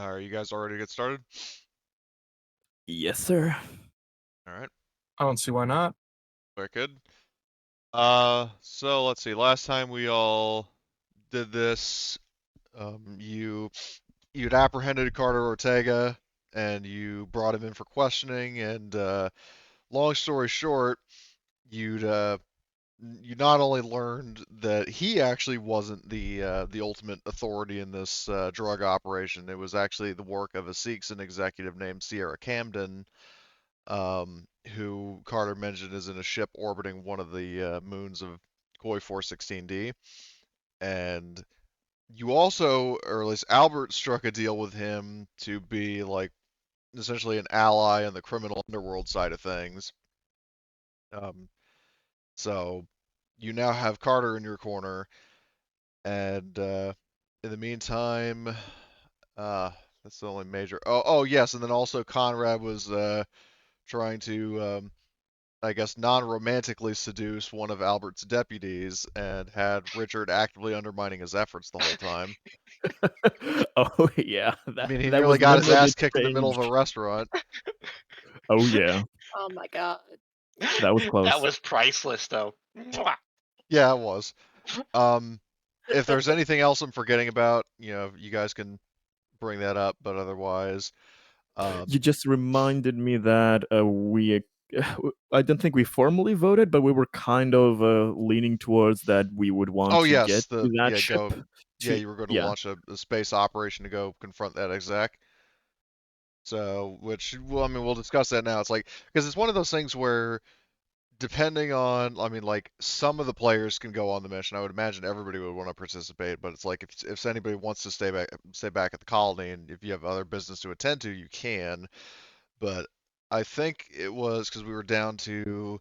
Are you guys all ready to get started? Yes, sir. All right, I don't see why not. very good. So let's see. Last time we all did this, you'd apprehended Carter Ortega, and you brought him in for questioning. And long story short, you'd you not only learned that he actually wasn't the ultimate authority in this drug operation. It was actually the work of a Seegson executive named Sierra Camden, who Carter mentioned is in a ship orbiting one of the moons of Koi 416d. And you also, or at least Albert, struck a deal with him to be like essentially an ally in the criminal underworld side of things. Um, so you now have Carter in your corner, and in the meantime, uh, that's the only major. Oh yes, and then also Conrad was trying to I guess, non-romantically seduce one of Albert's deputies and had Richard actively undermining his efforts the whole time. Oh yeah, I that mean, he that nearly was got his memorable ass kicked in the middle of exchange. a restaurant. Oh yeah, Oh my god. that was That close. was priceless, though. Mwah. Yeah, it was. Um, if there's anything else I'm forgetting about, you guys can bring that up, but otherwise, You um, just reminded me that I don't think we formally voted, but we were kind of leaning towards that we would want oh to get yes, to that ship. you were going to Yeah. launch a space operation to go confront that exec. So, which, well, I mean, we'll discuss that now. It's like, because it's one of those things where depending on, I mean, like some of the players can go on the mission. I would imagine everybody would want to participate, but it's like if anybody wants to stay back at the colony, and if you have other business to attend to, you can. But I think it was because we were down to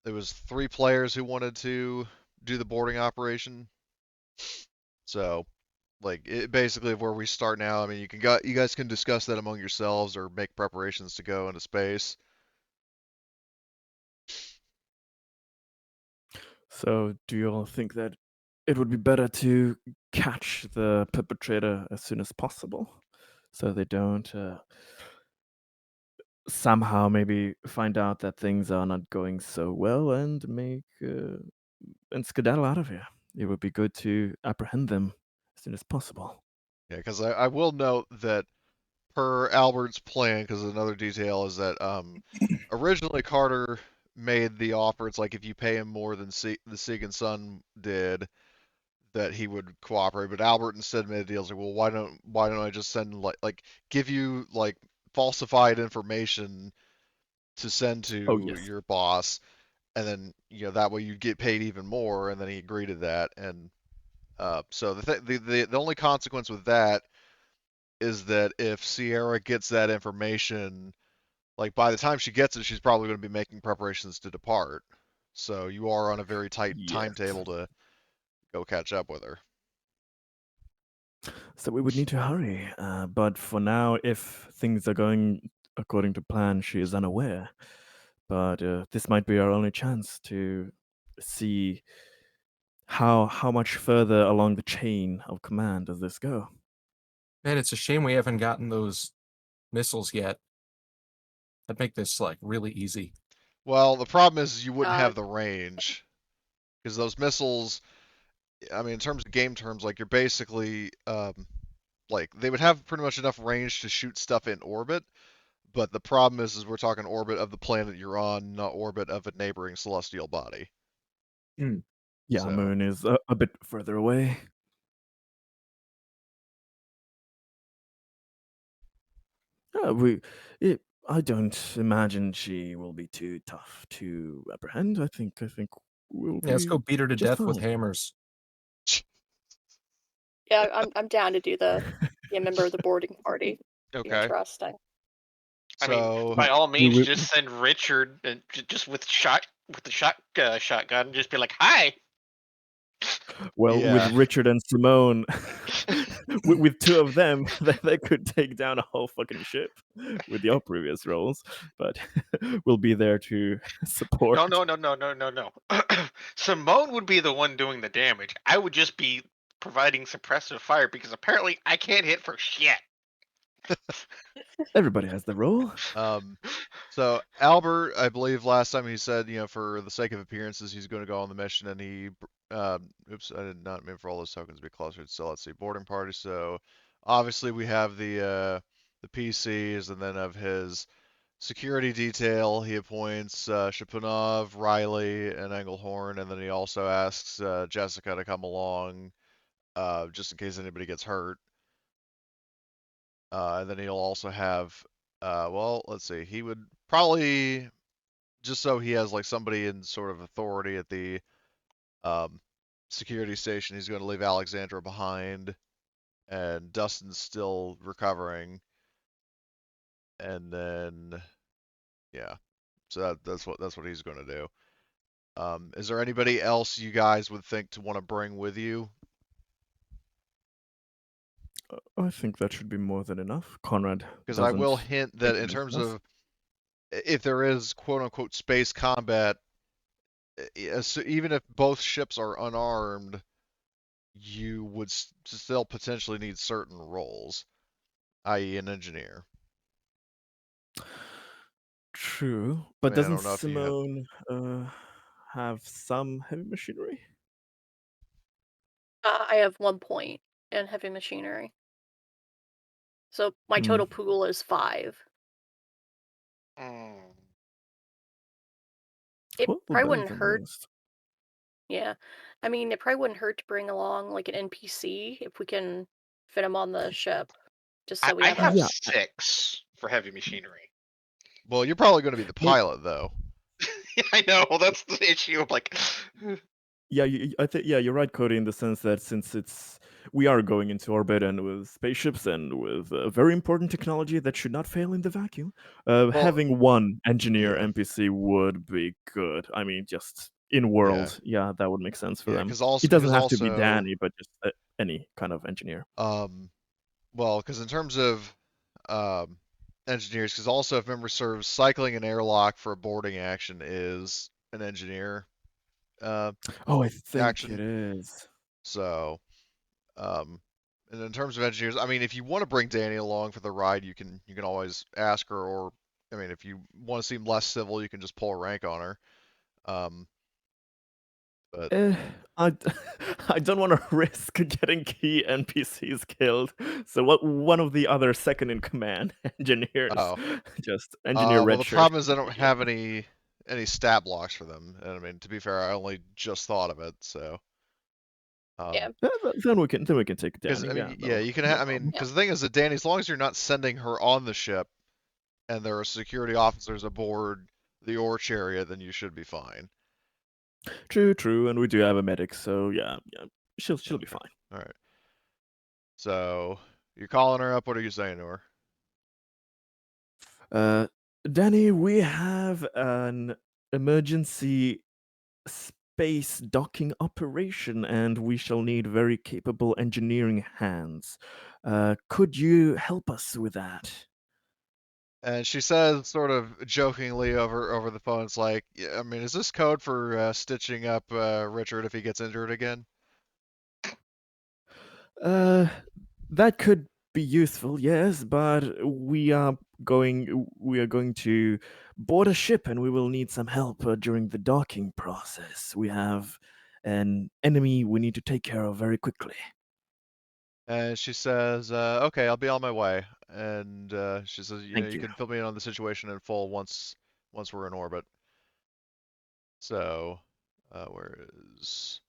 it was 3 players who wanted to do the boarding operation. So like it basically where we start now. I mean, you guys can discuss that among yourselves or make preparations to go into space. So, do you all think that it would be better to catch the perpetrator as soon as possible, so they don't somehow maybe find out that things are not going so well and make and skedaddle out of here? It would be good to apprehend them as soon as possible. Yeah, because I will note that per Albert's plan, because another detail is that originally Carter made the offer. It's like if you pay him more than the Segan Son did, that he would cooperate. But Albert instead made a deal. It's like, well, why don't I just send like give you like falsified information to send Oh to yes. your boss, and then that way you'd get paid even more. And then he agreed to that. And so the only consequence with that is that if Sierra gets that information, like by the time she gets it, she's probably going to be making preparations to depart. So you are on a very tight Yes. timetable to go catch up with her. So we would need to hurry. But for now, if things are going according to plan, she is unaware. But this might be our only chance to see how much further along the chain of command does this go. Man, it's a shame we haven't gotten those missiles yet. That'd make this like really easy. Well, the problem is you wouldn't have God. the range because those missiles. I mean, in terms of game terms, like you're basically like they would have pretty much enough range to shoot stuff in orbit. But the problem is we're talking orbit of the planet you're on, not orbit of a neighboring celestial body. Yeah, So Moon is a bit further away. We, it, I don't imagine she will be too tough to apprehend. I think we'll Yeah, let's be go beat her to just death with fine. hammers. Yeah, I'm down to be a member of the boarding party. Be okay, interesting. I mean, so by all We, means, we, just send Richard and just with the shotgun, and just be like, "Hi." well, with yeah, Richard and Simone, with two of them, they could take down a whole fucking ship with your previous roles. But we'll be there to support. No, no, no, no, no, no, no. Simone would be the one doing the damage. I would just be providing suppressive fire because apparently I can't hit for shit. Everybody has the role. So Albert, I believe last time he said, for the sake of appearances, he's going to go on the mission, and oops, I did not mean for all those tokens to be clustered. So let's see, boarding party. So obviously we have the PCs, and then of his security detail, he appoints Shapunov, Riley, and Engelhorn, and then he also asks Jessica to come along, just in case anybody gets hurt. And then he'll also have, well, let's see, he would probably, just so he has like somebody in sort of authority at the security station, he's going to leave Alexandra behind, and Dustin's still recovering. And then, yeah, so that's what he's going to do. Is there anybody else you guys would think to want to bring with you? I think that should be more than enough. Conrad Because I will doesn't hint that take in terms anything else. of if there is quote unquote space combat, so even if both ships are unarmed, you would still potentially need certain roles, i.e., an engineer. True, I but mean, I doesn't don't know if you have. Simone have some heavy machinery? I have 1 point in heavy machinery. So my total pool is 5. Mm. It Well, probably better wouldn't than hurt. most. Yeah. I mean, it probably wouldn't hurt to bring along like an NPC if we can fit him on the ship, just so we I have have a. Yeah. 6 for heavy machinery. Well, you're probably going to be the Well, pilot, though. Yeah, I know. That's the issue. I'm like, yeah, I think you're right, Cody, in the sense that since we are going into orbit and with spaceships and with very important technology that should not fail in the vacuum, Well, having one engineer yeah, NPC would be good. I mean, just in yeah, world, yeah, that would make sense for yeah. them. Because It doesn't have to be also, Danny, but just any kind of engineer. well, because in terms of engineers, because also if memory serves, cycling an airlock for a boarding action is an engineer Oh, I think it action. is. So, and in terms of engineers, I mean, if you want to bring Danny along for the ride, you can always ask her, or I mean, if you want to seem less civil, you can just pull a rank on her. But I, I don't want to risk getting key NPCs killed. So what? One of the other second in command engineers, oh, just engineer well, the redshirt. problem is I don't have any stat blocks for them, and I mean, to be fair, I only just thought of it, so. Yeah. Then we can take Because Danny. I Yeah, mean, yeah, you can no I mean, problem. Yeah. because the thing is that Danny, as long as you're not sending her on the ship, and there are security officers aboard the Orch area, then you should be fine. True, and we do have a medic, so yeah, she'll be Okay. fine. All right. So you're calling her up. What are you saying to her? Danny, we have an emergency space docking operation, and we shall need very capable engineering hands. Could you help us with that? And she says, sort of jokingly over the phone, it's like, yeah, I mean, is this code for stitching up Richard if he gets injured again? That could be useful, yes, but we are going to board a ship, and we will need some help during the docking process. We have an enemy we need to take care of very quickly. And she says, okay, I'll be on my way. And she says, Thank you you. can fill me in on the situation in full once we're in orbit. So, where is?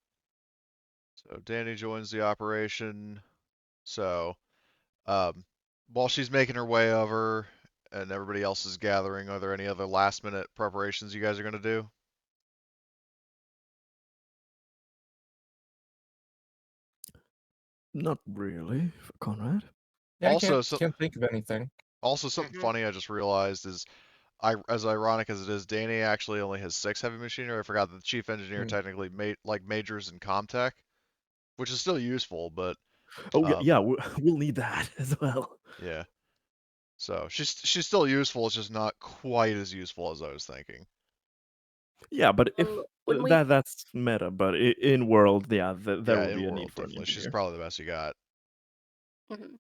So Danny joins the operation. So, while she's making her way over and everybody else is gathering, are there any other last minute preparations you guys are gonna do? Not really, for Conrad. yeah, I Also, can't think of anything. something Mhm. funny I just realized is, as ironic as it is, Danny actually only has 6 heavy machinery. I forgot that the chief engineer Mm. technically majors in Comtech, which is still useful, but Oh um, we'll need that as well. yeah. So she's still useful. It's just not quite as useful as I was thinking. Yeah, but if When we that's meta, but in world, yeah, there Yeah, will in be a need world for an definitely. She's engineer. probably the best you got. Mhm.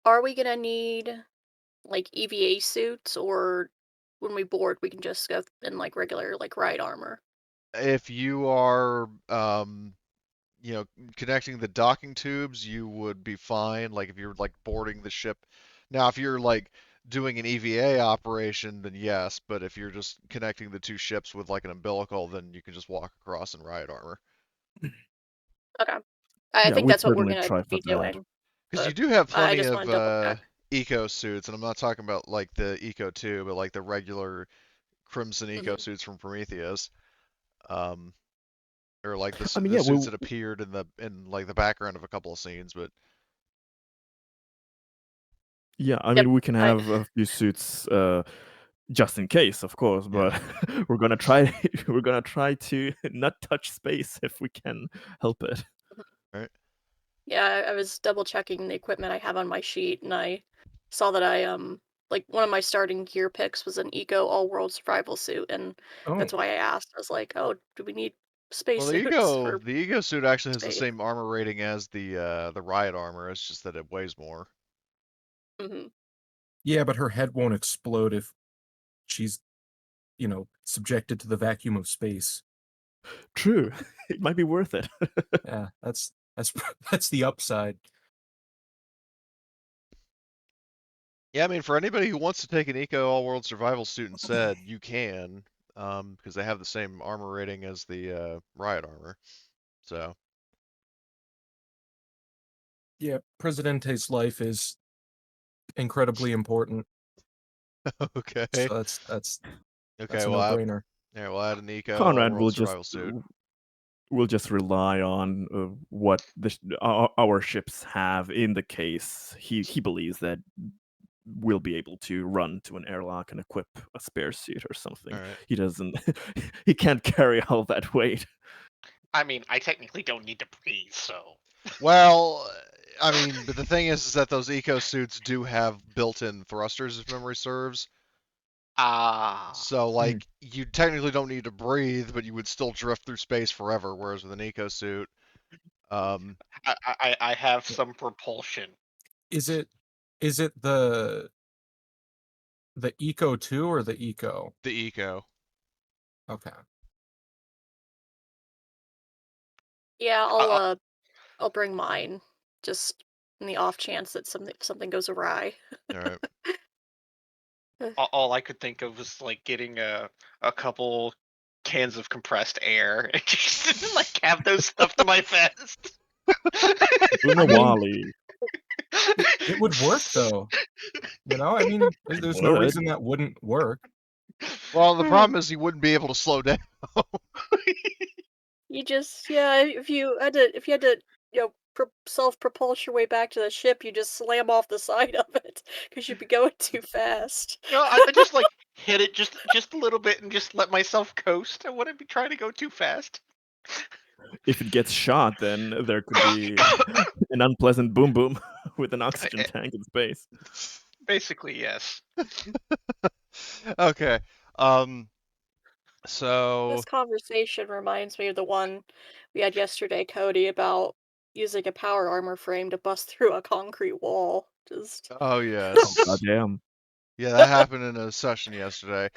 Are we gonna need like EVA suits, or when we board we can just go in like regular like ride armor? If you are, connecting the docking tubes, you would be fine. Like if you're like boarding the ship. Now, if you're like doing an EVA operation, then yes. But if you're just connecting the two ships with like an umbilical, then you can just walk across in riot armor. Okay. I Yeah, think we'd that's what we're certainly gonna try for be that. doing. Because you But do have I plenty just want of to double check. eco suits, and I'm not talking about like the Eco 2, but like the regular Crimson Eco Hmm. suits from Prometheus. Um, or like I mean, the yeah, suits that appeared in like the background of a couple of scenes, but I Yep. mean, we can I have a few suits just in case, of course, but yeah. we're gonna try we're gonna try to not touch space if we can help it. Right. Yeah, I was double checking the equipment I have on my sheet, and I saw that I like one of my starting gear picks was an eco all world survival suit, and Oh, that's why I asked. I was like, oh, do we need Well, spacesuits for the Ego suit actually has the space? same armor rating as the riot armor. It's just that it weighs more. Hmm. yeah, but her head won't explode if she's, subjected to the vacuum of space. True, it might be worth it. Yeah, that's that's the upside. Yeah, I mean, for anybody who wants to take an Eco All World Survival suit instead, you can, because they have the same armor rating as the riot armor. So, Yeah, Presidente's life is incredibly important, okay, so that's okay, that's a well, no-brainer. we'll add an Eco All Conrad World will just Survival suit. we'll just rely on what our ships have in the case. He believes that we'll be able to run to an airlock and equip a spare suit or something. All right. He doesn't. He can't carry all that weight. I mean, I technically don't need to breathe, so. Well, I mean, but the thing is that those Eco suits do have built-in thrusters, if memory serves. Ah. So, like, you technically don't need to breathe, but you would still drift through space forever. Whereas with an Eco suit, um, I have some propulsion. Is it the Eco 2 or the Eco? the Eco. Okay. Yeah, I- I'll bring mine, just in the off chance that something goes awry. All right. all I could think of was like getting a couple cans of compressed air and just like have those stuffed to my vest. Doing I a mean, Wally. it would work though. I mean, there's no Would. reason that wouldn't work. Well, the problem is you wouldn't be able to slow down. You just if you had to self propulse your way back to the ship, you just slam off the side of it because you'd be going too fast. I just like hit it just a little bit and just let myself coast. I wouldn't be trying to go too fast. If it gets shot, then there could be an unpleasant boom boom with an oxygen tank in space. Basically, yes. Okay. Um. So. This conversation reminds me of the one we had yesterday, Cody, about using a power armor frame to bust through a concrete wall. Just Oh Oh yes. goddamn! Yeah, that happened in a session yesterday.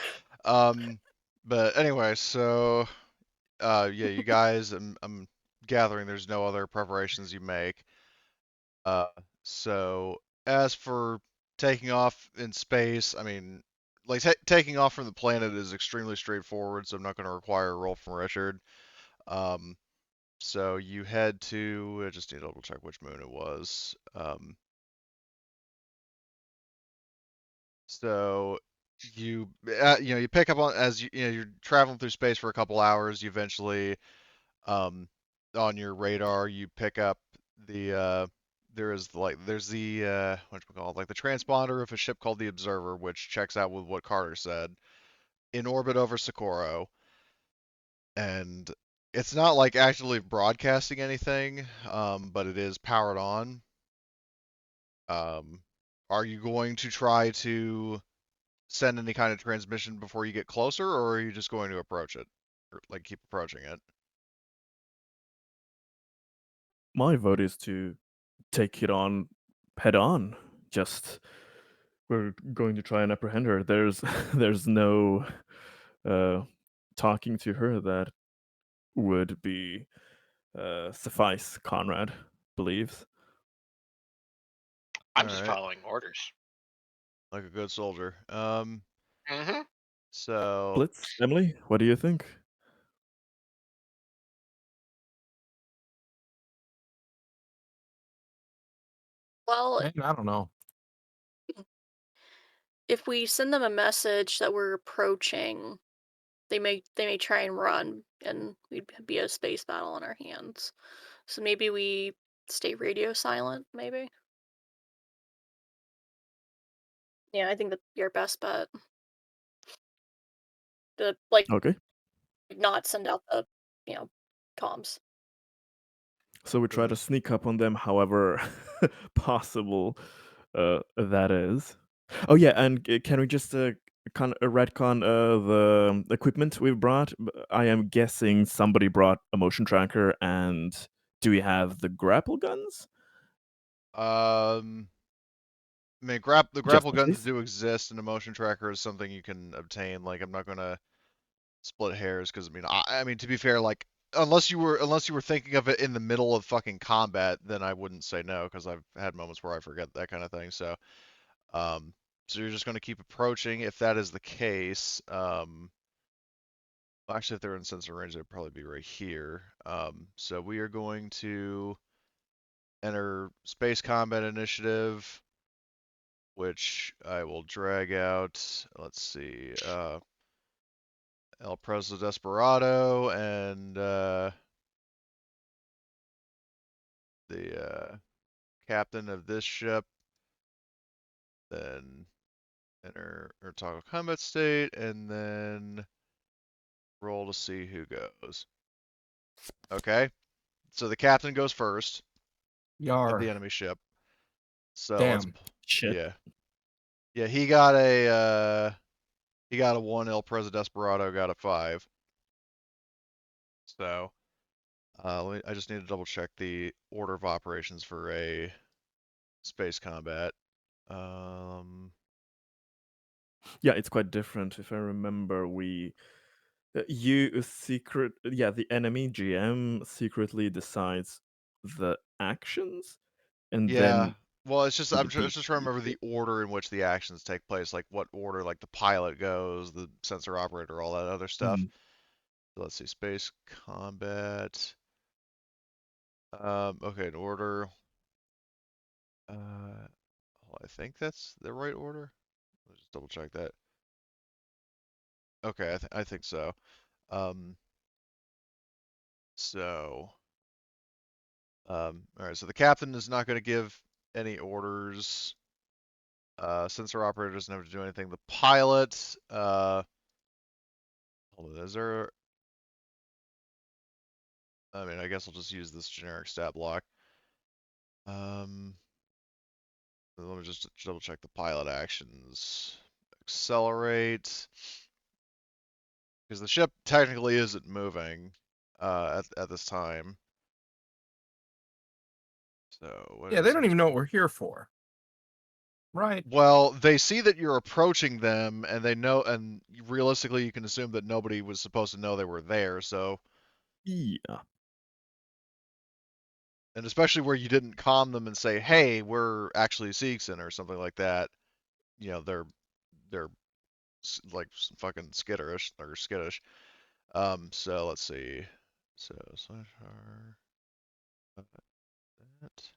Um. But anyway, so yeah, you guys, I'm gathering there's no other preparations you make. Uh, so as for taking off in space, I mean, like taking off from the planet is extremely straightforward, so I'm not going to require a roll from Richard. Um, so you head to, I just need to double check which moon it was. So you pick up on as you're traveling through space for a couple hours. You eventually um, on your radar, you pick up there's the what you call it, like the transponder of a ship called the Observer, which checks out with what Carter said in orbit over Socorro, and it's not like actually broadcasting anything, but it is powered on. Um, are you going to try to send any kind of transmission before you get closer, or are you just going to approach it, or like keep approaching it? My vote is to take it on head on. Just we're going to try and apprehend her. There's there's no talking to her that would be suffice. Conrad believes. I'm All just right, following orders. like a good soldier. Mm-hmm. So Blitz, Emily, what do you think? Well, Man, I don't know. if we send them a message that we're approaching, they may try and run, and we'd be a space battle on our hands. So maybe we stay radio silent. Maybe. Yeah, I think that'd be our best bet. To Okay. not send out the comms. So we try to sneak up on them however possible that is. Oh yeah, and can we just retcon the equipment we've brought? I am guessing somebody brought a motion tracker, and do we have the grapple guns? I mean, the Just grapple in guns case. do exist, and a motion tracker is something you can obtain. Like, I'm not gonna split hairs because I mean, to be fair, like, unless you were thinking of it in the middle of fucking combat, then I wouldn't say no because I've had moments where I forget that kind of thing. Um, so you're just gonna keep approaching. If that is the case, well, actually, if they're in sensor range, they'd probably be right here. So we are going to enter space combat initiative, which I will drag out. Let's see, El Preso Desperado and the captain of this ship. Then enter or toggle combat state, and then roll to see who goes. Okay, so the captain goes first of the Yar. enemy ship. So Damn. Shit. yeah, he got a 1. El Preso Desperado got a 5. So I just need to double check the order of operations for a space combat. Yeah, it's quite different. If I remember, the enemy GM secretly decides the actions, and Yeah. then Well, it's just for the I'm just trying to remember beat. the order in which the actions take place, like what order, like the pilot goes, the sensor operator, all that other stuff. Mhm. So let's see, space combat. Okay, in order. I think that's the right order. Let's just double check that. Okay, I think so. Um, so, all right. So the captain is not going to give any orders. Sensor operator doesn't have to do anything. The pilot, hold on, is there? I mean, I guess I'll just use this generic stat block. Let me just double check the pilot actions. Accelerate, because the ship technically isn't moving at this time. So what Yeah, they is don't it? even know what we're here for. Right. Well, they see that you're approaching them, and they know, and realistically, you can assume that nobody was supposed to know they were there. So, Yeah. and especially where you didn't calm them and say, "Hey, we're actually Seegson" or something like that. You know, they're like fucking skitterish or skittish. So let's see. So slash r that.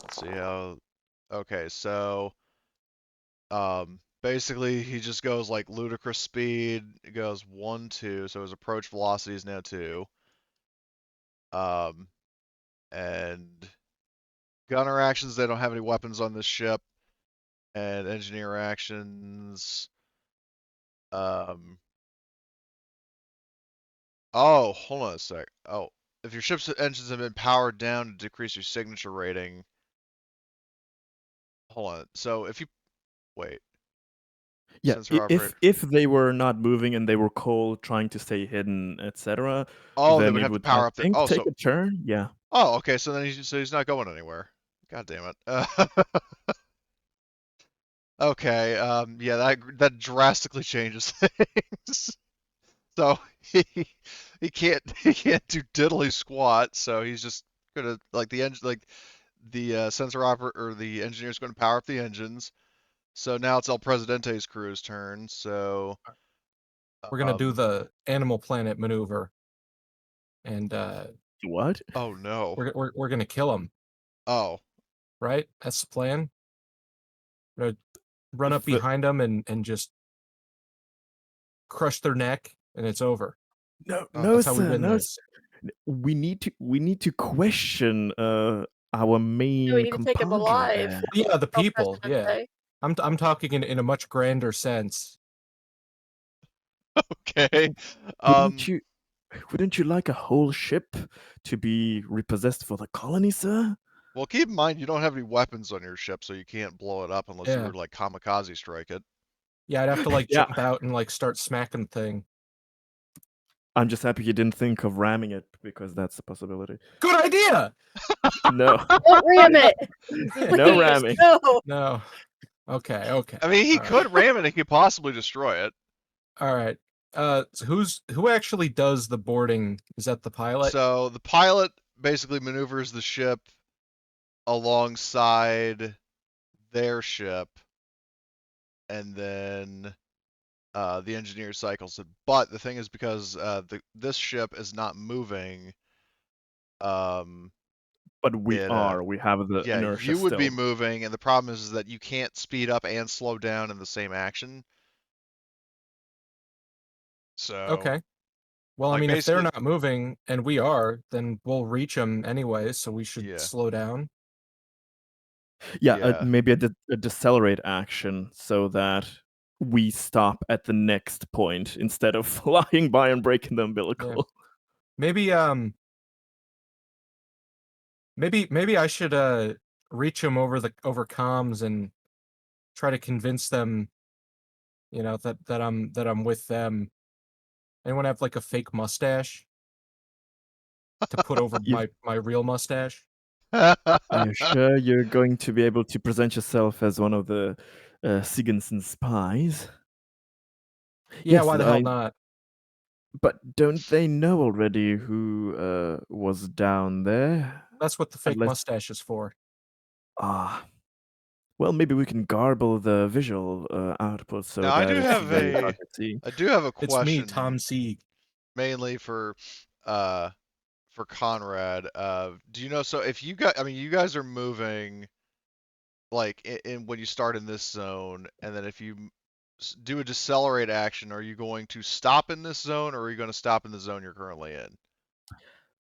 Let's see how. Okay, so basically he just goes like ludicrous speed. It goes 1, 2. So his approach velocity is now 2. Um, and gunner actions. They don't have any weapons on this ship. And engineer actions. Um. Oh, hold on a sec. Oh, if your ship's engines have been powered down to decrease your signature rating. Hold on. So if you wait, Yeah, sensor operator. if they were not moving and they were cold, trying to stay hidden, etc., Oh, they then would it have to would, I power up the. think, Oh, take so a turn. Yeah. oh, okay. So then he's not going anywhere. God damn it. Okay. Yeah, that drastically changes things. So he can't do diddly squat. So he's just gonna the sensor operator or the engineer's going to power up the engines. So now it's El Presidente's crew's turn. So We're gonna do um, the Animal Planet maneuver, and What? oh no. we're gonna kill them. Oh. Right? That's the plan. We're gonna run up The- behind them and just crush their neck, and it's over. No, Oh, no, That's how we sir. win No, this. we need to question our No, we main need to take him compagno alive. there. Yeah, the El people. Yeah, Presidente. I'm talking in a much grander sense. Okay. Wouldn't you wouldn't you like a whole ship to be repossessed for the colony, sir? Well, keep in mind you don't have any weapons on your ship, so you can't blow it up unless you Yeah. were to, like, kamikaze strike it. Yeah, I'd have to like Yeah. jump out and like start smacking the thing. I'm just happy you didn't think of ramming it because that's a possibility. Good idea. No. Don't ram it. No Please, ramming. no. No. Okay. Okay. I mean, he All could ram it. He could possibly destroy it. All right. So who actually does the boarding? Is that the pilot? So the pilot basically maneuvers the ship alongside their ship, and then the engineer cycles it. But the thing is, because this ship is not moving, um, But we it are. We have the yeah, inertia you would be still. moving, and the problem is that you can't speed up and slow down in the same action. So Okay. Well, I like mean, if they're basically, not moving and we are, then we'll reach them anyway. So we should yeah, slow down. Yeah, yeah. maybe a decelerate action so that we stop at the next point instead of flying by and breaking the umbilical. Maybe maybe I should reach them over comms and try to convince them, that I'm with them. Anyone have like a fake mustache to put over You- my real mustache? Are you sure you're going to be able to present yourself as one of the Sigurdsson spies? Yeah, Yes, why the hell not? but don't they know already who was down there? That's what the fake Unless mustache is for. ah, well, maybe we can garble the visual output so Now I that do it's have very hard to see. a It's me, question Tom Sieg. mainly for Conrad. Do you know, so if you guys, I mean, you guys are moving like in when you start in this zone, and then if you do a decelerate action, are you going to stop in this zone, or are you going to stop in the zone you're currently in?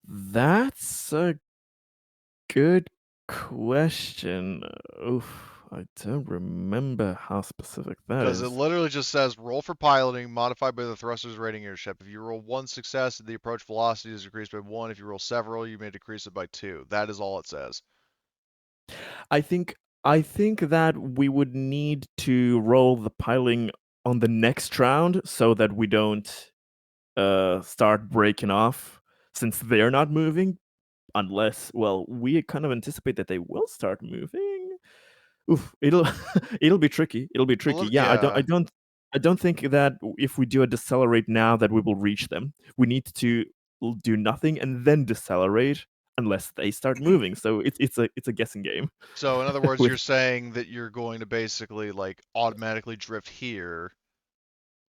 That's a good question. Oof, I don't remember how specific that Because it is. literally just says roll for piloting, modified by the thrusters rating of your ship. If you roll one success, the approach velocity is decreased by 1. If you roll several, you may decrease it by 2. That is all it says. I think that we would need to roll the piling on the next round so that we don't start breaking off since they're not moving unless, well, we kind of anticipate that they will start moving. Oof, it'll it'll be tricky. It'll be tricky. Well, Yeah, yeah. I don't think that if we do a decelerate now that we will reach them. We need to do nothing and then decelerate unless they start moving. So it's a guessing game. So in other words, With you're saying that you're going to basically like automatically drift here.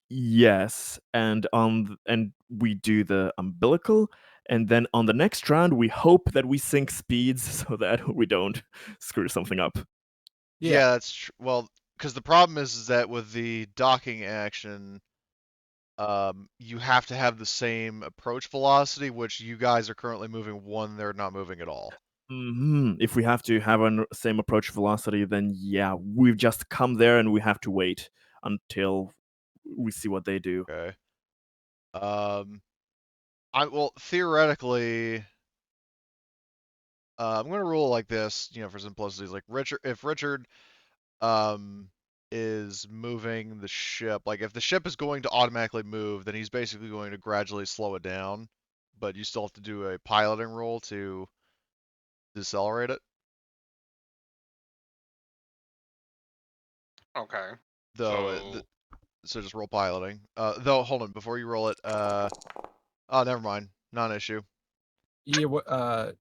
yes, and we do the umbilical, and then on the next round we hope that we sync speeds so that we don't screw something up. Yeah. Yeah, that's well, because the problem is that with the docking action, you have to have the same approach velocity, which you guys are currently moving 1, they're not moving at all. If we have to have a same approach velocity, then yeah, we've just come there and we have to wait until we see what they do. Okay. Well, theoretically, I'm gonna rule like this, for simplicity's like if Richard is moving the ship, like if the ship is going to automatically move, then he's basically going to gradually slow it down, but you still have to do a piloting roll to decelerate it. Okay. Though, so just roll piloting. Though, hold on, before you roll it, oh, never mind, non-issue. Yeah.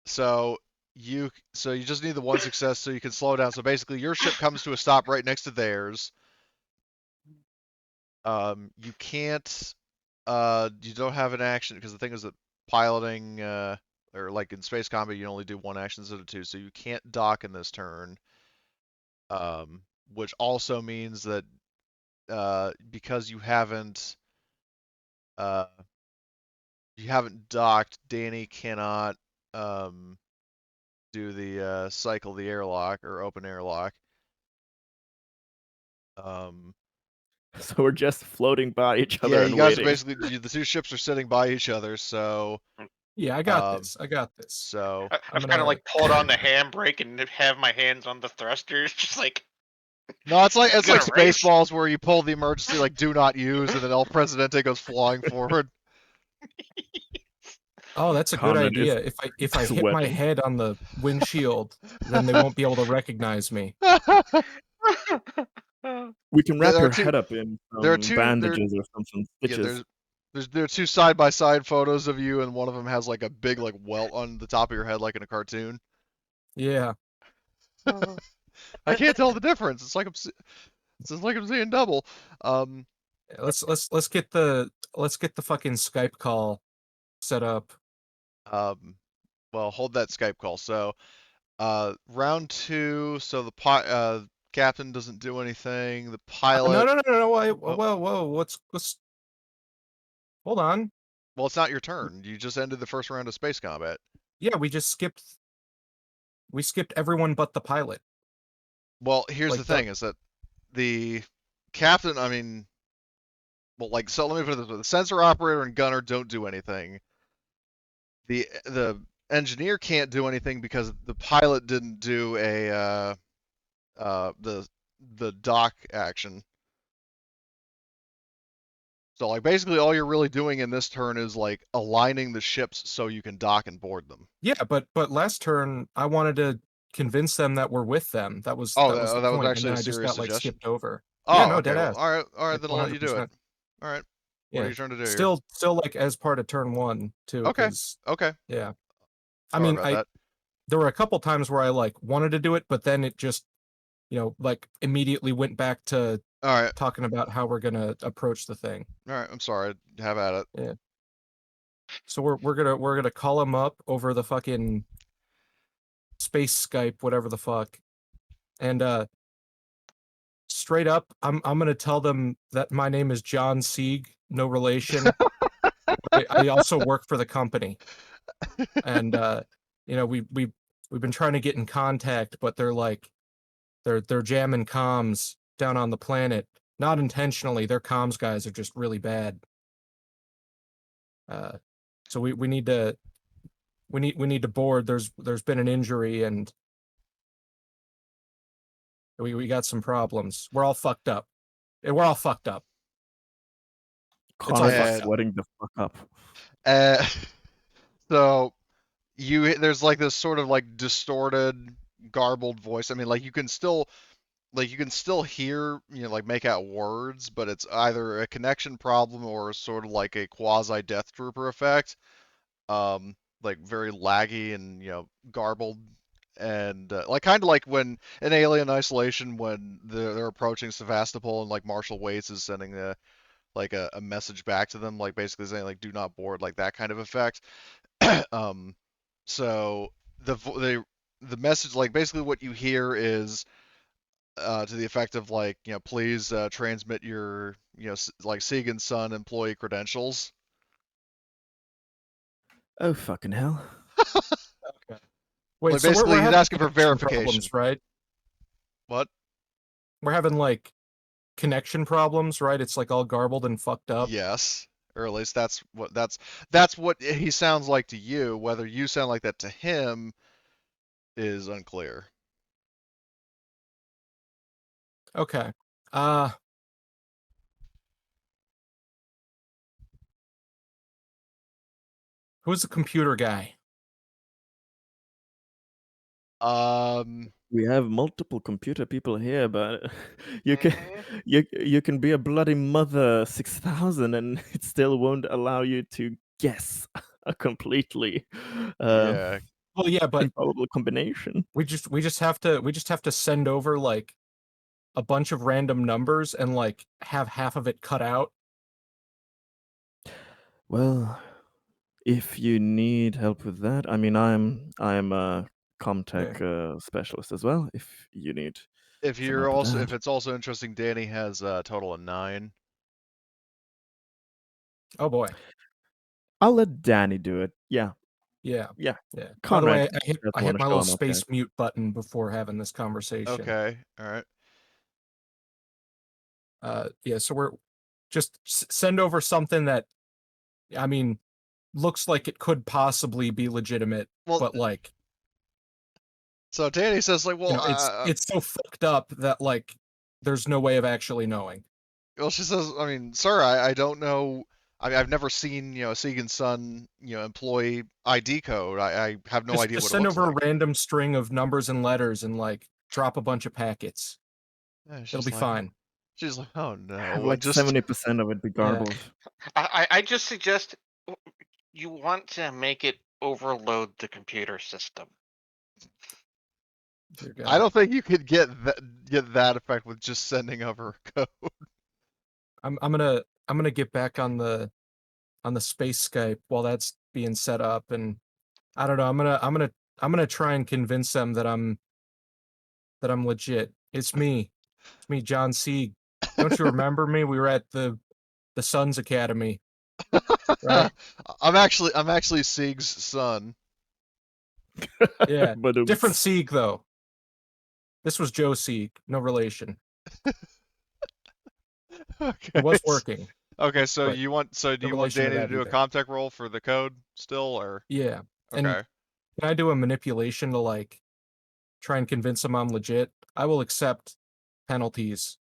So you just need the one success so you can slow down. So basically, your ship comes to a stop right next to theirs. You can't, you don't have an action because the thing is that piloting, or like in space combat, you only do one action instead of two, so you can't dock in this turn. Which also means that because uh, you haven't docked, Danny cannot do the cycle the airlock or open airlock. Um, So we're just floating by each yeah, other you and guys are waiting. basically the two ships are sitting by each other, so Yeah, I got um, this. I got this. so I'm I've kind of gonna. like pulled on the handbrake and have my hands on the thrusters, just like no, it's like it's gonna race. Spaceballs where you pull the emergency like do not use, and then El Presidente goes flying forward. Oh, that's a good Conrad is idea. If I hit my sweating. head on the windshield, then they won't be able to recognize me. We can There wrap are your two. head up in There are some two. bandages or some Yeah, stitches. there are two side by side photos of you, and one of them has like a big like welt on the top of your head, like in a cartoon. Yeah. I can't tell the difference. It's just like I'm seeing double. Um, Let's get the fucking Skype call set up. um, well, hold that Skype call. So, round two. So captain doesn't do anything. The No, pilot. no, no, no, no. Oh, Whoa. What's? Hold on. well, it's not your turn. You just ended the first round of space combat. Yeah, we just skipped. We skipped everyone but the pilot. Well, here's the Like thing: is that the captain. I mean, well, like so. Let me put it this way: the sensor operator and gunner don't do anything. The engineer can't do anything because the pilot didn't do a the dock action. So like basically all you're really doing in this turn is like aligning the ships so you can dock and board them. yeah, but last turn I wanted to convince them that we're with them. That was Oh, the that was point, and actually then a I just serious got like suggestion. skipped over. Yeah, Oh, no, okay. dead Well, ass. all right, Like then I'll let you do it. 100%. All right. What are Yeah. you trying to do here? Still like as part of turn one too, Okay. because Okay. yeah. I Sorry mean, about that. there were a couple times where I like wanted to do it, but then it just like immediately went back to All right. talking about how we're gonna approach the thing. All right. I'm sorry. Have at it. Yeah. So we're gonna call him up over the fucking space Skype, whatever the fuck, and straight up, I'm gonna tell them that my name is John Sieg, no relation. I also work for the company, and we've been trying to get in contact, but they're like they're jamming comms down on the planet, not intentionally. Their comms guys are just really bad. So we need to board. There's been an injury, and we got some problems. We're all fucked up. We're all fucked up. It's all Conrad fucked is And up. sweating the fuck up. uh, so there's like this sort of like distorted, garbled voice. I mean, like you can still hear, like make out words, but it's either a connection problem or sort of like a quasi Death Trooper effect. Like very laggy and garbled, and like kind of like when in Alien Isolation when they're approaching Sevastopol and like Marshall Waits is sending a message back to them, like basically saying like do not board, like that kind of effect. um, so the message, like basically what you hear is to the effect of like, please transmit your, like Segan's son employee credentials. Oh fucking hell! Okay. Wait, Like so basically we're he's having asking for connection verification. problems, right? What? We're having like connection problems, right? It's like all garbled and fucked up. Yes. Or at least that's what he sounds like to you. Whether you sound like that to him is unclear. Okay. Uh who's the computer guy? We have multiple computer people here, but you can Mhm. you can be a bloody mother 6000 and it still won't allow you to guess a completely Yeah. Well, yeah, but improbable combination. we just have to send over like a bunch of random numbers and like have half of it cut out. Well, if you need help with that, I mean, I'm a Comtech specialist as well. If you need If some you're help with also if that, it's also interesting, Danny has a total of 9. Oh boy. I'll let Danny do it. Yeah, Yeah. yeah. Yeah. By the Conrad way, doesn't I hit want my to show little him up yet. space mute button before having this conversation. Okay. All right. Yeah, so we're just send over something that, I mean, looks like it could possibly be legitimate, Well, but like, so Danny says like, you well, know, it's so fucked up that like there's no way of actually knowing. well, she says, I mean, sir, I don't know. I mean, I've never seen, a Sieg and Son, employee ID code. I have no idea Just what it send looks over like. a random string of numbers and letters and like drop a bunch of packets. Yeah, It'll be fine. She's like, oh Have no, and like just 70% of it be garbled. I just suggest you want to make it overload the computer system. Dear I God. don't think you could get that effect with just sending over a code. I'm gonna get back on the space Skype while that's being set up, and I don't know. I'm gonna try and convince them that I'm legit. It's me, John Sieg. Don't you remember me? We were at the Sons Academy, right? I'm actually Sieg's son. Yeah, But different Sieg though. This was Joe Sieg, no relation. Okay. It was working, Okay, so but do you want no relation to Danny to that do a either. Comtech roll for the code still, or Yeah, and okay? can I do a manipulation to like try and convince them I'm legit? I will accept penalties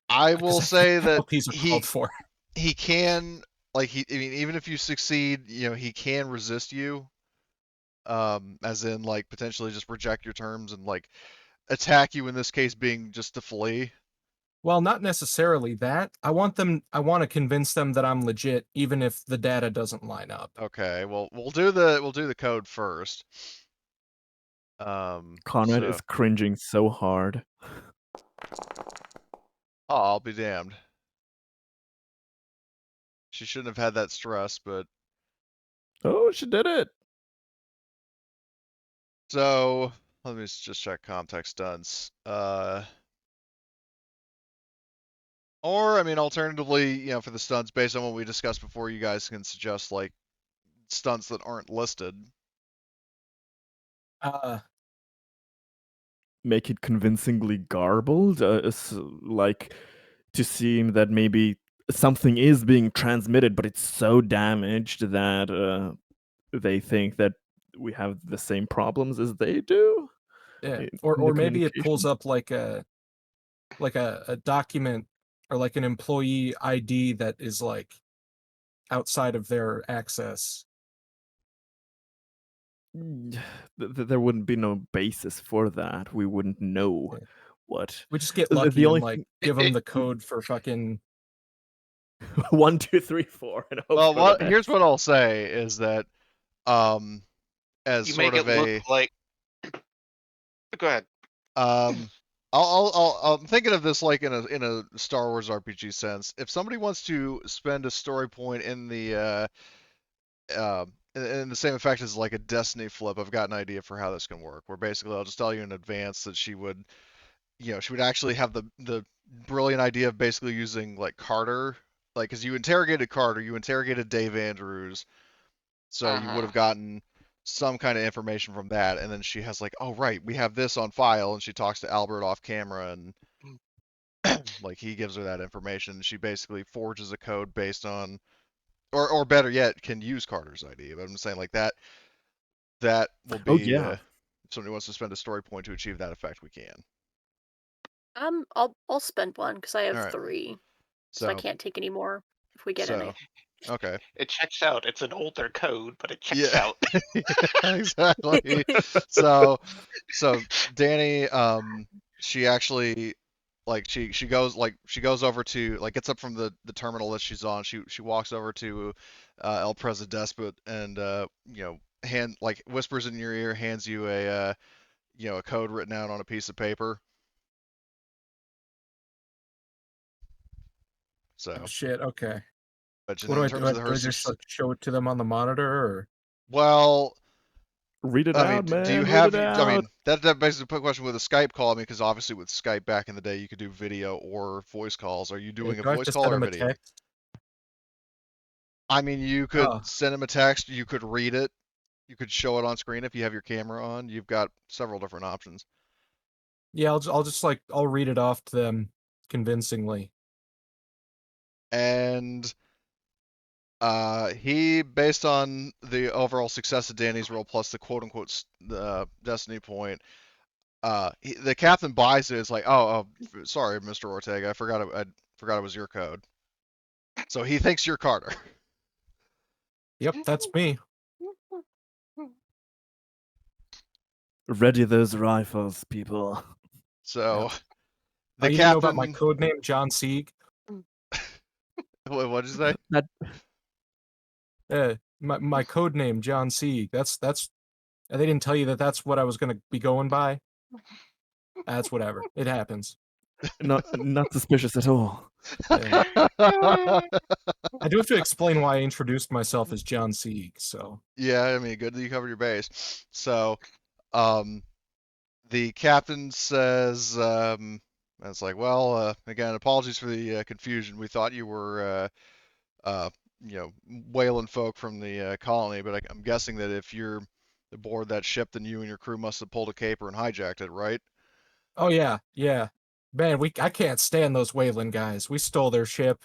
I because will I think say that penalties are called for. he can, like, I mean, even if you succeed, he can resist you. As in, like, potentially just reject your terms and like attack you, in this case being just to flee. Well, not necessarily that. I want to convince them that I'm legit, even if the data doesn't line up. Okay, well, we'll do the code first. Conrad So, is cringing so hard. oh, I'll be damned. She shouldn't have had that stress, but Oh, she did it. so let me just check context stunts. Or I mean, alternatively, for the stunts, based on what we discussed before, you guys can suggest like stunts that aren't listed. Uh, Make it convincingly garbled, like to seem that maybe something is being transmitted, but it's so damaged that they think that we have the same problems as they do. yeah, in the or maybe it pulls communication. up like a document or like an employee ID that is like outside of their access. There wouldn't be no basis for that. We wouldn't know Yeah. what. We just get The lucky and only like thing, give them the code for fucking. 1, 2, 3, 4, and hope Well, for the here's best. what I'll say is that, as You sort make of it look a, like. Go ahead. um, I'm thinking of this like in a Star Wars RPG sense. If somebody wants to spend a story point in the in the same effect as like a Destiny flip, I've got an idea for how this can work. Where basically I'll just tell you in advance that she would actually have the brilliant idea of basically using like Carter, like because you interrogated Carter, you interrogated Dave Andrews, so you would Uh-huh. have gotten some kind of information from that, and then she has like, oh right, we have this on file, and she talks to Albert off camera, and like he gives her that information. She basically forges a code based on, or better yet, can use Carter's ID. But I'm saying like that will Oh be yeah. if somebody wants to spend a story point to achieve that effect, we can. I'll spend one because I All have right, 3, so I so can't take any more if we get so any. Okay. It checks out. It's an older code, but it checks Yeah. out. Yeah, exactly. So Danny, she actually like she goes over to like gets up from the terminal that she's on. She walks over to El Presidespot and hand like whispers in your ear, hands you a code written out on a piece of paper. Oh So, shit. Okay. but What do in I do? terms of Do her I just success, like, show it to them on the monitor, or well, Read it I mean, out, do you man. Read have? it I out. mean, that basically put a question with a Skype call. I mean, because obviously with Skype back in the day, you could do video or voice calls. Are you doing a do I have voice to call send or a them a video? text? I mean, you could Oh, send him a text. You could read it. You could show it on screen if you have your camera on. You've got several different options. yeah. I'll just like I'll read it off to them convincingly. And he, based on the overall success of Danny's role plus the quote unquote destiny point, the captain buys it. It's like, sorry, Mr. Ortega, I forgot it was your code. So he thinks you're Carter. Yep, that's me. Ready those rifles, people. So Yep. Oh, the you didn't know about my captain, code name, John Sieg? what did you say? That My code name, John Sieg. That's. They didn't tell you that that's what I was gonna be going by. That's whatever. It happens. not suspicious at all. Yeah. I do have to explain why I introduced myself as John Sieg. So Yeah, I mean, good that you covered your base. So, um, the captain says, it's like, well, again, apologies for the confusion. We thought you were, Wayland folk from the colony, but I'm guessing that if you're aboard that ship, then you and your crew must have pulled a caper and hijacked it, right? oh yeah. Man, I can't stand those Wayland guys. We stole their ship.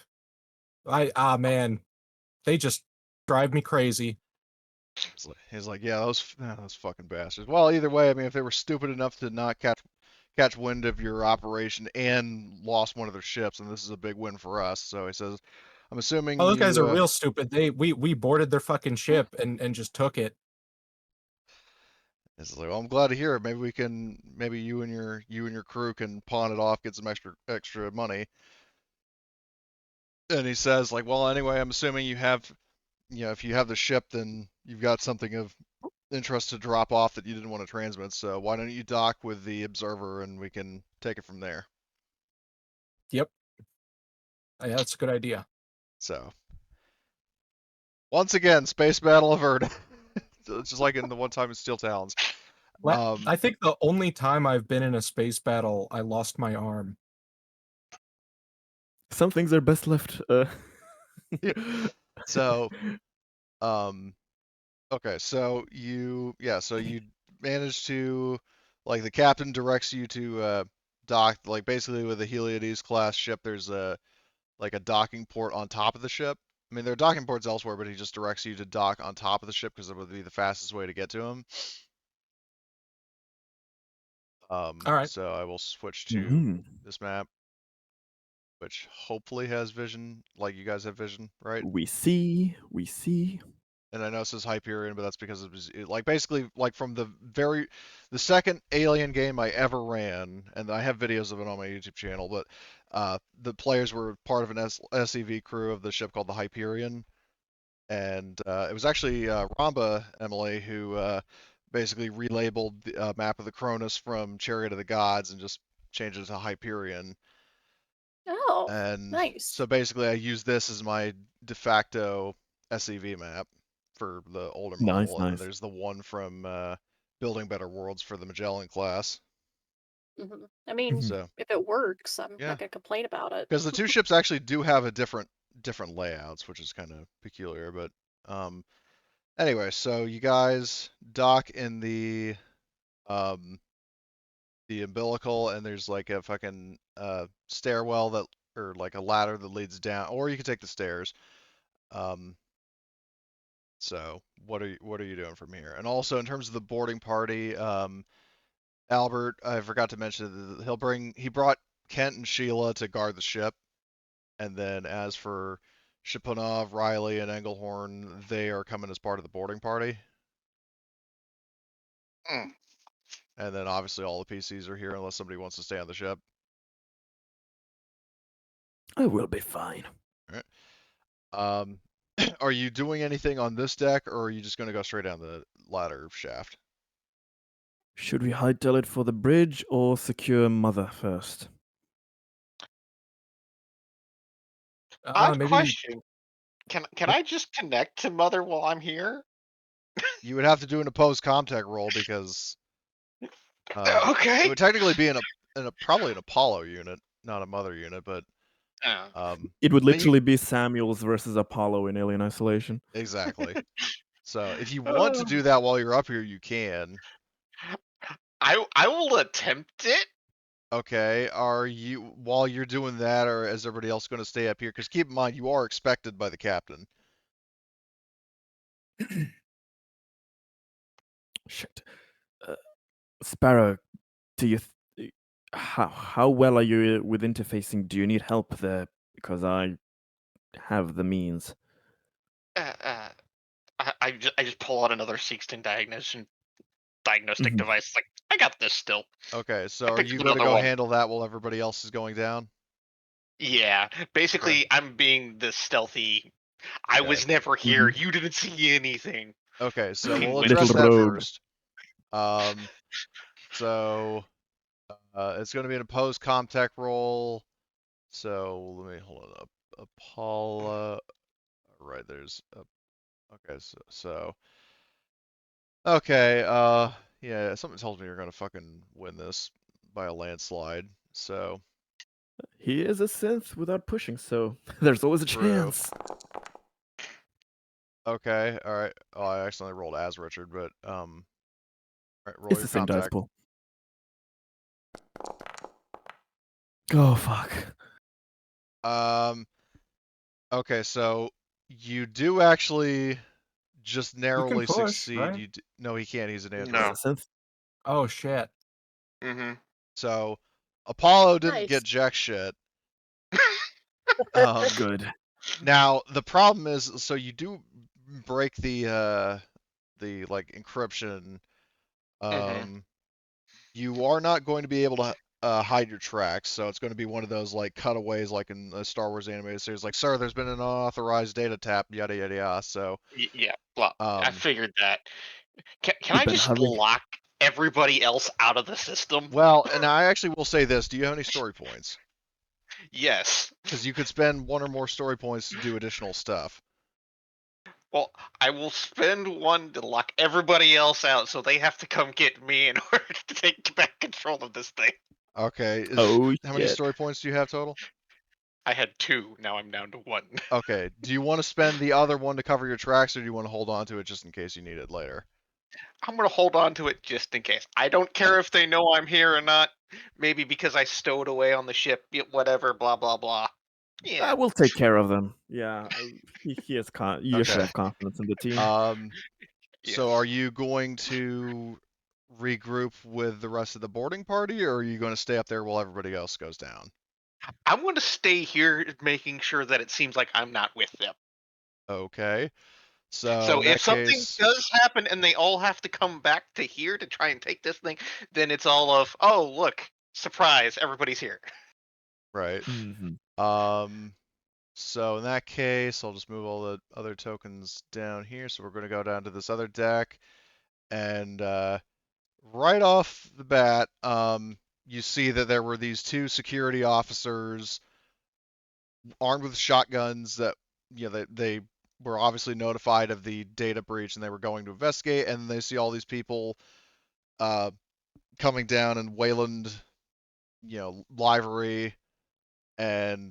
Man, they just drive me crazy. He's like, yeah, those fucking bastards. Well, either way, I mean, if they were stupid enough to not catch wind of your operation and lost one of their ships, and this is a big win for us. So he says, I'm assuming Oh, those guys are you. real stupid. We boarded their fucking ship and just took it. It's like, well, I'm glad to hear it. Maybe you and your crew can pawn it off, get some extra money. And he says, like, well, anyway, I'm assuming you have, if you have the ship, then you've got something of interest to drop off that you didn't want to transmit. So why don't you dock with the observer and we can take it from there. Yep. Yeah, that's a good idea. So once again, space battle averted. Just like in the one time in Steel Talons. I think the only time I've been in a space battle, I lost my arm. Some things are best left. So, okay, so you manage to, like, the captain directs you to dock, like, basically with a Heliades class ship. There's a docking port on top of the ship. I mean, there are docking ports elsewhere, but he just directs you to dock on top of the ship because it would be the fastest way to get to him. All right. So I will switch to Mhm. this map, which hopefully has vision, like you guys have vision, right? We see. And I know it says Hyperion, but that's because it was like basically like from the second Alien game I ever ran, and I have videos of it on my YouTube channel. But the players were part of an SEV crew of the ship called the Hyperion, and it was actually Ramba Emily who basically relabeled the map of the Cronus from Chariot of the Gods and just changed it to Hyperion. Oh, And nice. so basically, I use this as my de facto SEV map for the older Nice, model, and then nice. there's the one from Building Better Worlds for the Magellan class. I mean, So if it works, I'm yeah, not gonna complain about it. because the two ships actually do have a different layouts, which is kind of peculiar. But anyway, so you guys dock in um, the umbilical, and there's like a fucking stairwell that, or like a ladder that leads down, or you can take the stairs. Um, So what are you doing from here? And also in terms of the boarding party, Albert, I forgot to mention that he brought Kent and Sheila to guard the ship, and then as for Shipunov, Riley, and Engelhorn, they are coming as part of the boarding party. Mm. And then obviously all the PCs are here unless somebody wants to stay on the ship. I will be fine. Um, are you doing anything on this deck, or are you just going to go straight down the ladder shaft? Should we hightail it for the bridge or secure Mother first? Odd Maybe question. Can I just connect to Mother while I'm here? You would have to do an opposed comtech roll because it Okay. would technically be probably an Apollo unit, not a Mother unit, but Oh. It would I mean, literally be Samuels versus Apollo in Alien Isolation. exactly. So if you want to do that while you're up here, you can. I will attempt it. Okay, while you're doing that, or is everybody else going to stay up here? Because keep in mind, you are expected by the captain. Shit. Sparrow, do you how well are you with interfacing? Do you need help there? Because I have the means. I just pull out another Sexton diagnostic Mhm. device. Like, I got this still. Okay, so I are picked you up going to another go one. handle that while everybody else is going down? Yeah, basically, I'm being the stealthy. I Okay. was never here. Mhm. You didn't see anything. Okay, so we'll Penguin. address Little that rogue. first. So it's going to be an opposed comtech roll. So let me hold it up. Apollo. Right, there's okay. So okay. Yeah. Something tells me you're going to fucking win this by a landslide. So He is a synth without pushing, so there's always a True. chance. okay. All right. Oh, I accidentally rolled as Richard, but all right. Roll It's your the same dice comtech. pool. Oh fuck. Okay, so you do actually just narrowly push, succeed. right? No, he can't. He's an He's android. No. a synth. Oh shit. Mm-hmm. So Apollo didn't Nice. get jack shit. Um, Good. now the problem is, so you do break the like encryption. You are not going to be able to hide your tracks, so it's going to be one of those like cutaways, like in the Star Wars animated series, like, "Sir, there's been an unauthorized data tap," yada yada yada. So, Yeah. Well, I figured that. Can I Keep it just hurry. lock everybody else out of the system? well, and I actually will say this: do you have any story points? Yes. Because you could spend one or more story points to do additional stuff. Well, I will spend one to lock everybody else out, so they have to come get me in order to take back control of this thing. Okay. Oh How many shit. story points do you have total? I had 2, now I'm down to 1. Okay. Do you want to spend the other one to cover your tracks, or do you want to hold on to it just in case you need it later? I'm gonna hold on to it just in case. I don't care if they know I'm here or not. Maybe because I stowed away on the ship, whatever, blah blah blah. Yeah. We'll take care of them. Yeah, he has you should Okay. have confidence in the team. So Yes. are you going to regroup with the rest of the boarding party, or are you going to stay up there while everybody else goes down? I'm gonna stay here making sure that it seems like I'm not with them. Okay. So So in if that something case, does happen and they all have to come back to here to try and take this thing, then it's all of, oh look, surprise, everybody's here. right. Mhm. So in that case, I'll just move all the other tokens down here. So we're going to go down to this other deck, and right off the bat, you see that there were these 2 security officers armed with shotguns that, they were obviously notified of the data breach and they were going to investigate. And they see all these people coming down in Wayland, livery, and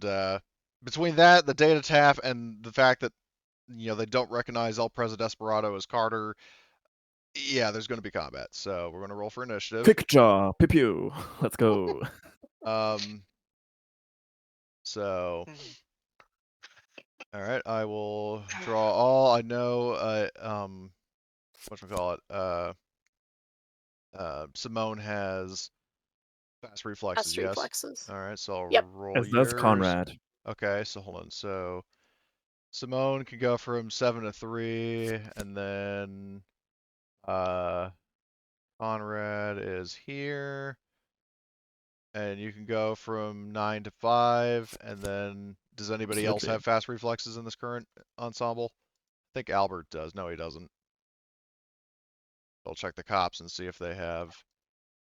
between that, the data tap, and the fact that they don't recognize El Preso Desperado as Carter. Yeah, there's going to be combat, so we're going to roll for initiative. Picture, pew pew. Let's go. So, all right, I will draw all. I know, whatchamacallit, Simone has fast reflexes, Fast yes? reflexes. All right, so I'll Yep. roll As does yours. Conrad. Okay, so hold on. So Simone can go from 7 to 3, and then Conrad is here, and you can go from 9 to 5, and then does anybody else Absolutely. have fast reflexes in this current ensemble? I think Albert does. No, he doesn't. I'll check the cops and see if they have.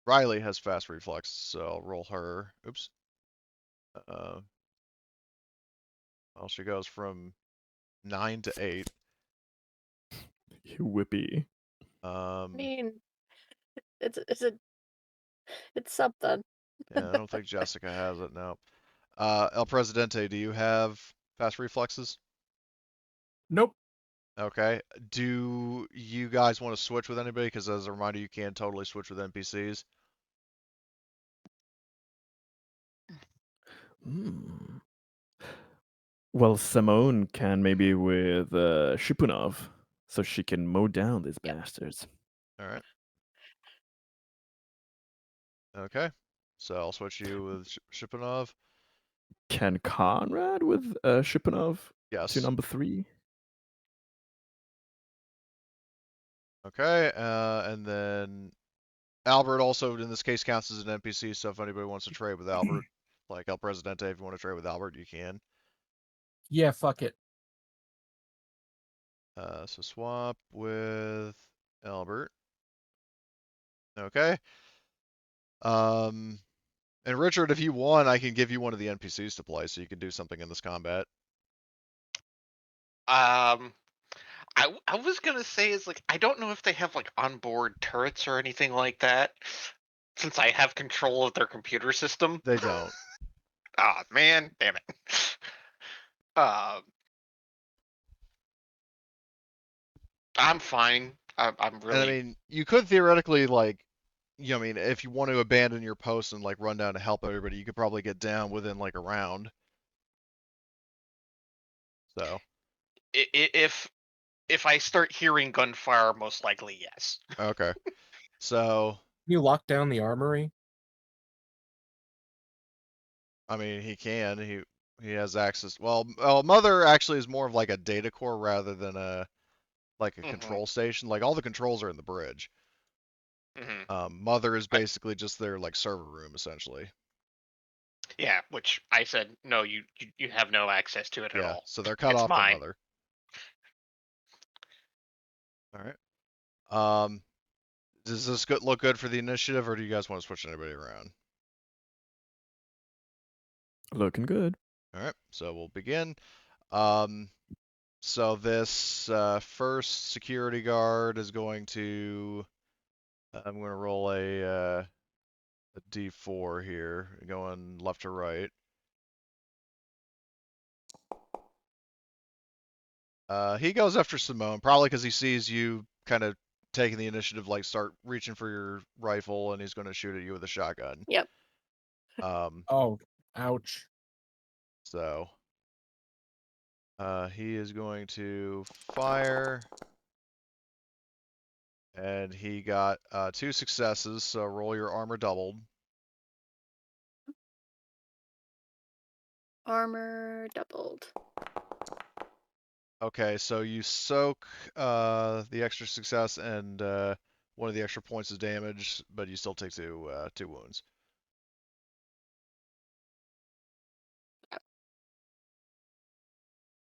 Riley has fast reflexes, so I'll roll her. Oops. Well, she goes from 9 to 8. You whippy. I mean, it's something. Yeah, I don't think Jessica has it. No. El Presidente, do you have fast reflexes? Nope. Okay. Do you guys want to switch with anybody? Because as a reminder, you can totally switch with NPCs. Hmm. Well, Simone can maybe with Shipunov, so she can mow down these Yep. bastards. All right. Okay. So I'll switch you with Shipunov. Can Conrad with Shipunov to Yes. number 3? Okay. And then Albert also in this case counts as an NPC. So if anybody wants to trade with Albert, like El Presidente, if you want to trade with Albert, you can. Yeah, fuck it. So swap with Albert. Okay. And Richard, if you want, I can give you one of the NPCs to play, so you can do something in this combat. I was gonna say is like I don't know if they have like onboard turrets or anything like that, since I have control of their computer system. They don't. Ah, man, damn it. Uh, I'm fine. I'm And I really. mean, you could theoretically like, I mean, if you want to abandon your post and like run down to help everybody, you could probably get down within like a round. So, If I start hearing gunfire, most likely yes. okay. So, You lock down the armory? I mean, he can. He has access. Well, Mother actually is more of like a data core rather than a like a Hmm. control station. Like all the controls are in the bridge. Hmm. Mother is basically just their like server room essentially. Yeah, which I said no. You have no access to it at Yeah, all. so they're cut It's off from mine. Mother. All right. Does this look good for the initiative, or do you guys want to switch anybody around? Looking good. All right, so we'll begin. Um, so this first security guard is going to. I'm going to roll a D4 here, going left to right. He goes after Simone, probably because he sees you kind of taking the initiative, like start reaching for your rifle, and he's going to shoot at you with a shotgun. Yep. Oh, ouch. So he is going to fire, and he got 2 successes. So roll your armor doubled. Armor doubled. Okay, so you soak the extra success and one of the extra points of damage, but you still take two wounds.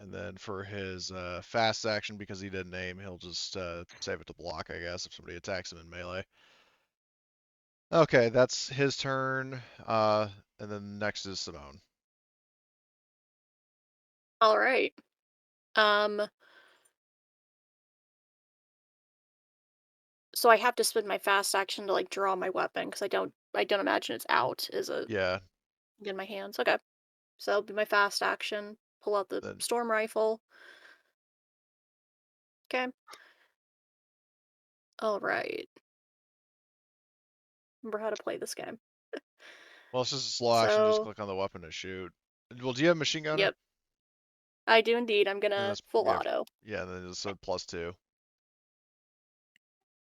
And then for his fast action, because he didn't aim, he'll just save it to block, I guess, if somebody attacks him in melee. Okay, that's his turn. And then next is Simone. All right. So I have to spend my fast action to like draw my weapon because I don't imagine it's out. Is it Yeah. in my hands? Okay. So that'll be my fast action. Pull out the Then storm rifle. Okay. All right. Remember how to play this game. well, it's just a slow action. Just So click on the weapon and shoot. Well, do you have a machine gunner? yep, I do indeed. I'm And gonna that's full you have auto. yeah. And then it's a +2.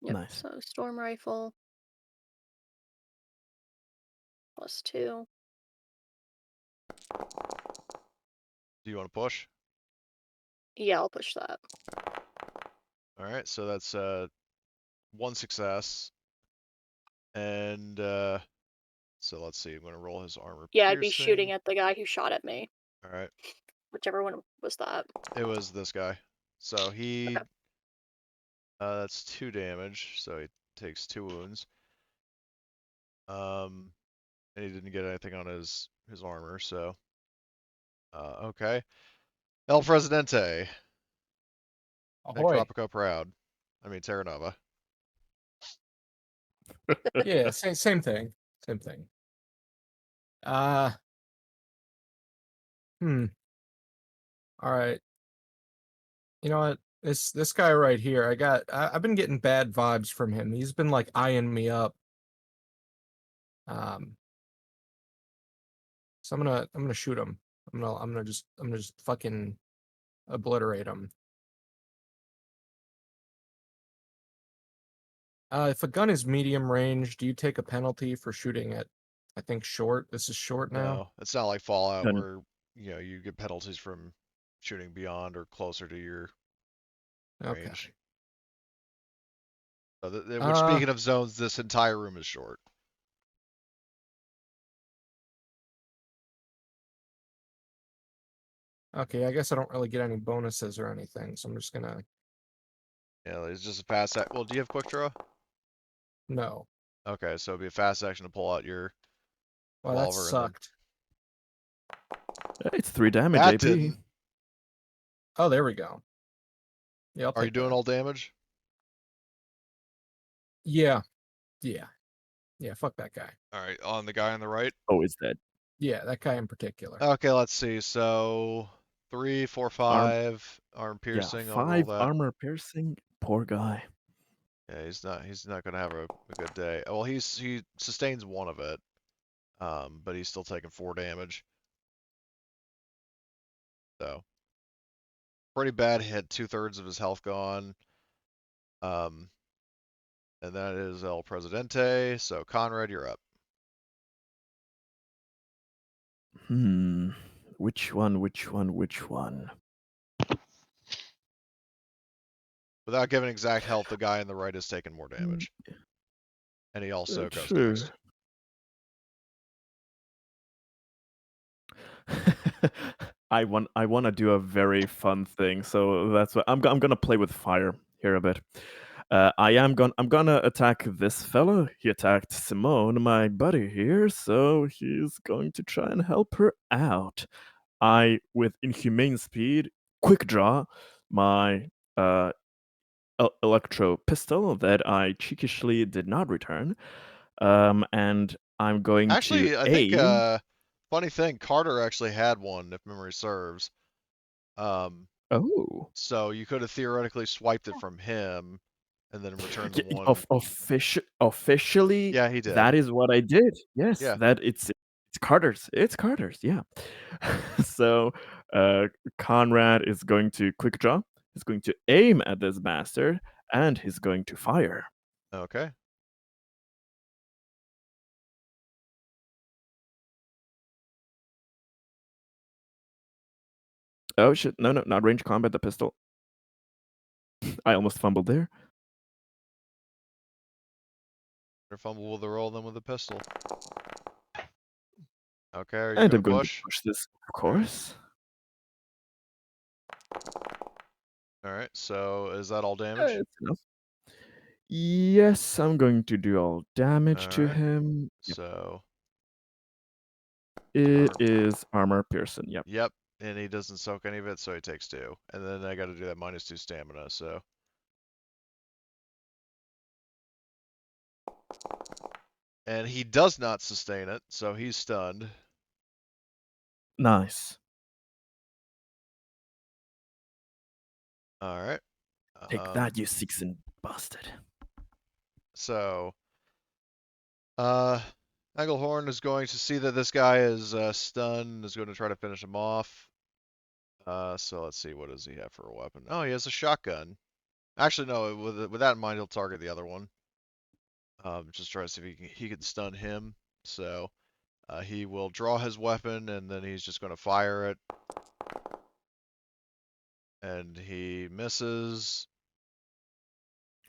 Yep. Nice. So storm rifle +2. Do you want to push? Yeah, I'll push that. All right, so that's 1 success. And so let's see. I'm going to roll his armor Yeah, I'd be piercing. shooting at the guy who shot at me. All right. Whichever one was that. It was this guy. So he Okay. that's 2 damage, so he takes 2 wounds. And he didn't get anything on his armor, so okay. El Presidente. Ahoy. Tropico Proud. I mean Terra Nova. Yeah, same thing. Same thing. All right. You know what? This guy right here, I've been getting bad vibes from him. He's been like eyeing me up. So I'm gonna shoot him. I'm gonna just fucking obliterate him. If a gun is medium range, do you take a penalty for shooting at, I think, short? This is short now. No, it's not like Fallout No, no. where you get penalties from shooting beyond or closer to your Okay. range. So which, Uh, speaking of zones, this entire room is short. okay, I guess I don't really get any bonuses or anything, so I'm just gonna Yeah, it's just a fast act. Well, do you have quick draw? no. Okay, so it'd be a fast action to pull out your Well, that revolver and then sucked. It's 3 damage, that AP. didn't. Oh, there we go. Yeah, I'll Are you take doing that. all damage? Yeah, yeah, yeah. Fuck that guy. All right, on the guy on the right. Oh, is that Yeah, that guy in particular. Okay, let's see. So 3, 4, arm? 5 arm Yeah, piercing. I'll roll 5 that. armor piercing. Poor guy. Yeah, he's not gonna have a good day. Well, he sustains 1 of it, but he's still taking 4 damage. So pretty bad hit. 2/3 of his health gone. And that is El Presidente. So Conrad, you're up. Which one? Which one? Which one? Without giving exact health, the guy on the right is taking more Mm, damage, and he also goes True. next. I want to do a very fun thing, so that's what I'm gonna play with fire here a bit. I'm gonna attack this fella. He attacked Simone, my buddy here, so he's going to try and help her out. I, with inhumane speed, quick draw my electro pistol that I cheekishly did not return, and I'm going to Actually, I think aim. funny thing, Carter actually had one, if memory serves. Oh. So you could have theoretically swiped it from him, and then returned the Yeah, one. officially, Yeah, he did. that is what I did. Yes, Yeah. that it's Carter's. It's Carter's. Yeah. So Conrad is going to quick draw. He's going to aim at this bastard, and he's going to fire. Okay. Oh shit! No, no, not range combat. The pistol. I almost fumbled there. Or fumble with the roll, then with the pistol. Okay, are you And gonna I'm going to push? push this, of All right. course. All right. So is that all damage? It's enough. Yes, I'm going to do all damage All to right. him. Yep. So It armor. is armor piercing. Yep. Yep. And he doesn't soak any of it, so he takes 2. And then I got to do that -2 stamina. So. And he does not sustain it, so he's stunned. Nice. All right. Take that, you 6 bastard. So, Engelhorn is going to see that this guy is stunned and is going to try to finish him off. So let's see, what does he have for a weapon? Oh, he has a shotgun. Actually, no, with that in mind, he'll target the other one. Just try to see if he can stun him. So, he will draw his weapon, and then he's just going to fire it. And he misses.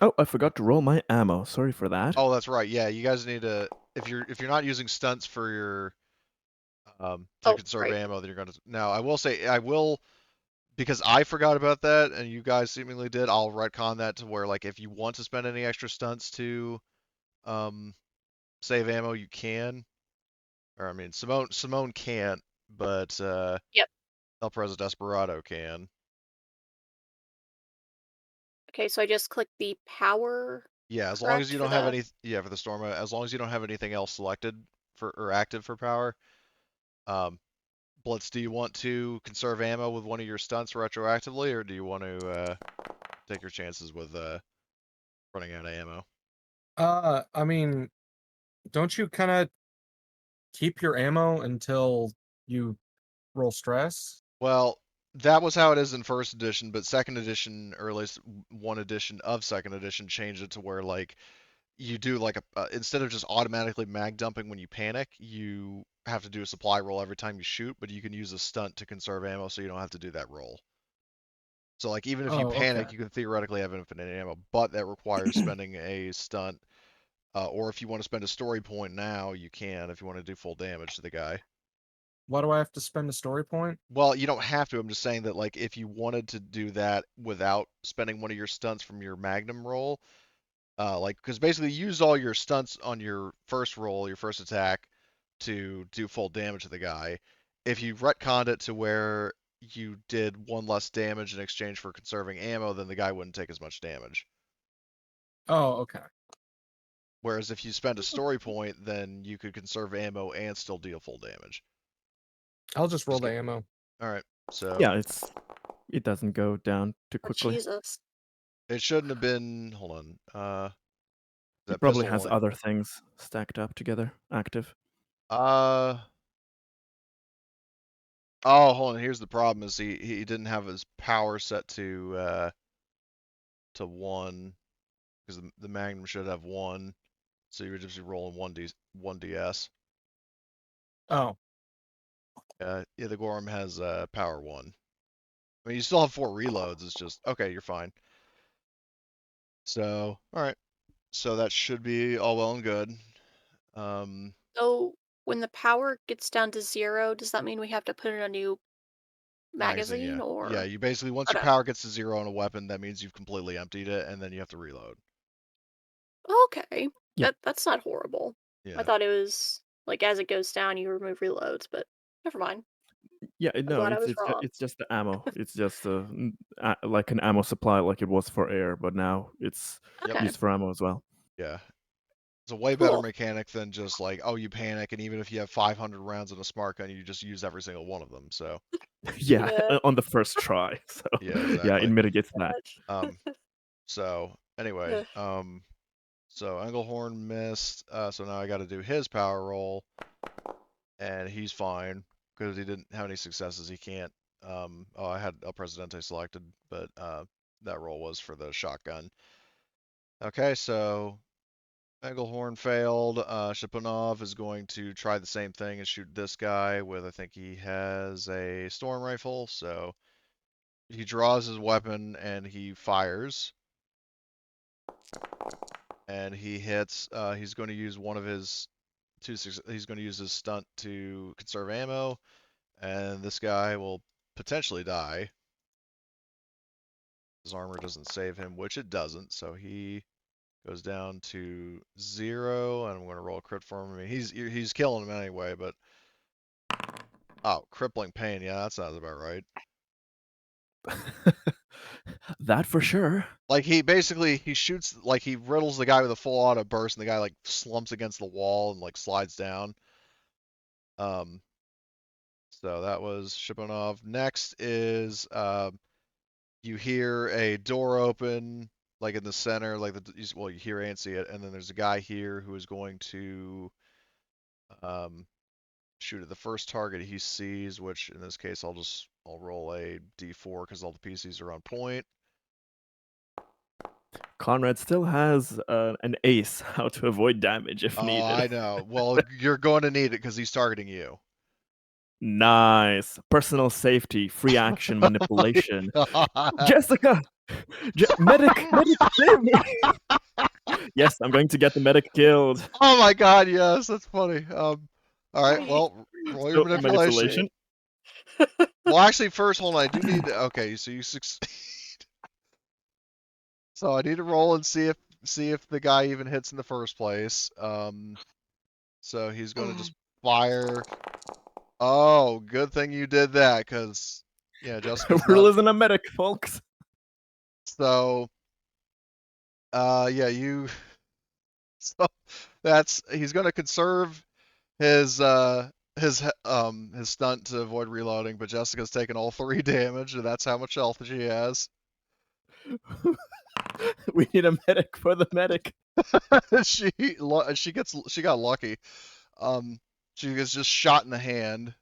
Oh, I forgot to roll my ammo. Sorry for that. Oh, that's right. Yeah, you guys need to if you're not using stunts for your to Oh, conserve right. ammo, then you're gonna. Now, I will say I will because I forgot about that and you guys seemingly did. I'll retcon that to where like if you want to spend any extra stunts to um save ammo, you can. Or I mean, Simone can't, but Yep. El Preza Desperado can. Okay, so I just click the power. Yeah, as long as Correct you for don't have the. any. Yeah, for the storm mode, as long as you don't have anything else selected for or active for power. Um, Blitz, do you want to conserve ammo with one of your stunts retroactively, or do you want to take your chances with running out of ammo? I mean, don't you kind of keep your ammo until you roll stress? Well, that was how it is in first edition, but second edition, or at least one edition of second edition, changed it to where like you do like a instead of just automatically mag dumping when you panic, you have to do a supply roll every time you shoot, but you can use a stunt to conserve ammo, so you don't have to do that roll. So like even if you Oh, okay. panic, you can theoretically have infinite ammo, but that requires spending a stunt. Or if you want to spend a story point now, you can if you want to do full damage to the guy. Why do I have to spend a story point? Well, you don't have to. I'm just saying that like if you wanted to do that without spending one of your stunts from your Magnum roll, like because basically you use all your stunts on your first roll, your first attack, to do full damage to the guy. If you retconned it to where you did one less damage in exchange for conserving ammo, then the guy wouldn't take as much damage. Oh, okay. Whereas if you spend a story point, then you could conserve ammo and still deal full damage. I'll just roll Just the get, ammo. all right. So Yeah, it doesn't go down too Oh, quickly. Jesus. it shouldn't have been. Hold on. He That probably pistol has only. other things stacked up together, active. Uh. Oh, hold on. Here's the problem: is he didn't have his power set to 1 because the Magnum should have 1, so you would just be rolling 1 DS. Oh, Yeah, the Gorm has power 1. I mean, you still have 4 reloads. It's just okay. You're fine. So, all right. So that should be all well and good. So when the power gets down to 0, does that mean we have to put in a new Magazine, magazine yeah. Yeah, or? you basically, once your Okay. power gets to 0 on a weapon, that means you've completely emptied it, and then you have to reload. Okay. Yeah. That's not horrible. I Yeah. thought it was like as it goes down, you remove reloads, but never mind. Yeah, I'm no, glad I was wrong. it's just the ammo. It's just like an ammo supply, like it was for air, but now it's Yep. Okay. used for ammo as well. Yeah. It's a way better Cool. mechanic than just like, oh, you panic, and even if you have 500 rounds in a smart gun, you just use every single one of them. So, Yeah, Yeah. on the first try. So yeah, yeah, it exactly. mitigates that. So anyway, so Engelhorn missed. So now I got to do his power roll, and he's fine because he didn't have any successes. He can't. Oh, I had El Presidente selected, but that roll was for the shotgun. Okay, so Engelhorn failed. Shapunov is going to try the same thing and shoot this guy with, I think he has a storm rifle. So he draws his weapon and he fires. And he hits. He's going to use one of his he's going to use his stunt to conserve ammo. And this guy will potentially die. His armor doesn't save him, which it doesn't. So he goes down to 0, and I'm going to roll a crit for him. I mean, he's killing him anyway, but oh, crippling pain. Yeah, that sounds about right. That for sure. Like he shoots like he riddles the guy with a full auto burst, and the guy like slumps against the wall and like slides down. Um, so that was Shiponov. Next is you hear a door open like in the center, like well you hear and see it, and then there's a guy here who is going to um shoot at the first target he sees, which in this case I'll roll a d4 because all the PCs are on point. Conrad still has an ace how to avoid damage if Oh, needed. I know. Well, you're going to need it because he's targeting you. Nice. Personal safety, free action manipulation. God. Jessica! Medic! Medic, save me! Yes, I'm going to get the medic killed. Oh my God, yes, that's funny. All right, Wait. well, roll your So, manipulation. Well, actually, first, hold on. I do need. Okay, so you succeed. So I need to roll and see if the guy even hits in the first place. So he's going to just fire. Oh, good thing you did that, because yeah, Jessica's We're not. losing a medic, folks. So, yeah, you. So he's going to conserve his his stunt to avoid reloading, but Jessica's taken all 3 damage, and that's how much health she has. We need a medic for the medic. she got lucky. She gets just shot in the hand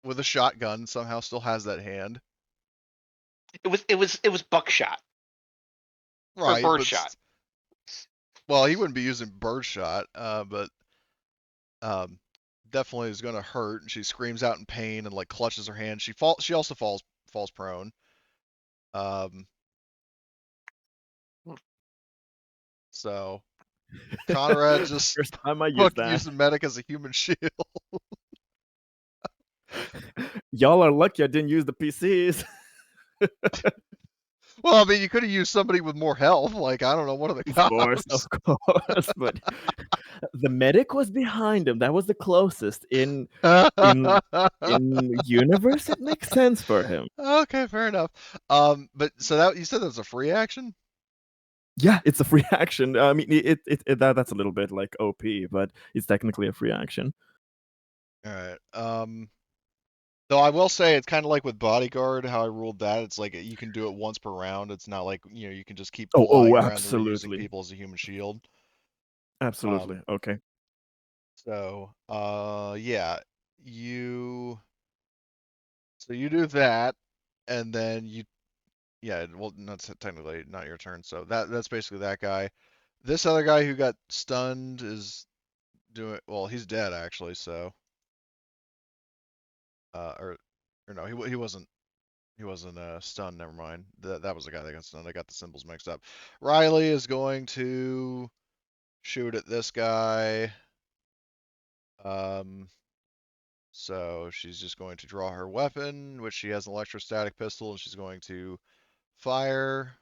with a shotgun. Somehow still has that hand. It was buckshot or Right, birdshot. Well, he wouldn't be using birdshot, but definitely is going to hurt. And she screams out in pain and like clutches her hand. She also falls prone. So Conrad just First time I use fucking that. using medic as a human shield. Y'all are lucky I didn't use the PCs. Well, I mean, you could have used somebody with more health. Like, I don't know, one of the cops. Of course. But the medic was behind him. That was the closest. In universe, it makes sense for him. Okay, fair enough. But so that you said that was a free action? Yeah, it's a free action. I mean, that's a little bit like OP, but it's technically a free action. All right. Though I will say it's kind of like with bodyguard, how I ruled that. It's like you can do it once per round. It's not like you can just keep flying around and reusing Absolutely. people as a human shield. Absolutely. Okay. So, yeah, so you do that, and then yeah, well, not technically not your turn. So that's basically that guy. This other guy who got stunned is doing well. He's dead actually. So, or no, he wasn't. He wasn't stunned. Never mind. That was the guy that got stunned. I got the symbols mixed up. Riley is going to shoot at this guy. So she's just going to draw her weapon, which she has an electrostatic pistol, and she's going to fire.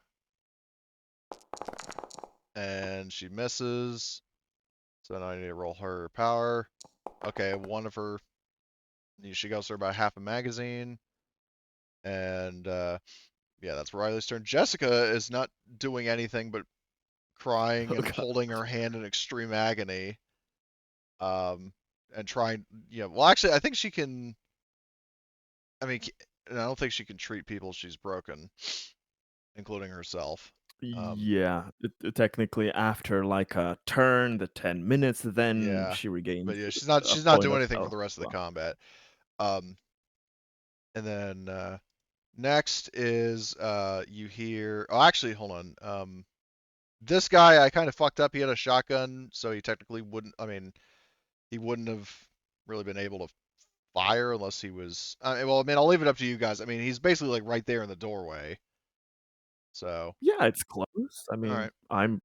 And she misses. So now I need to roll her power. Okay, one of her. She goes through about half a magazine. And yeah, that's Riley's turn. Jessica is not doing anything but crying and holding her hand in extreme agony. And trying. Yeah, well, actually, I think she can. I mean, I don't think she can treat people she's broken, including herself. Yeah, technically after like a turn, the 10 minutes, then Yeah, she regains. but yeah, she's a not point doing of anything for health the rest of the as well. combat. And then next is you hear. Oh, actually, hold on. This guy I kind of fucked up. He had a shotgun, so he technically wouldn't. I mean, he wouldn't have really been able to fire unless he was. Well, I mean, I'll leave it up to you guys. I mean, he's basically like right there in the doorway. So. Yeah, it's close. I All mean, right. I'm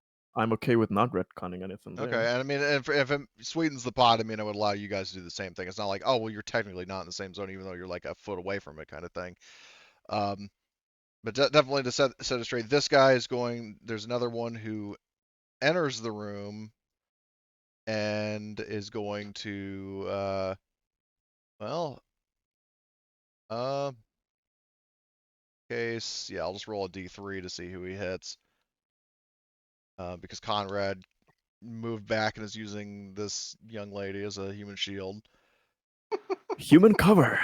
okay with not retconning anything Okay, there. and I mean, if it sweetens the pot, I mean, I would allow you guys to do the same thing. It's not like, oh, well, you're technically not in the same zone, even though you're like a foot away from it, kind of thing. But definitely to set it straight, this guy is going. There's another one who enters the room and is going to, well, case, yeah, I'll just roll a d3 to see who he hits. Because Conrad moved back and is using this young lady as a human shield. Human cover.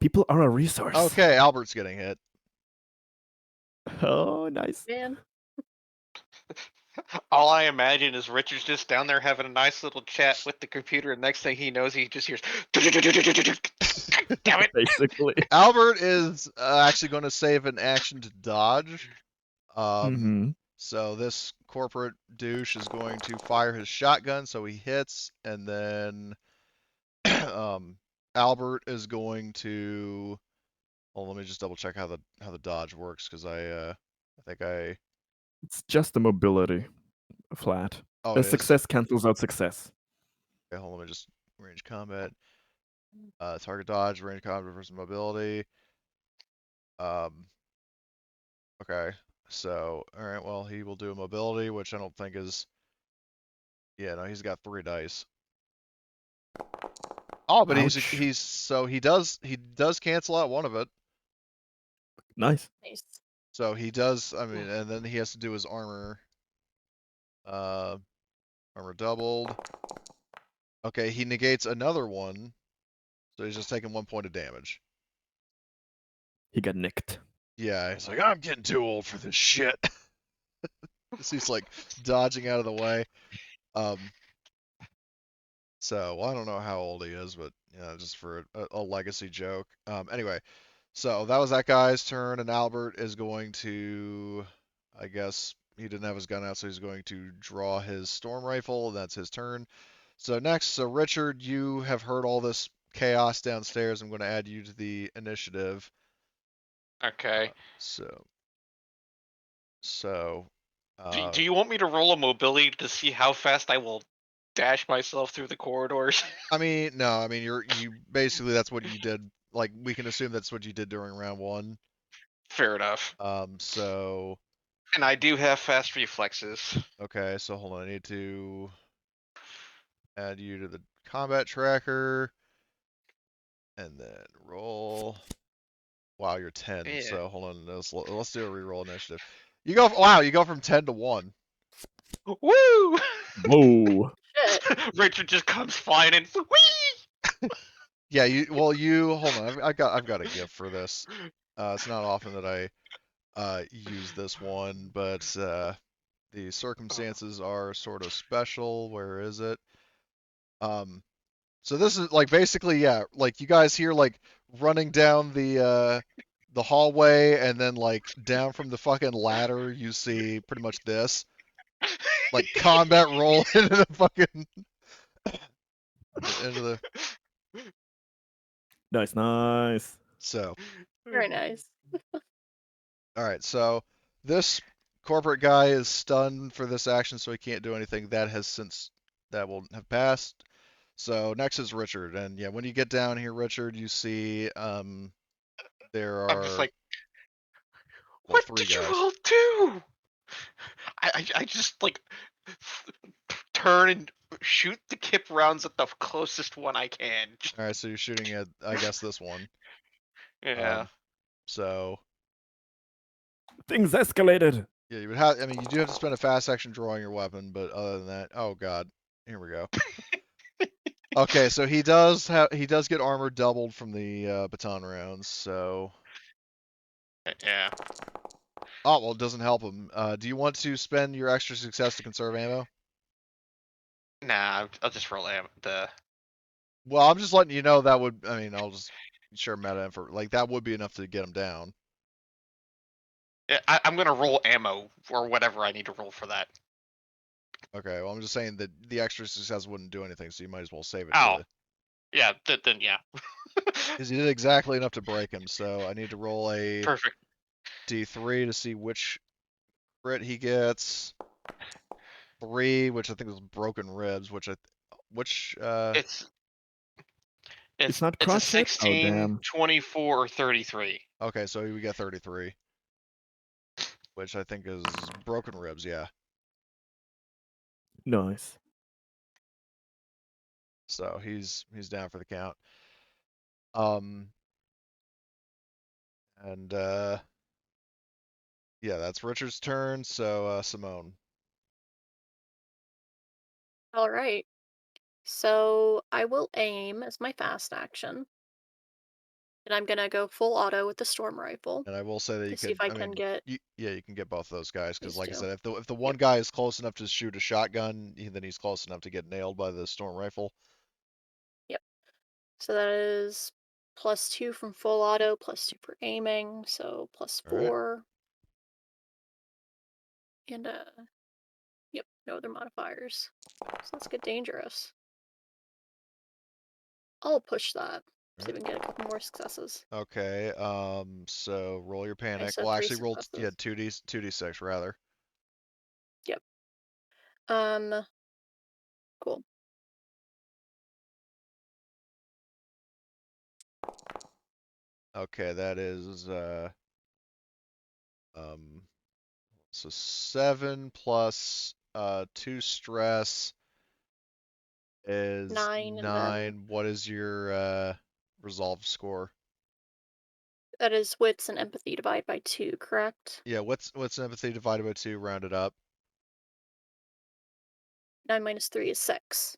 People are a resource. Okay, Albert's getting hit. Oh, nice. Man. All I imagine is Richard's just down there having a nice little chat with the computer, and next thing he knows, he just hears. Damn it! Basically. Albert is actually going to save an action to dodge. Mm-hmm. So this corporate douche is going to fire his shotgun, so he hits, and then Albert is going to. Well, let me just double check how the dodge works because I think I. It's just a mobility flat. Oh, A it is. success cancels out success. Okay, hold on. Let me just range combat. Target dodge, range combat versus mobility. Um. Okay. So, all right. Well, he will do a mobility, which I don't think is. Yeah, no, he's got 3 dice. Oh, but Ouch. he does cancel out one of it. Nice. Nice. So he does. I mean, and then he has to do his armor. Armor doubled. Okay, he negates another one, so he's just taking 1 point of damage. He got nicked. Yeah, he's like, I'm getting too old for this shit. He's like dodging out of the way. So I don't know how old he is, but just for a legacy joke. Anyway, so that was that guy's turn, and Albert is going to, I guess he didn't have his gun out, so he's going to draw his storm rifle, and that's his turn. So next, so Richard, you have heard all this chaos downstairs. I'm going to add you to the initiative. Okay. So, Do you want me to roll a mobility to see how fast I will dash myself through the corridors? I mean, no, I mean you basically that's what you did. Like we can assume that's what you did during round 1. Fair enough. So And I do have fast reflexes. okay, so hold on, I need to add you to the combat tracker, and then roll. Wow, you're 10. Yeah. So hold on, let's do a reroll initiative. You go. Wow, you go from 10 to 1. Woo! Whoa. Shit. Richard just comes flying in. Whee! Yeah, you hold on. I've got a gift for this. It's not often that I use this one, but the circumstances are sort of special. Where is it? So this is like basically, yeah, like you guys hear like running down the hallway, and then like down from the fucking ladder, you see pretty much this like combat roll into the fucking into the Nice, nice. so. Very nice. All right, so this corporate guy is stunned for this action, so he can't do anything. That will have passed. So next is Richard, and yeah, when you get down here, Richard, you see there I'm just are like, well what 3 did you guys. all do? I just like turn and shoot the kip rounds at the closest one I can. All right, so you're shooting at I guess this one. Yeah. So Things escalated. yeah, you would have. I mean, you do have to spend a fast action drawing your weapon, but other than that, oh god, here we go. Okay, so he does get armor doubled from the baton rounds. So Yeah. oh well, it doesn't help him. Do you want to spend your extra success to conserve ammo? Nah, I'll just roll the. Well, I'm just letting you know that would. I mean, I'll just share meta info. Like that would be enough to get him down. Yeah, I'm gonna roll ammo or whatever I need to roll for that. Okay, well, I'm just saying that the extra success wouldn't do anything, so you might as well save it Oh, to. yeah. Then yeah. Because he did exactly enough to break him, so I need to roll a Perfect. D3 to see which crit he gets. 3, which I think was broken ribs, which It's It's not a crotch yet? Oh, 16, damn. 24, or 33. okay, so we got 33, which I think is broken ribs, yeah. Nice. So he's down for the count. And yeah, that's Richard's turn. So Simone. All right. So I will aim as my fast action. And I'm gonna go full auto with the storm rifle And I will say that to you see if could, I I can mean, get you can get both those guys because, these like I two. said, if the one guy is close enough to shoot a shotgun, then he's close enough to get nailed by the storm rifle. Yep. So that is +2 from full auto, +2 for aiming, so All right. +4. And yep, no other modifiers. So let's get dangerous. I'll push that. See if we can get a couple more successes. Okay. So roll your panic. said Well, 3 actually, roll. Yeah, successes. 2d6 rather. Cool. Okay, that is so 7 plus 2 stress is 9, and 9. then What is your resolve score? that is wits and empathy divided by 2, correct? Yeah, what's empathy divided by 2 rounded up? 9 minus 3 is 6.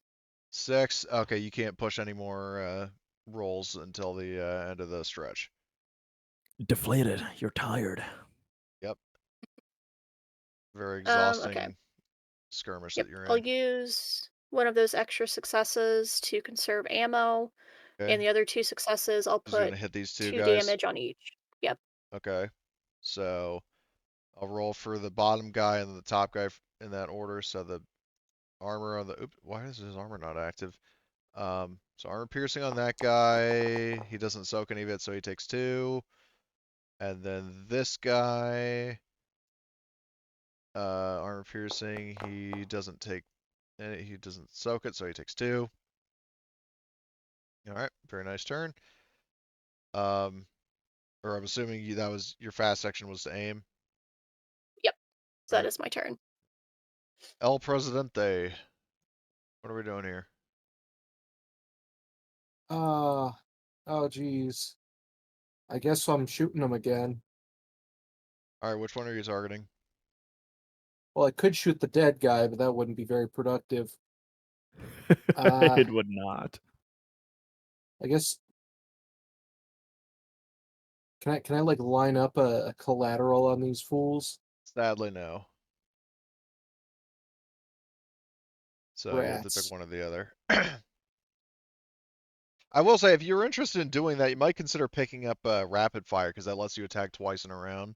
6. Okay, you can't push any more rolls until the end of the stretch. Deflated. You're tired. Yep. Very Okay. exhausting skirmish Yep. that you're I'll in. use one of those extra successes to conserve ammo, Okay. and the other 2 successes I'll Because you're put gonna hit these 2 2 guys. damage on each. Yep. Okay. So I'll roll for the bottom guy and the top guy in that order. So the armor on the. Oops, why is his armor not active? So armor piercing on that guy. He doesn't soak any of it, so he takes 2. And then this guy, armor piercing. He doesn't take. He doesn't soak it, so he takes 2. All right, very nice turn. Or I'm assuming that was your fast section was to aim. Yep. So Right. that is my turn. El Presidente. What are we doing here? Oh, geez. I guess I'm shooting them again. All right, which one are you targeting? Well, I could shoot the dead guy, but that wouldn't be very productive. Uh, It would not. I guess. Can I like line up a collateral on these fools? Sadly, no. So you have to pick Rats. one or the other. I will say, if you're interested in doing that, you might consider picking up rapid fire because that lets you attack twice in a round.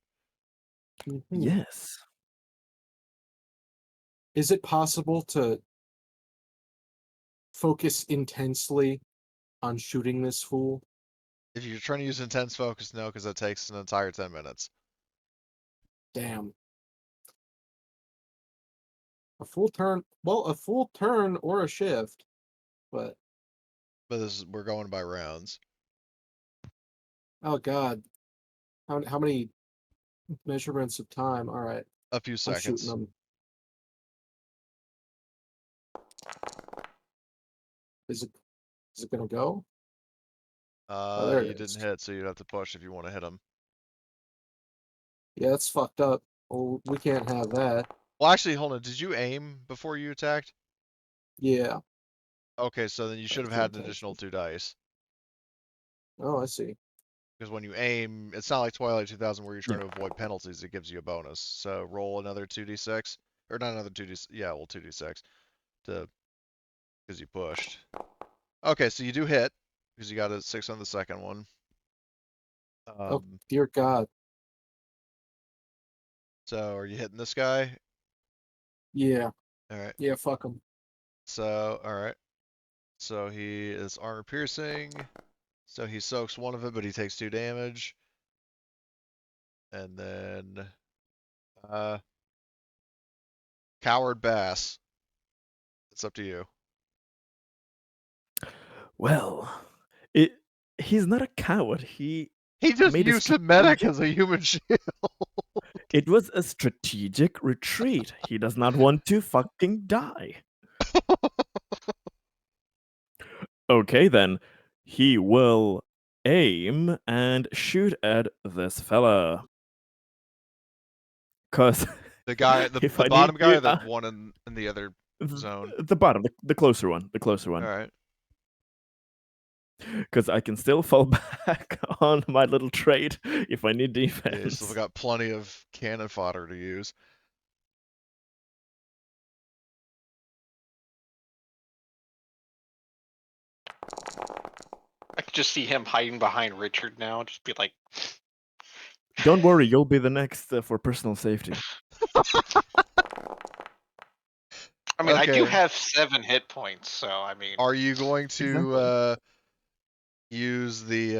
Mhm. Yes. Is it possible to focus intensely on shooting this fool? If you're trying to use intense focus, no, because that takes an entire 10 minutes. Damn. A full turn. Well, a full turn or a shift, but But we're going by rounds. oh god, how many measurements of time? All right, A few I'm shooting seconds. them. Is it gonna go? Oh, there You it didn't is. hit, so you'd have to push if you want to hit him. Yeah, that's fucked up. Oh, we can't have that. Well, actually, hold on. Did you aim before you attacked? Yeah, Okay, so then you should have that's had an additional intense. 2 dice. Oh, I see. Because when you aim, it's not like Twilight 2000 where you're trying Yeah. to avoid penalties. It gives you a bonus. So roll another 2d6, or not another 2d. Yeah, well 2d6 to because you pushed. Okay, so you do hit because you got a 6 on the second one. Oh, dear God. So are you hitting this guy? Yeah. All right. Yeah, fuck him. So all right. So he is armor piercing. So he soaks 1 of it, but he takes 2 damage. And then Coward Bass. It's up to you. Well, he's not a coward. He just made a used a medic strategic. as a human shield. It was a strategic retreat. He does not want to fucking die. Okay, then. He will aim and shoot at this fella. Cause The guy, if the I need bottom guy, or to, the one in the other zone. the bottom, the closer one, All right. Because I can still fall back on my little trait if I need Yeah, you defense. still got plenty of cannon fodder to use. I could just see him hiding behind Richard now, just be like, Don't worry, you'll be the next for personal safety. I mean, I do Okay. have 7 hit points, so I mean, Are you going to Exactly. use the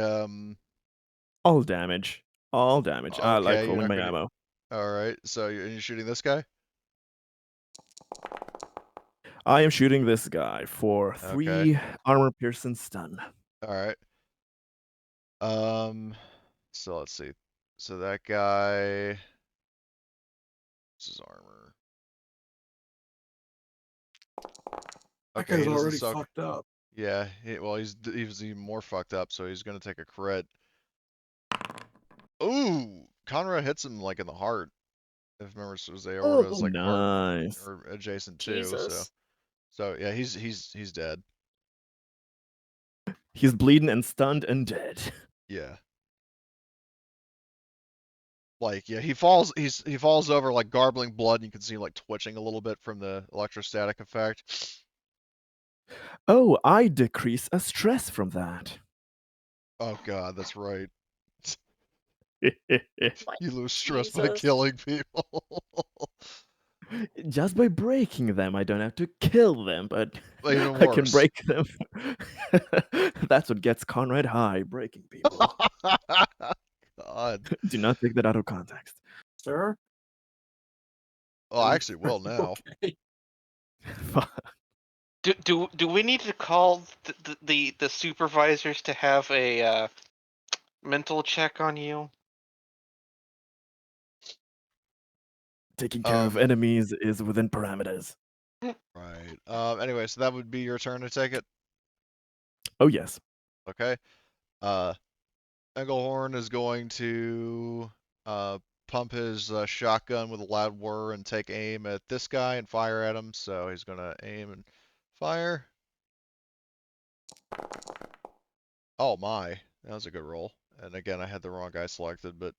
All damage. All damage. I like Okay, you're rolling not my gonna. ammo. All right, so you're shooting this guy. I am shooting this guy for Okay. 3 armor piercing stun. All right. So let's see. So that guy. This is armor. That Okay, guy's he doesn't already suck. fucked up. Yeah. Well, he's even more fucked up, so he's gonna take a crit. Ooh, Conrad hits him like in the heart. If remember, so his aorta is Oh, like heart nice. or adjacent too. Jesus. So yeah, he's dead. He's bleeding and stunned and dead. Yeah. Like yeah, he falls over like garbling blood, and you can see him like twitching a little bit from the electrostatic effect. Oh, I decrease a stress from that. Oh god, that's right. My You lose stress by Jesus. killing people. Just by breaking them, I don't have to kill them, but Even I can worse. break them. That's what gets Conrad high, breaking people. God. Do not take that out of context. Sir? Oh, I actually will now. Okay. Do we need to call the supervisors to have a mental check on you? Taking care of enemies is within parameters. Right. Anyway, so that would be your turn to take it. Oh, yes. Okay. Uh, Engelhorn is going to pump his shotgun with a loud whir and take aim at this guy and fire at him. So he's going to aim and fire. Oh my, that was a good roll. And again, I had the wrong guy selected, but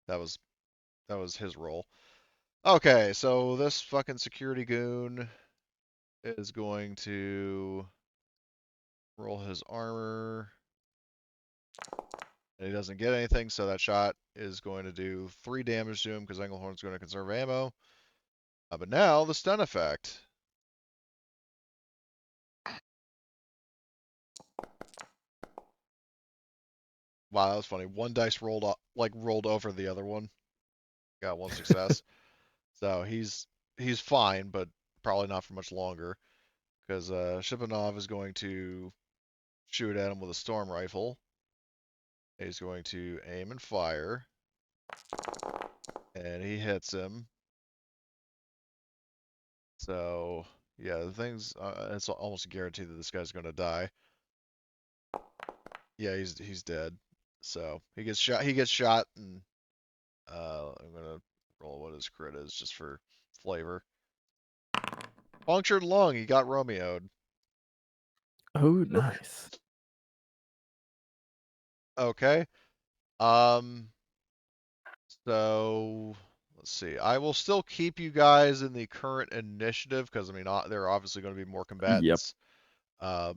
that was his roll. Okay, so this fucking security goon is going to roll his armor. And he doesn't get anything, so that shot is going to do 3 damage to him because Engelhorn's going to conserve ammo. But now the stun effect. Wow, that was funny. One dice rolled rolled over the other one. Got 1 success. So he's fine, but probably not for much longer because Shipanov is going to shoot at him with a storm rifle. He's going to aim and fire, and he hits him. So yeah, the thing's it's almost guaranteed that this guy's going to die. Yeah, he's dead. So he gets shot. He gets shot, and I'm gonna roll what his crit is just for flavor. Punctured lung. He got Romeo'd. Oh, nice. Okay. So let's see. I will still keep you guys in the current initiative because I mean there are obviously going to be more Yep. combatants. Uh,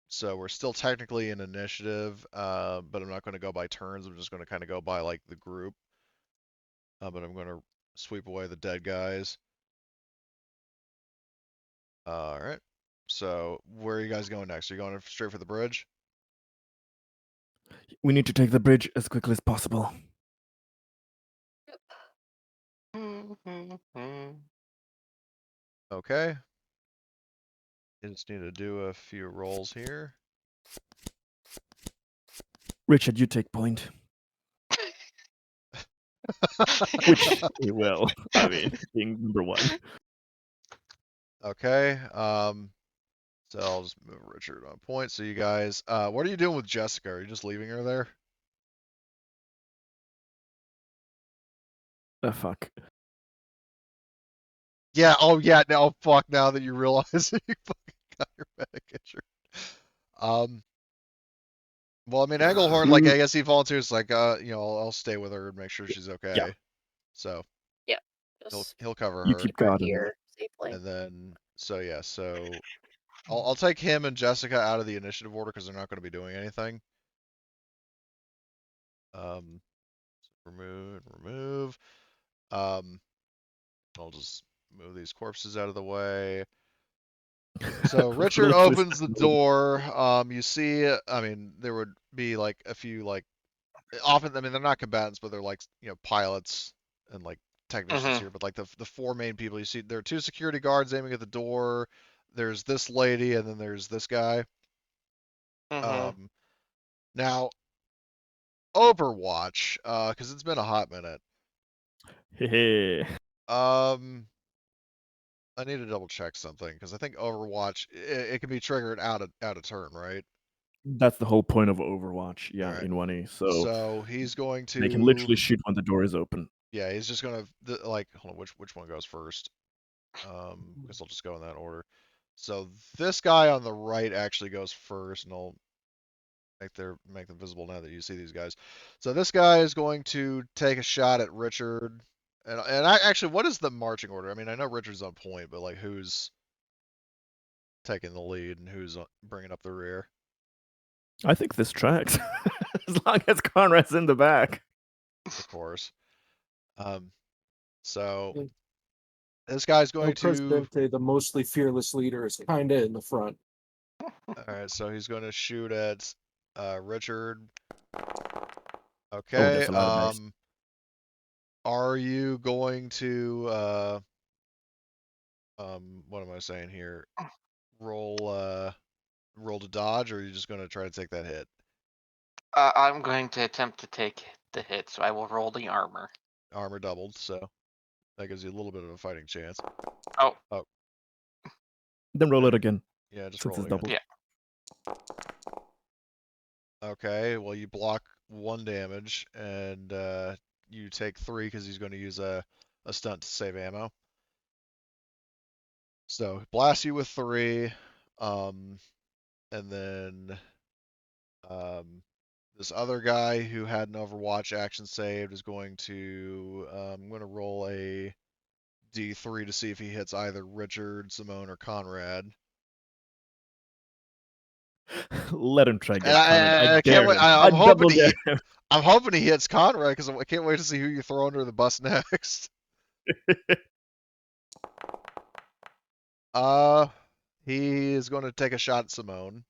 so we're still technically in initiative, but I'm not going to go by turns. I'm just going to kind of go by like the group. But I'm going to sweep away the dead guys. All right. So where are you guys going next? Are you going straight for the bridge? We need to take the bridge as quickly as possible. Okay. You just need to do a few rolls here. Richard, you take point. Which we will. I mean, being number 1. Okay. So I'll just move Richard on point. So you guys, what are you doing with Jessica? Are you just leaving her there? Fuck. Yeah. Oh yeah. Now fuck. Now that you realize that you fucking got your medic injured. Well, I mean, Engelhorn, like I guess he volunteers, like, I'll stay with her and make sure she's Yeah. okay. So Yeah. he'll Just he'll cover You her, keep keep her guard on her. here safely. and then so yeah, so I'll take him and Jessica out of the initiative order because they're not going to be doing anything. Um, remove. I'll just move these corpses out of the way. So Richard Little twist opens the and roll. door. You see, I mean, there would be like a few like often. I mean, they're not combatants, but they're like pilots and like technicians Mhm. here. But like the four main people you see, there are two security guards aiming at the door. There's this lady, and then there's this guy. Mhm. Now Overwatch, because it's been a hot minute. Hey. Um, I need to double check something because I think Overwatch it can be triggered out of turn, right? That's the whole point of Overwatch, All yeah, right. in 1E. So So he's going they can to, literally shoot when the door is open. yeah, he's just gonna like, hold on, which one goes first? Because I'll just go in that order. So this guy on the right actually goes first, and I'll make them visible now that you see these guys. So this guy is going to take a shot at Richard, and I actually, what is the marching order? I mean, I know Richard's on point, but like, who's taking the lead and who's bringing up the rear? I think this tracks. As long as Conrad's in the back. Of course. Um, so Yeah. this guy's El going to. Presidente, the mostly fearless leader, is kind of in the front. All right, so he's going to shoot at Richard. Oh, Okay. there's a lot of dice. Are you going to what am I saying here? Roll to dodge, or are you just going to try to take that hit? I'm going to attempt to take the hit, so I will roll the armor. Armor doubled, so that gives you a little bit of a fighting chance. Oh, Then roll it Alright. again, Yeah, just since roll it's it again. doubled. yeah. Okay, well you block 1 damage, and you take 3 because he's going to use a stunt to save ammo. So blast you with 3, and then this other guy who had an Overwatch action saved is going to I'm going to roll a D3 to see if he hits either Richard, Simone, or Conrad. Let him try And get Conrad. I I can't dare wait. him. I double dare him. I'm hoping he hits Conrad because I can't wait to see who you throw under the bus next. Uh, he is going to take a shot at Simone.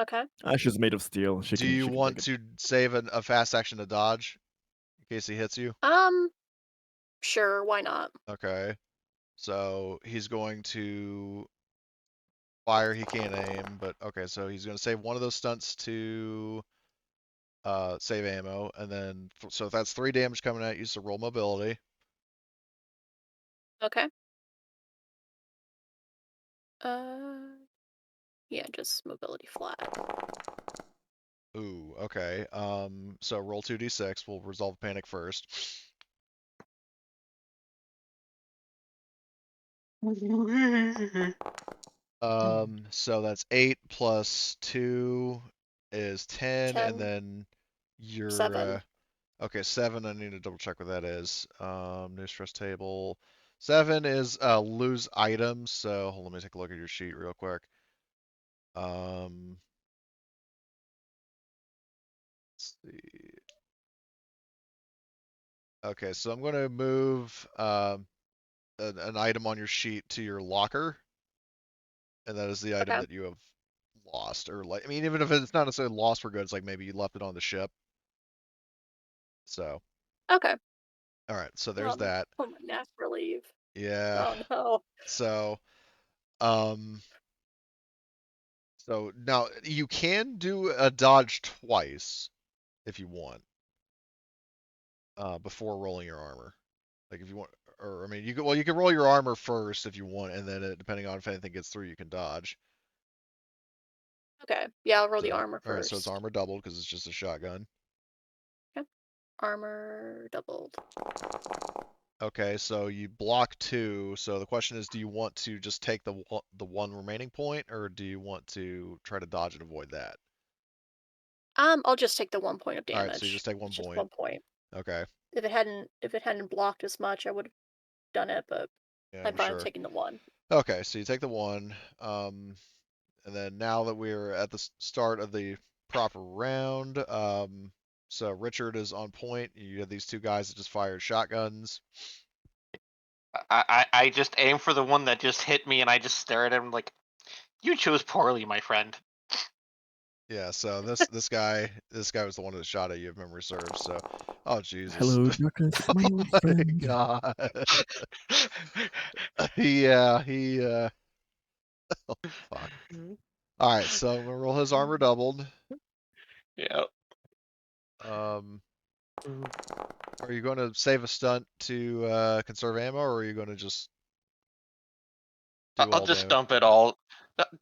Okay. She's made of steel. Do you She can want take it. to save a fast action to dodge in case he hits you? Sure, why not? Okay. So he's going to fire. He can't aim, but okay. So he's going to save one of those stunts to save ammo, and then so if that's 3 damage coming at you, so roll mobility. Okay. Uh, yeah, just mobility flat. Ooh, okay. So roll 2d6. We'll resolve panic first. So that's 8 plus 2 is 10, and 10, then you're 7. okay, 7. I need to double check what that is. New stress table. 7 is lose items. So hold on, let me take a look at your sheet real quick. Let's see. Okay, so I'm going to move an item on your sheet to your locker, and that is the item Okay. that you have lost, or like, I mean, even if it's not necessarily lost for good, it's like maybe you left it on the ship. So, Okay. all right, so there's that. Oh, my knack relief. Yeah. Oh no. So, um, so now you can do a dodge twice if you want, before rolling your armor. Like if you want, or I mean, you can roll your armor first if you want, and then depending on if anything gets through, you can dodge. Okay. Yeah, I'll roll the So, armor all right, so it's first. armor doubled because it's just a shotgun. Yep. Armor doubled. Okay, so you block 2. So the question is, do you want to just take the one remaining point, or do you want to try to dodge and avoid that? I'll just take the 1 point of All right, so you damage. just take one It's just point. 1 point. Okay. If it hadn't blocked as much, I would have done it, but Yeah, I'm I'm fine sure. taking the 1. Okay, so you take the 1, and then now that we're at the start of the proper round, so Richard is on point. You have these two guys that just fired shotguns. I just aim for the one that just hit me, and I just stare at him like, "You chose poorly, my friend." Yeah, so this guy was the one that shot at you if memory serves. So, oh Jesus. Hello, darkness, my Oh old my friend. God. he oh fuck. All right, so I'm gonna roll his armor doubled. Yeah. Are you going to save a stunt to conserve ammo, or are you going to just do I'll all just damage?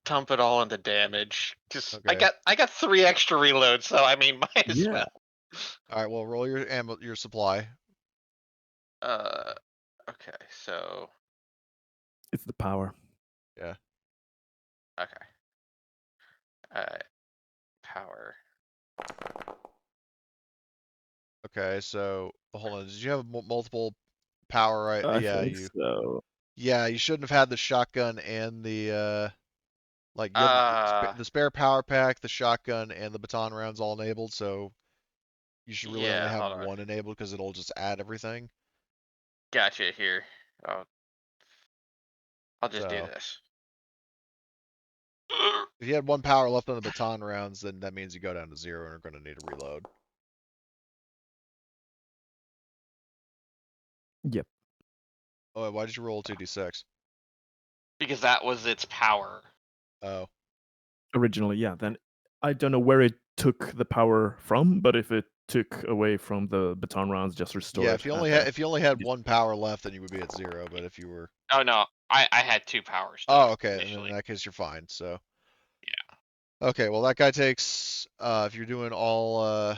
dump it all into damage. Just Okay. I got 3 extra reloads, so I mean, might as Yeah. well. All right. Well, roll your ammo, your supply. Uh, okay, so It's the power. Yeah. okay, power. Okay. So hold on. Did you have multiple power? Right. I Yeah. think so. Yeah. You shouldn't have had the shotgun and the like you had Uh, the spare power pack, the shotgun, and the baton rounds all enabled. So you should really only yeah, have hold on, one enabled because it'll just add everything. gotcha here. Oh, I'll just do So this. if you had one power left on the baton rounds, then that means you go down to 0 and are going to need a reload. Yep. Oh, why did you roll 2d6? Because that was its power. Oh, Originally, yeah. Then I don't know where it took the power from, but if it took away from the baton rounds, just restore yeah. it. If you only had one power left, then you would be at 0. But if you were, Oh no, I had 2 powers still oh, okay, and then in initially. that case you're fine. So Yeah. okay, well that guy takes. If you're doing all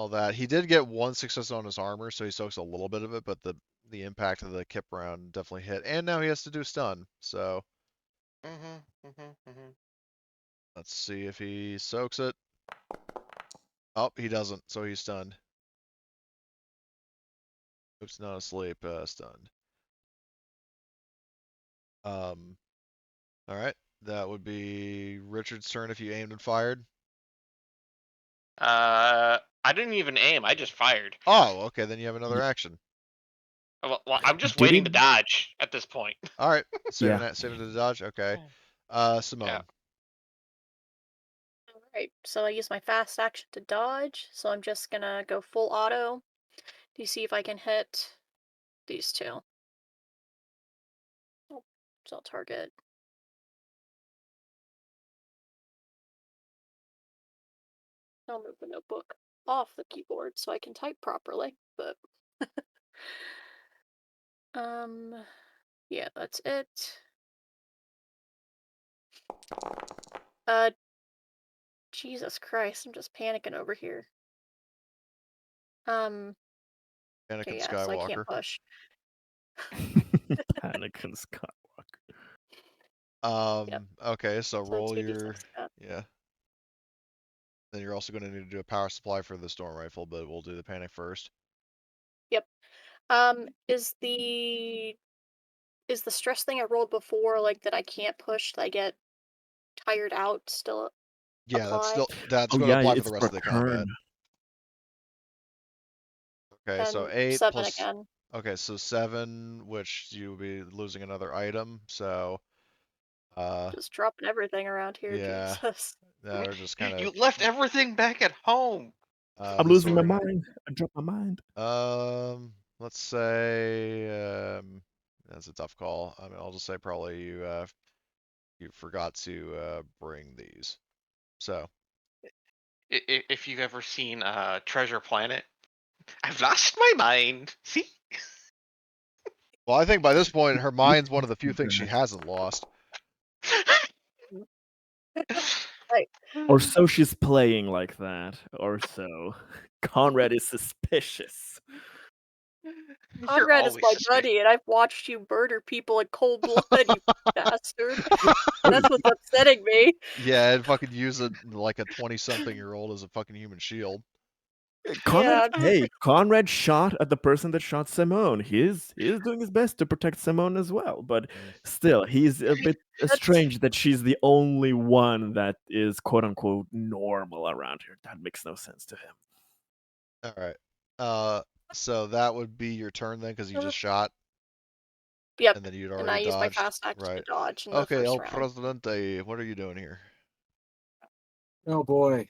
that, he did get one success on his armor, so he soaks a little bit of it, but the impact of the kip round definitely hit, and now he has to do stun. So let's see if he soaks it. Oh, he doesn't, so he's stunned. Oops, not asleep, stunned. All right, that would be Richard's turn if you aimed and fired. I didn't even aim. I just fired. Oh, okay, then you have another action. Well, I'm just Did waiting to he? dodge at this point. All right, Yeah. saving to dodge. Okay, Yeah. Simone. Alright, so I use my fast action to dodge, so I'm just gonna go full auto to see if I can hit these two. Oh, so I'll target. I'll move the notebook off the keyboard so I can type properly, but yeah, that's it. Uh Jesus Christ, I'm just panicking over here. Okay, Anakin yeah, so I can't Skywalker. push. Anakin Skywalker. Yep. Okay, so So roll 2d6 your again. yeah. Then you're also going to need to do a power supply for the storm rifle, but we'll do the panic first. Yep. Is the stress thing I rolled before, like that I can't push, that I get tired out, still Yeah, apply? that's Oh going to yeah, apply for it's the per rest of the turn. combat. Okay, so And 8 7 plus. again. Okay, so 7, which you'll be losing another item. So, Just dropping everything around here, yeah, Jesus. that are just kind You of. left everything back at home. I'm This is losing my what we're mind. I dropped my mind. let's say that's a tough call. I mean, I'll just say probably you forgot to bring these. So, If you've ever seen Treasure Planet, I've lost my mind. See? well, I think by this point her Which mind's one of the few things she that? hasn't lost. Right. Or so she's playing like that. Or so. Conrad is suspicious. You're Conrad is always my suspicious. buddy, and I've watched you murder people in cold blood, you bastard. That's what's upsetting me. Yeah, and fucking use like a 20-something-year-old as a fucking human shield. Conrad, Yeah, hey, Conrad shot at the person that shot Simone. He is doing his best to protect Simone as well, but Mm. still, he's a bit that's strange that she's the only one that is quote unquote normal around here. That makes no sense to him. All right. So that would be your turn then, because you just shot. Yep. And then you'd And I already used my dodged. fast action to Right. dodge in the Okay, first El round. Presidente, what are you doing here? Oh boy.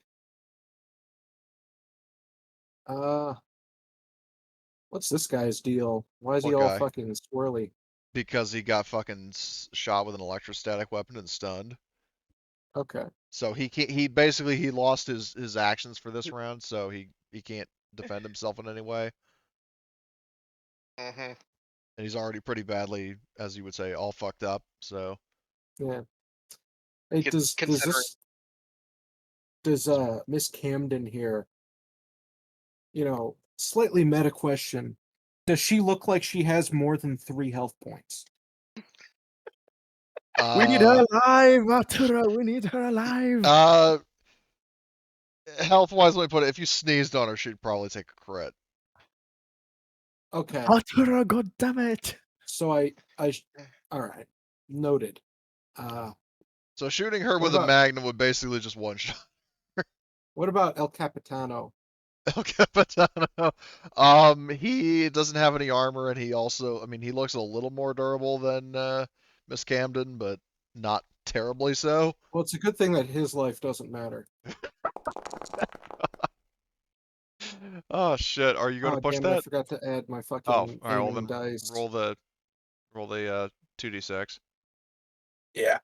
What's this guy's deal? Why is he What all guy? fucking swirly? Because he got fucking shot with an electrostatic weapon and stunned. Okay. So he can't. He basically he lost his actions for this round, so he can't defend himself in any way, Mm-hmm. and he's already pretty badly, as you would say, all fucked up. So Yeah. Hey, does Considering Miss Camden here, slightly meta question. Does she look like she has more than 3 health points? We need her alive, Arturo. We need her alive. Health wise, let me put it. If you sneezed on her, she'd probably take a crit. Okay. Arturo, god damn it. So all right. Noted. So shooting her What with a about- magnum would basically just one shot. What about El Capitano? El Capitano. He doesn't have any armor, and he also, I mean, he looks a little more durable than Miss Camden, but not terribly so. Well, it's a good thing that his life doesn't matter. Oh shit! Are you going to push damn it, I that? forgot to add my fucking Oh, all right. Well aiming then, dice. roll the 2d6. Yeah.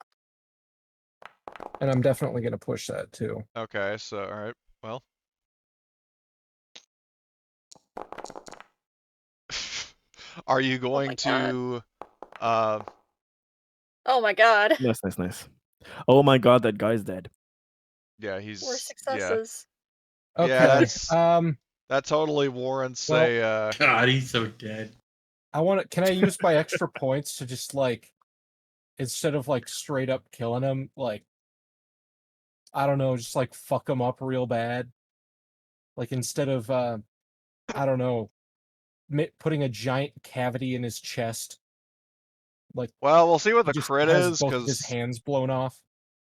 And I'm definitely going to push that too. Okay. So all right. Well. Are you going to? Oh my god. Nice. Oh my god, that guy's dead. Yeah, he's 4 yeah. successes. Okay. Yeah, that totally warrants a. God, he's so dead. Can I use my extra points to just instead of straight up killing him, I don't know, just fuck him up real bad? Instead of I don't know, putting a giant cavity in his chest. Well, we'll see what he the just crit has is both of his because hands blown off.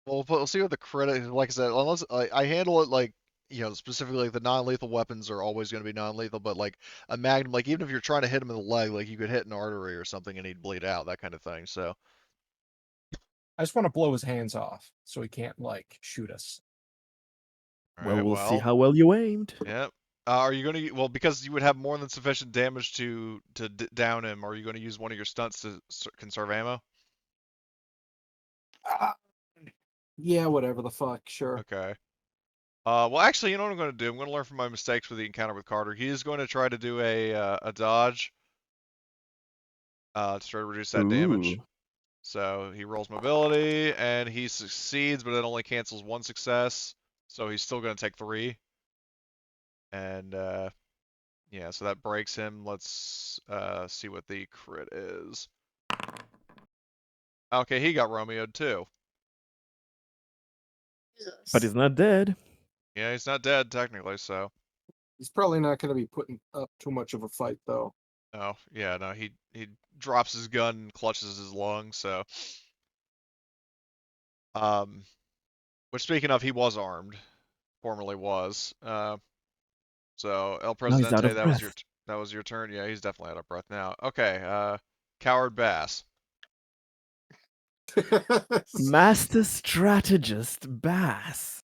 we'll see what the crit is. Like I said, unless I handle it like specifically like the non-lethal weapons are always going to be non-lethal, but like a magnum, like even if you're trying to hit him in the leg, like you could hit an artery or something and he'd bleed out, that kind of thing. So I just want to blow his hands off so he can't shoot us. all Well, right, we'll see how well you aimed. Yep. Are you going to? Well, because you would have more than sufficient damage to down him. Are you going to use one of your stunts to conserve ammo? Yeah, whatever the fuck, sure. Okay. Well, actually, you know what I'm going to do? I'm going to learn from my mistakes with the encounter with Carter. He is going to try to do a dodge to try to reduce that damage. Ooh. So he rolls mobility and he succeeds, but it only cancels one success. So he's still going to take 3. And yeah, so that breaks him. Let's see what the crit is. Okay, he got Romeo'd too. Jesus. But he's not dead. Yeah, he's not dead technically, so. He's probably not going to be putting up too much of a fight, though. Oh, yeah, no, he drops his gun and clutches his lung, so. Which speaking of, he was armed. Formerly was. So El Now he's out Presidente, of that was your turn. Yeah, he's definitely out of breath now. Okay, Coward Bass. Master Strategist Bass.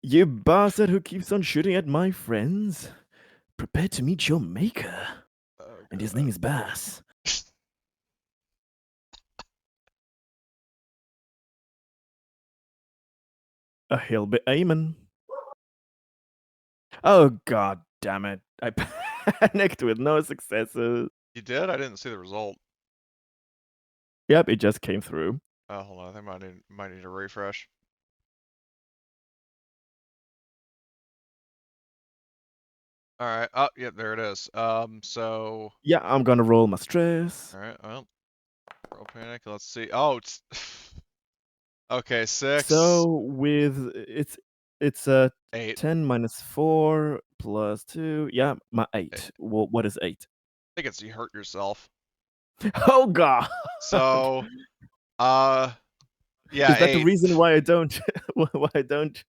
You bastard who keeps on shooting at my friends. Prepare to meet your maker. Oh, And his God. name is Bass. He'll be aiming. Oh god damn it. I panicked with no successes. You did? I didn't see the result. Yep, it just came through. Oh, hold on. I think I might need a refresh. All right. Oh, yep, there it is. So. Yeah, I'm gonna roll my stress. All right. Well, roll panic. Let's see. Oh, it's. Okay, 6. So with it's 8. 10 minus 4 plus 2. Yeah, my 8. Well, what is 8? I think it's you hurt yourself. Oh god. So, Yeah, Is that the 8. reason why I don't why I don't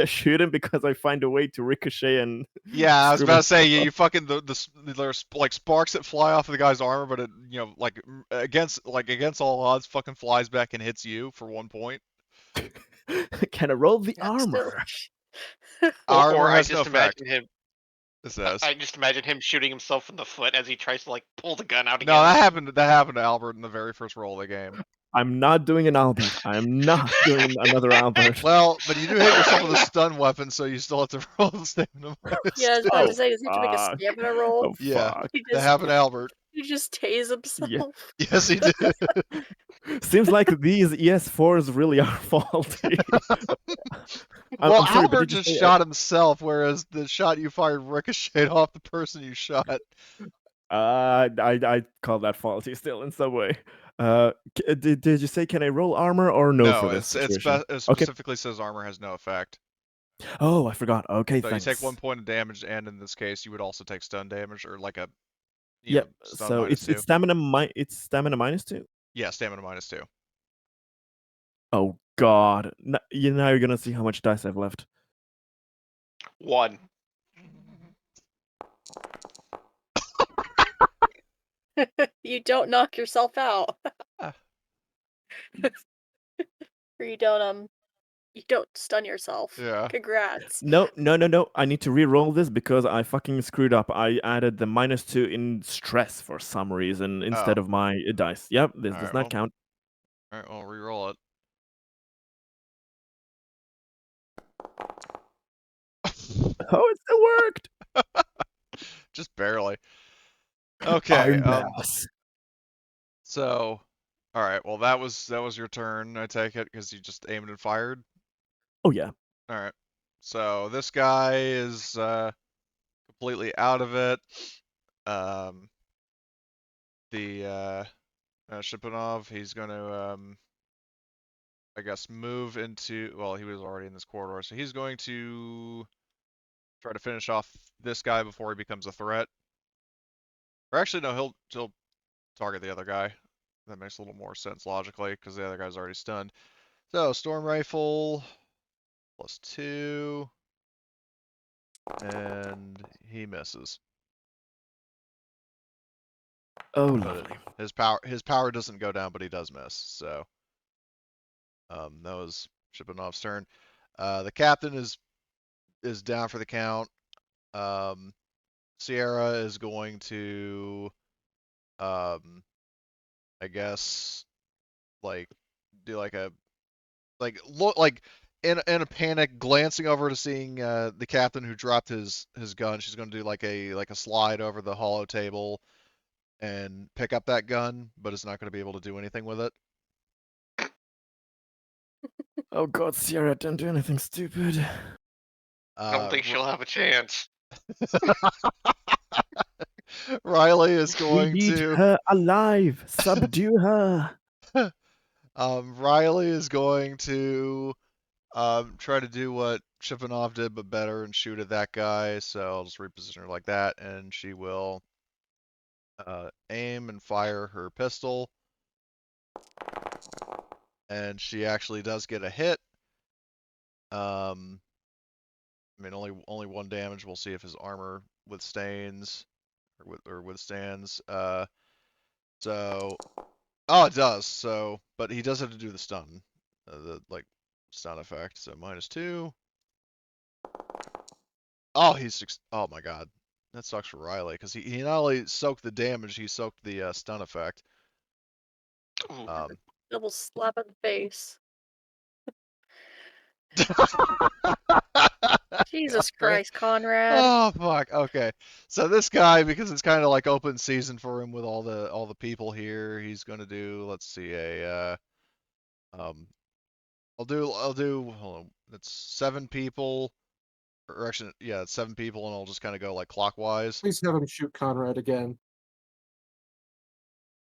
shoot him? Because I find a way to ricochet and Yeah, I was screw about to say myself up? you fucking there's like sparks that fly off of the guy's armor, but it like against all odds fucking flies back and hits you for 1 point. Can I roll the That's still. armor? Armor Or I has no just effect. imagine him. It says. I just imagine him shooting himself in the foot as he tries to like pull the gun out No, again. that happened. That happened to Albert in the very first roll of the game. I'm not doing an Albert. I'm not doing another Albert. Well, but you do hit yourself with a stun weapon, so you still have to roll the stamina minus Yeah, I was 2. about Oh, to say, does he have to make a fuck. stamina roll? Oh, Yeah, fuck. He that just, happened to Albert. he just tase himself. Yeah. Yes, he did. Seems like these ES4s really are faulty. Well, I'm sorry, but Albert did you just say shot himself, whereas the shot you fired ricocheted off the person you shot. I call that faulty still in some way. Did you say can I roll armor or no for this It situation? Okay. specifically says armor has no effect. Oh, I forgot. Okay, So thanks. you take 1 point of damage, and in this case, you would also take stun damage, or like a Yep. stun So minus 2. it's stamina minus 2. Yeah, stamina minus 2. Oh God! Now you're gonna see how much dice I've left. 1. You don't knock yourself out. Ah. Or you don't stun yourself. Yeah. Congrats. No. I need to re-roll this because I fucking screwed up. I added the minus 2 in stress for some reason instead of my dice. Yep, this does not count. All right, well, re-roll it. Oh, it still worked. Just barely. Okay. So, all right. Well, that was your turn. I take it because you just aimed and fired. Oh yeah. All right. So this guy is completely out of it. The Shipanov, he's going to I guess move into. Well, he was already in this corridor, so he's going to try to finish off this guy before he becomes a threat. Or actually, no, he'll target the other guy. That makes a little more sense logically because the other guy's already stunned. So storm rifle +2, and he misses. Oh, But lovely. his power doesn't go down, but he does miss. So that was Shipanov's turn. The captain is down for the count. Sierra is going to I guess like do like a look like in a panic, glancing over to seeing the captain who dropped his gun. She's going to do like a slide over the hollow table and pick up that gun, but is not going to be able to do anything with it. Oh God, Sierra, don't do anything stupid. I don't think she'll have a chance. Riley is We going need to her alive. Subdue her. Riley is going to try to do what Shipanov did, but better, and shoot at that guy. So I'll just reposition her like that, and she will aim and fire her pistol. And she actually does get a hit. I mean, only 1 damage. We'll see if his armor withstands or withstands. So, oh, it does. So, but he does have to do the stun, the stun effect. So -2. Oh, oh my God, that sucks for Riley because he not only soaked the damage, he soaked the stun effect. Double slap in the face. Jesus Christ, Conrad. Oh fuck. Okay. So this guy, because it's kind of like open season for him with all the people here, he's gonna do. Let's see a. I'll do. Hold on. It's 7 people. Or actually, yeah, it's 7 people, and I'll just kind of go like clockwise. Please have him shoot Conrad again.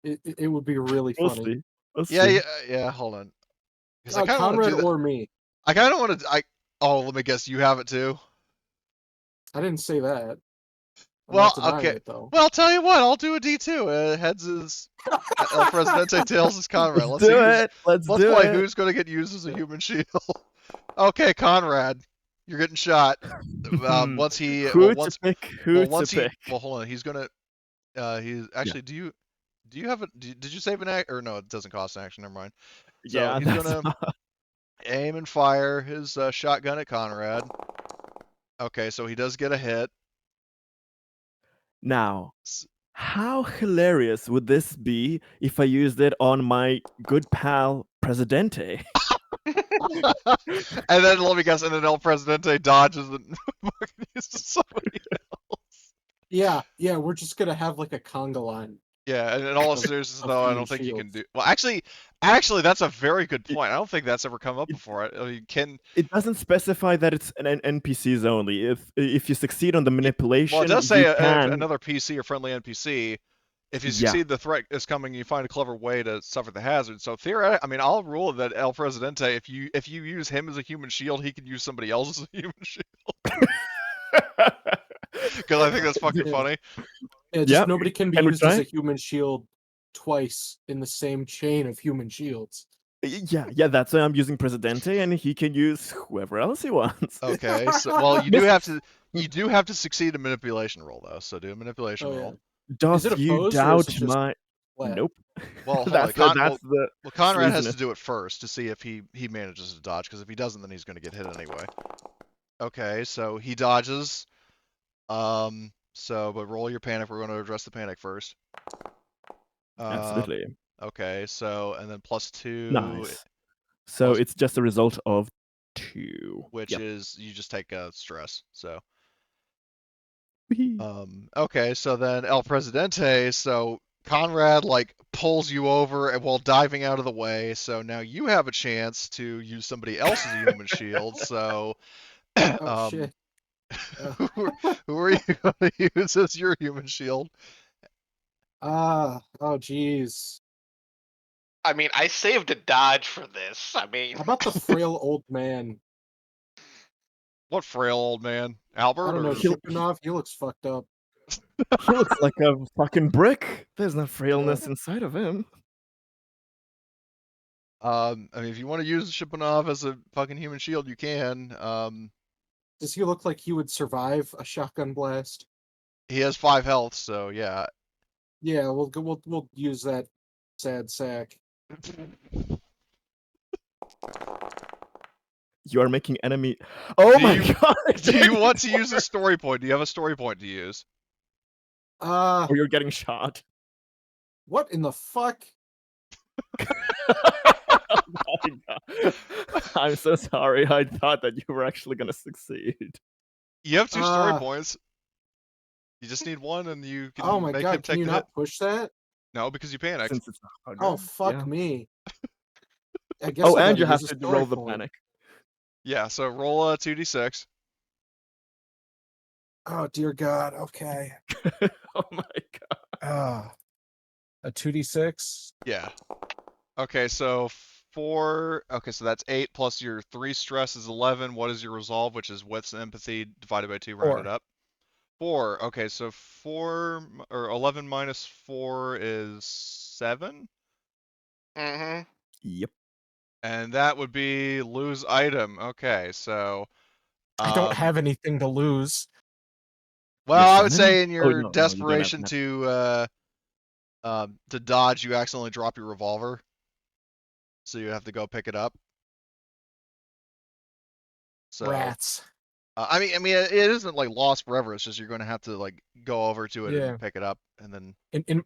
It would be really We'll funny. see. We'll Yeah, see. yeah. Hold on. Because I kind of want Conrad to do that. or me. I kind of want to. Oh, let me guess. You have it too. I didn't say that. I'm Well, not denying okay. it though. Well, I'll tell you what. I'll do a D2. Heads is El Presidente, tails is Conrad. Let's Let's see do who's. it. Let's Let's do play. it. Who's going to get used as a human shield? Okay, Conrad, you're getting shot. Once he. Who Well, to once. pick? Well, Who to once he. pick? Well, hold on. He's gonna. He's actually. Do you have a? Did you save an act? Or no, it doesn't cost an action. Never mind. So Yeah, he's that's gonna aim and fire his shotgun at Conrad. Okay, so he does get a hit. Now, how hilarious would this be if I used it on my good pal Presidente? And then let me guess, and then El Presidente dodges and fucking uses somebody else. Yeah, we're just gonna have like a conga line. Yeah, and in all Of- seriousness, of though, I human don't think you can shields. do. Well, actually, that's a very good point. I don't think that's ever come up before. I mean, can It doesn't specify that it's an NPCs only. If you succeed on the well, manipulation, it does say you can. another PC or friendly NPC. If you Yeah. succeed, the threat is coming. You find a clever way to suffer the hazard. So theoretically, I mean, I'll rule that El Presidente, if you use him as a human shield, he can use somebody else as a human shield. Because I think that's fucking Yeah. funny. Yeah, just Yep. nobody can be Can we used as try? a human shield twice in the same chain of human shields. Yeah, that's why I'm using Presidente, and he can use whoever else he wants. Okay, so well, you do have to succeed a manipulation roll though. So do a manipulation Oh yeah. roll. Does it you opposed or is doubt it just my? flat? Nope. Well, hold that's on. that's the Well, Conrad has to sleaziness. do it first to see if he manages to dodge. Because if he doesn't, then he's going to get hit anyway. Okay, so he dodges. But roll your panic. We're going to address the panic first. Absolutely. Okay, so and then +2. Nice. So plus- it's just a result of 2. which Yep. is you just take stress. So Whee! okay, so then El Presidente, so Conrad like pulls you over while diving out of the way. So now you have a chance to use somebody else's human shield. So Oh shit. who are you going to use as your human shield? Oh jeez. I mean, I saved a dodge for this. I mean, How about the frail old man? What frail old man? Albert? I don't know, Or... Shipunov, he looks fucked up. He looks like a fucking brick. There's no frailness inside of him. I mean, if you want to use Shipunov as a fucking human shield, you can. Does he look like he would survive a shotgun blast? He has 5 health, so yeah. Yeah, we'll use that sad sack. You are making enemy. Oh my god! Do you want to use a story point? Do you have a story point to use? Or you're getting shot. What in the fuck? Oh my god. I'm so sorry. I thought that you were actually gonna succeed. You have 2 story points. You just need one, and you can Oh my make him god, can take you the not hit. push that? No, because you panicked. Since it's a hug. Oh fuck yeah. me. I guess Oh, I and gotta you have use a to story roll the point. panic. Yeah, so roll a 2d6. Oh dear god, okay. Oh my god. A 2d6? Yeah. Okay, so 4. Okay, so that's 8 plus your 3 stress is 11. What is your resolve, which is wits and empathy divided by 2 rounded 4. up? 4. Okay, so 4 or 11 minus 4 is 7. mm-hmm. Yep. And that would be lose item. Okay, so I don't have anything to lose. well, Your I would sanity? say in Oh, your no, you don't have desperation that. to dodge, you accidentally drop your revolver, so you have to go pick it up. So Rats. I mean, it isn't like lost forever. It's just you're going to have to like go over to it Yeah. and pick it up, and then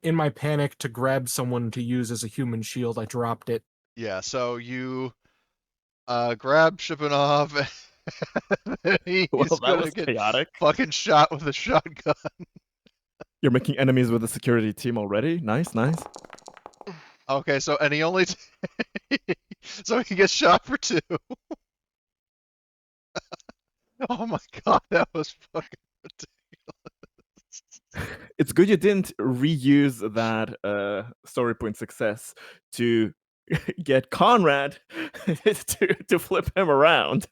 In my panic to grab someone to use as a human shield, I dropped it. yeah. So you grab Shipunov. He's Well, that gonna was get chaotic. fucking shot with a shotgun. You're making enemies with the security team already. Nice, nice. Okay, so and he only so he gets shot for 2. Oh my god, that was fucking ridiculous. It's good you didn't reuse that story point success to get Conrad to flip him around.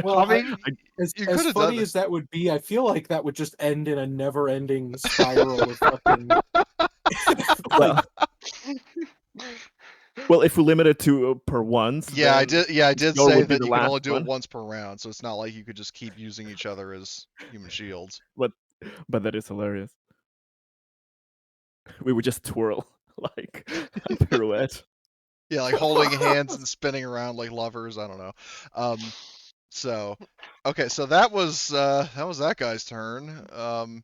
Well, I mean, as you could have done funny as that would be, I feel like that would just end in a never-ending spiral of fucking. Well, well, if we limit it to per once, Yeah, I then did. Yeah, I did Your say would be that the you can last only do it one. once per round, so it's not like you could just keep using each other as human shields. But that is hilarious. We would just twirl like a pirouette. Yeah, like holding hands and spinning around like lovers. I don't know. So, okay, so that was that guy's turn. And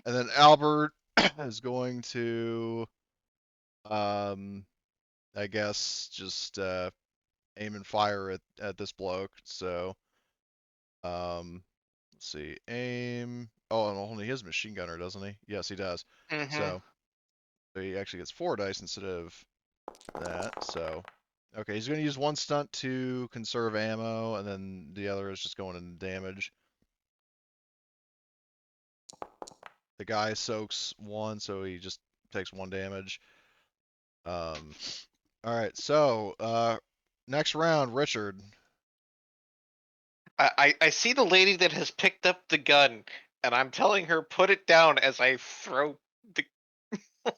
then Albert is going to, I guess, just aim and fire at this bloke. So, let's see, aim. Oh, and only his machine gunner, doesn't he? Yes, he does. Mhm. So he actually gets 4 dice instead of that. So, okay, he's going to use one stunt to conserve ammo, and then the other is just going in damage. The guy soaks 1, so he just takes 1 damage. All right, so next round, Richard. I see the lady that has picked up the gun, and I'm telling her put it down as I throw the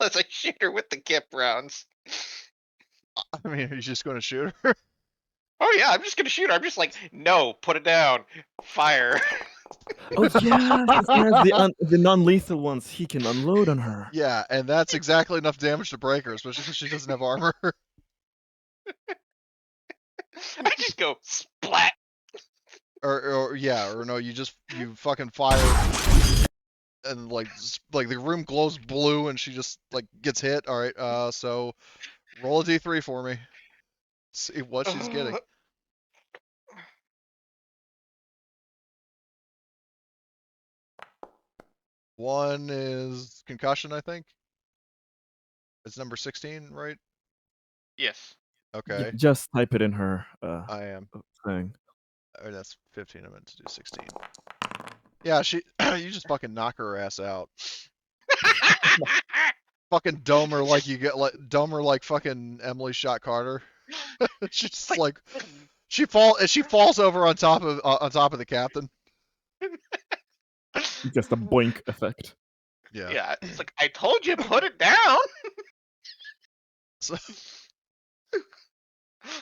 as I shoot her with the kip rounds. I mean, he's just going to shoot her. Oh yeah, I'm just gonna shoot her. I'm just like, no, put it down, fire. Oh yeah, he has the non-lethal ones he can unload on her. Yeah, and that's exactly enough damage to break her, especially because she doesn't have armor. I just go splat. or no, you fucking fire, and like the room glows blue, and she just like gets hit. All right, so roll a d3 for me. See what she's getting. One is concussion, I think. It's number 16, right? Yes. Okay, Just type it in her I am. thing. Oh, that's 15. I meant to do 16. Yeah, you just fucking knock her ass out. Fucking Domer like you get like Domer like fucking Emily shot Carter. She's just like she falls over on top of the captain. Just a boink effect. Yeah. Yeah, it's like I told you, put it down. So,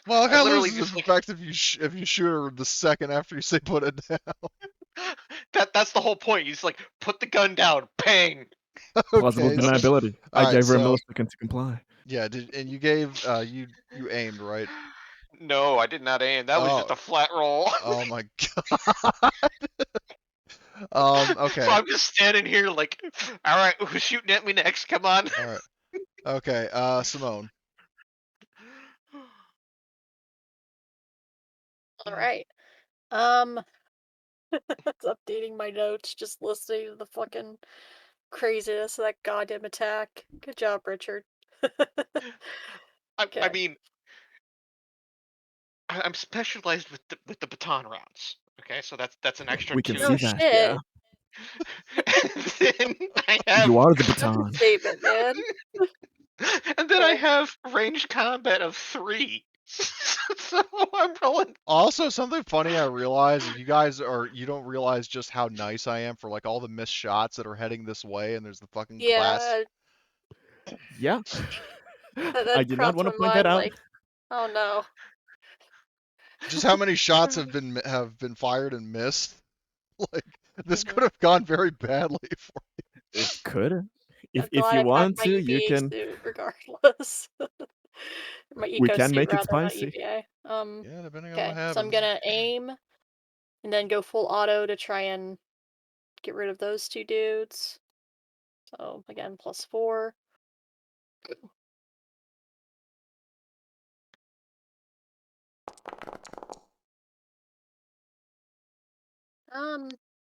well, it I kind of literally loses just its effect if you shoot her the second after you say put it down. that's the whole point. You just like put the gun down, bang. Plausible Okay. deniability. I Alright, gave her a so millisecond to comply. yeah, and you gave you aimed, right? No, I did not aim. That was just Oh. a flat roll. Oh my god. So Okay. I'm just standing here like, all right, who's shooting at me next? Come on. All right. Okay, Simone. All right. It's updating my notes, just listening to the fucking craziness of that goddamn attack. Good job, Richard. I Okay. mean, I'm specialized with the baton rounds. Okay, so that's an extra We can 2. see Oh that. shit! Yeah. And then I have You are the That's a baton. statement, man. and then I Okay. have ranged combat of 3. So I'm rolling. Also, something funny I realize is you don't realize just how nice I am for like all the missed shots that are heading this way, and there's the fucking class. Yeah. That I did not crossed want my to point that mind. out. Like, oh no. Just how many shots have been fired and missed. Like this Mhm. could have gone very badly for. It could. I'm If glad you I packed want my to, you EVA can. suit regardless. My We eco can suit make it rather, not spicy. EVA. Yeah, depending on what Okay, so I'm happens. gonna aim and then go full auto to try and get rid of those 2 dudes. So again, +4.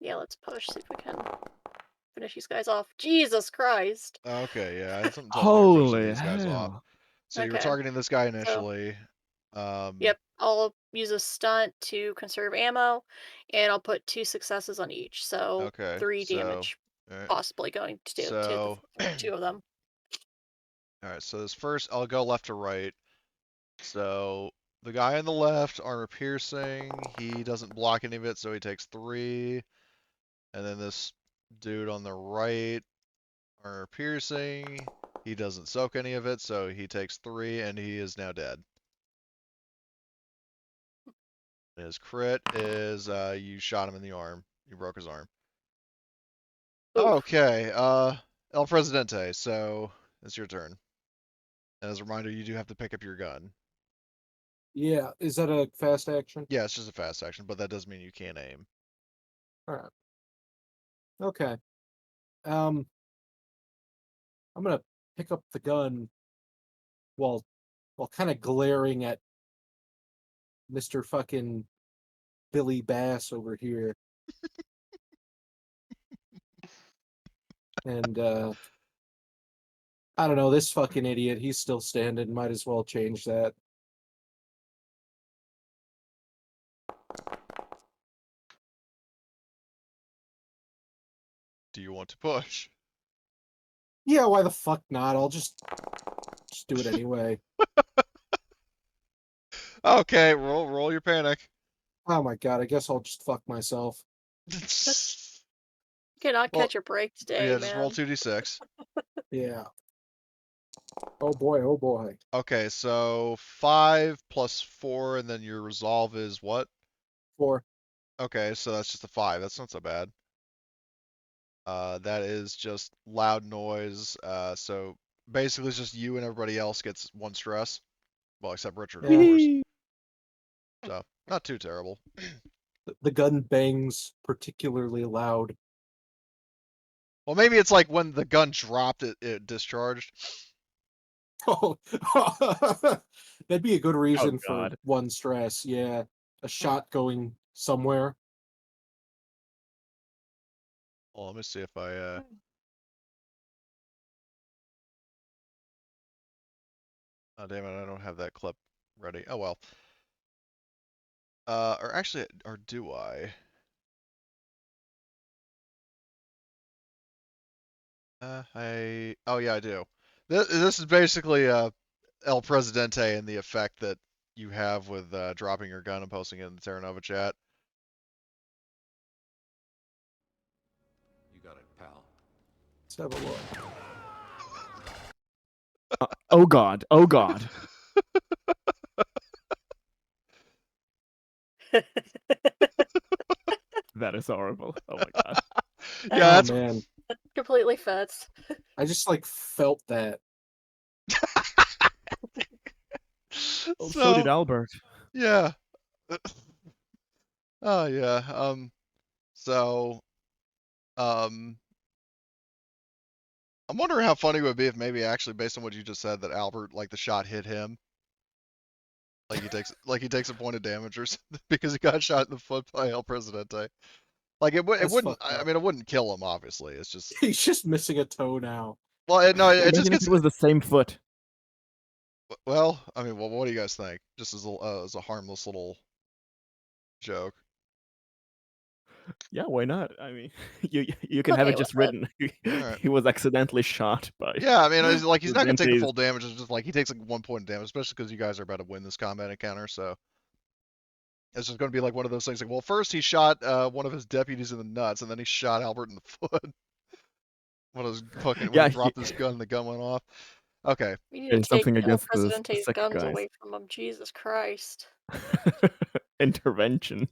Yeah, let's push, see if we can finish these guys off. Jesus Christ! Okay, yeah, something tells me you're finishing Holy these guys off. hell. So you were Okay, targeting this guy so initially. yep, I'll use a stunt to conserve ammo, and I'll put 2 successes on each, so Okay, 3 so damage all right, possibly going to the so 2 of them. all right, so this first, I'll go left to right. So the guy on the left, armor piercing, he doesn't block any of it, so he takes 3. And then this dude on the right, armor piercing, he doesn't soak any of it, so he takes 3, and he is now dead. His crit is you shot him in the arm. You broke his arm. Oof. Okay, El Presidente, so it's your turn. And as a reminder, you do have to pick up your gun. Yeah, is that a fast action? Yeah, it's just a fast action, but that does mean you can't aim. All right. Okay. I'm gonna pick up the gun while kind of glaring at Mr. fucking Billy Bass over here. And I don't know, this fucking idiot, he's still standing, might as well change that. Do you want to push? Yeah, why the fuck not? I'll just do it anyway. Okay, roll your panic. Oh my god, I guess I'll just fuck myself. You cannot Well, catch a break today, yeah, man. just roll 2d6. Yeah. Oh boy, oh boy. Okay, so 5 plus 4, and then your resolve is what? 4. Okay, so that's just a 5. That's not so bad. That is just loud noise. So basically, it's just you and everybody else gets 1 stress. Well, except Richard, of Yeah. course. Whee! So not too terrible. The gun bangs particularly loud. Well, maybe it's like when the gun dropped, it discharged. Oh, that'd be a good reason for God. 1 stress. Yeah, a shot going somewhere. Well, let me see if I. Oh damn it! I don't have that clip ready. Oh well. Or actually, or do I? Oh yeah, I do. This is basically El Presidente and the effect that you have with dropping your gun and posting it in the Terra Nova chat. You got it, pal. Let's have a look. Oh God. Oh God. That is horrible. Oh my God. Yeah, Oh that's man, Completely fets. I just like felt that. Oh, so did so Albert. yeah. Oh yeah. So um. I'm wondering how funny it would be if maybe actually based on what you just said that Albert like the shot hit him. He takes a point of damage or something because he got shot in the foot by El Presidente. Like it That's wouldn't. fucked I up. mean, it wouldn't kill him. Obviously, it's just. He's just missing a toe now. Well, no, it just Imagine if gets. it was the same foot. Well, I mean, well, what do you guys think? Just as a harmless little joke. Yeah, why not? I mean, you can have Okay it just with it. written. Alright. He was accidentally shot by. Yeah, I mean, it's like he's not gonna take the Presidentes. full damage. It's just like he takes like 1 point of damage, especially because you guys are about to win this combat encounter. So it's just gonna be like one of those things. Like, well, first he shot one of his deputies in the nuts, and then he shot Albert in the foot. When Yeah, he dropped his gun, and the gun went off. Okay. We need to there's take something El against the Presidente's sick guns guys. away from him. Jesus Christ. Intervention.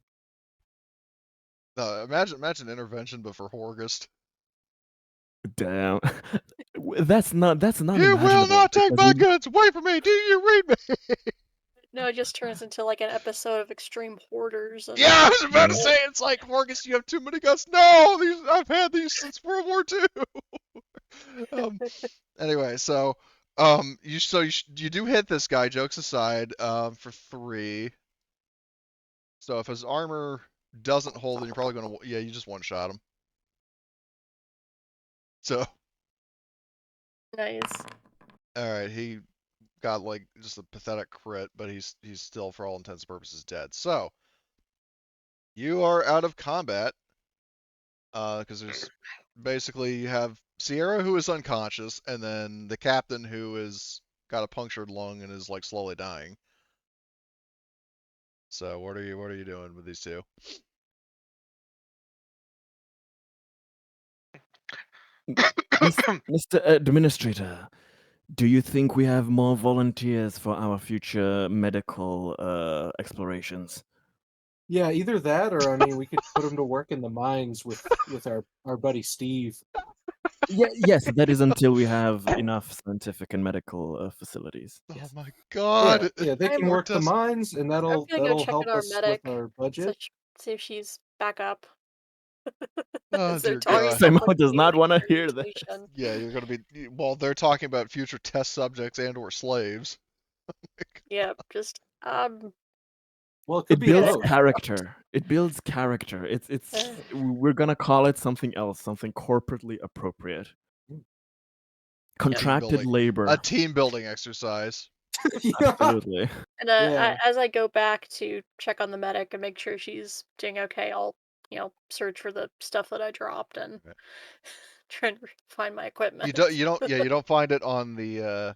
No, imagine intervention, but for Horgust. Damn. That's not You will imaginable. not take because my he- guns away from me. Do you read me? No, it just turns into like an episode of Extreme Hoarders. And Yeah, I was about to Yeah. say it's like Horgust. You have too many guns. No, I've had these since World War II. Anyway, so you do hit this guy. Jokes aside, for 3. So if his armor doesn't hold, then you're probably gonna you just one shot him. So nice. all right, he got like just a pathetic crit, but he's still for all intents and purposes dead. So you are out of combat because there's basically you have Sierra who is unconscious, and then the captain who is got a punctured lung and is like slowly dying. So what are you doing with these two? Mr. Administrator, do you think we have more volunteers for our future medical explorations? Yeah, either that, or I mean, we could put him to work in the mines with our buddy Steve. Yes, that is until we have enough scientific and medical facilities. Oh Yes. my God! Yeah, they can I'm- work the mines, and I'm that'll gonna go check help in our us medic. with our So budget. see if she's back up. Oh As they're dear talking God! about, Simon like, does not alien want to hear that. mutation. Yeah, you're gonna be. Well, they're talking about future test subjects and/or slaves. Yeah, just Well, it could It be builds both. character. It builds character. It's we're gonna call it something else, something corporately appropriate. Contracted building. labor. A team building exercise. Yeah. Absolutely. and Yeah. as I go back to check on the medic and make sure she's doing okay, I'll search for the stuff that I dropped and Okay. try and find my equipment. You don't find it on the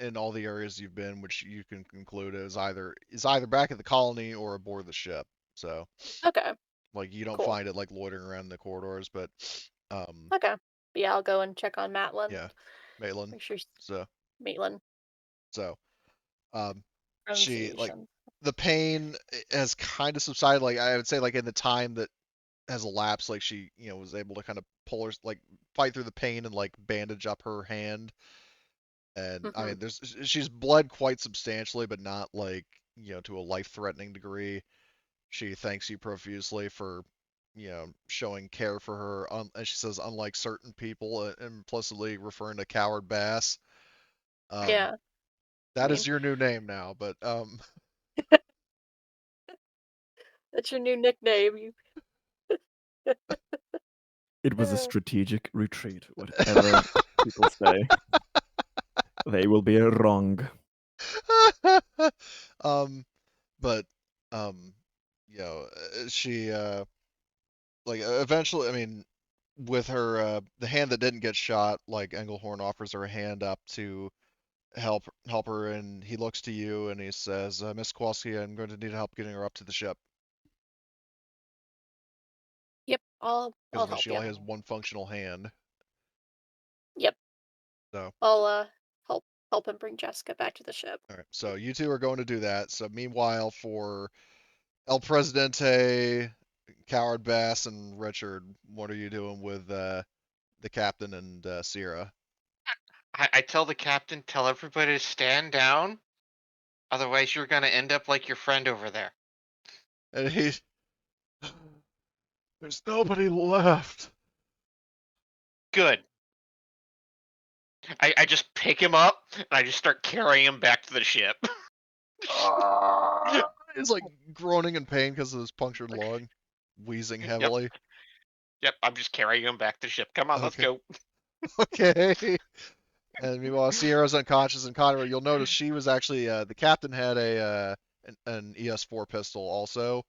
in all the areas you've been, which you can conclude is either back at the colony or aboard the ship. So Okay, like you don't cool. find it like loitering around the corridors, but Okay. Yeah, I'll go and check on Matlin. yeah, Maitland. Make sure she's So Maitland from she like Solution. the pain has kind of subsided. Like I would say, like in the time that has elapsed, like she was able to kind of pull her fight through the pain and like bandage up her hand. And I mean, she's bled quite substantially, but not like to a life-threatening degree. She thanks you profusely for showing care for her. And she says, unlike certain people, implicitly referring to Coward Bass. Yeah. That I is mean, your new name now, but that's your new nickname. It was a strategic retreat. Whatever people say, they will be wrong. but she like eventually, I mean, with her the hand that didn't get shot, like Engelhorn offers her a hand up to help her, and he looks to you and he says, Miss Kowalski, I'm going to need help getting her up to the ship Yep, I'll because help she you. only has one functional hand. Yep. So I'll help him bring Jessica back to the ship. all right, so you two are going to do that. So meanwhile, for El Presidente, Coward Bass, and Richard, what are you doing with the captain and Sierra? I tell the captain, tell everybody to stand down. Otherwise, you're gonna end up like your friend over there. And he's there's nobody left. Good. I just pick him up and I just start carrying him back to the ship. He's like groaning in pain because of his punctured lung, wheezing heavily. Yep, I'm just carrying him back to the ship. Come on, let's Okay. go. Okay. And meanwhile, Sierra's unconscious, and Conrad, you'll notice she was actually the captain had an ES4 pistol also,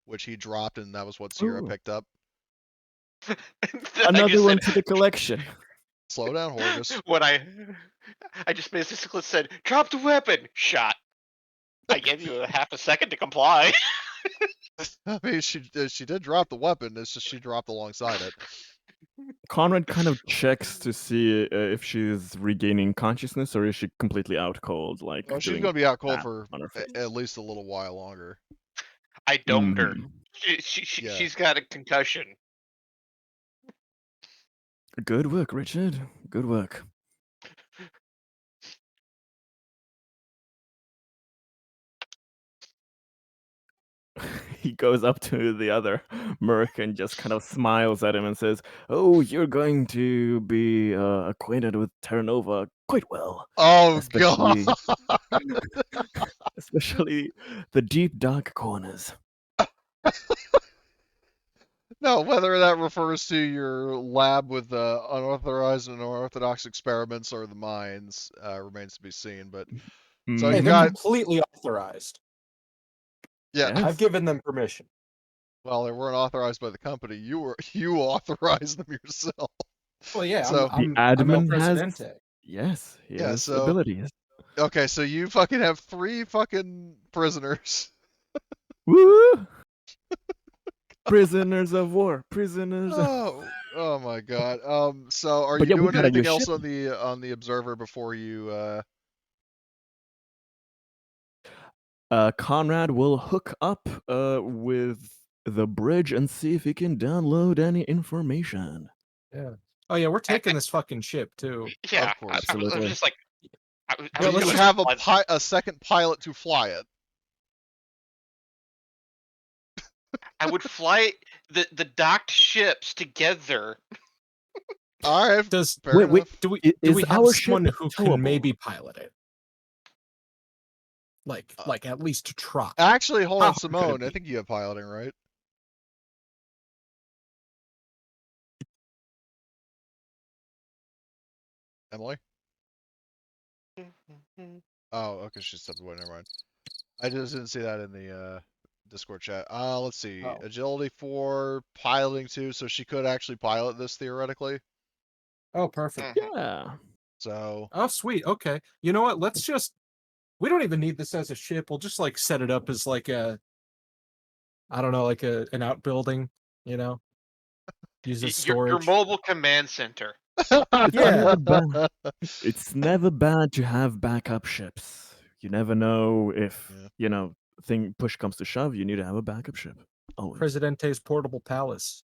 which he dropped, and that was what Sierra Ooh. picked up. I Another just one said, to the collection. Slow down, Horgus. when I just basically said, drop the weapon. Shot. I gave you a half a second to comply. I mean, she did drop the weapon. It's just she dropped alongside it. Conrad kind of checks to see if she's regaining consciousness or is she completely out cold, like Oh, she's doing gonna be out cold that for on her face. at least a little while longer. I domed her. Mhm. Yeah. She's got a concussion. Good work, Richard. Good work. He goes up to the other merc and just kind of smiles at him and says, "Oh, you're going to be acquainted with Terra Nova quite well, Oh especially God. especially the deep dark corners." No, whether that refers to your lab with unauthorized and unorthodox experiments or the mines remains to be seen. But so Hey, you've they're got completely authorized. yeah. Yes. I've given them permission. Well, they weren't authorized by the company. You authorized them yourself. Well, yeah, So I'm The El admin has Presidente. yes, he Yeah, has so- abilities. okay, so you fucking have 3 fucking prisoners. Woo! Prisoners of war. Prisoners. Oh my God. So are But you yeah, we doing got a new anything else ship. on the observer before you? Conrad will hook up with the bridge and see if he can download any information. Yeah. Oh yeah, we're taking this fucking ship too. Yeah, Of course. I was Absolutely. just like, I Yeah, Do was let's you gonna just- have a second pilot to fly it? I would fly the docked ships together. All right. Does Fair Wait, enough. do we is have our ship someone who can towable? maybe pilot it? Like Uh, at least to try. Actually, hold How on, hard could it Simone. I be? think you have piloting, right? Emily? Oh, okay. She stepped away. Never mind. I just didn't see that in the Discord chat. Let's see. Oh. Agility 4, piloting 2, so she could actually pilot this theoretically. Oh, perfect. Yeah. So Oh, sweet. Okay. You know what? Let's just. We don't even need this as a ship. We'll just like set it up as like a. I don't know, like an outbuilding. You know, use as Your storage. mobile command center. It's Yeah. never bad. It's never bad to have backup ships. You never know if Yeah. push comes to shove. You need to have a backup ship. Always. Presidente's portable palace.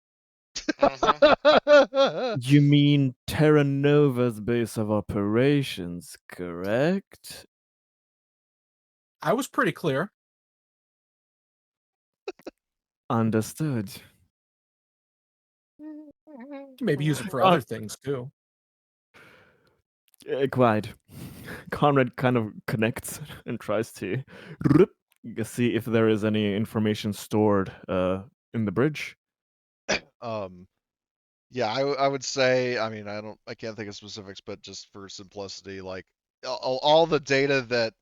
You mean Terra Nova's base of operations, correct? I was pretty clear. Understood. Maybe use it for other things too. Quite. Conrad kind of connects and tries to see if there is any information stored in the bridge. Yeah, I would say, I mean, I can't think of specifics, but just for simplicity, like all the data that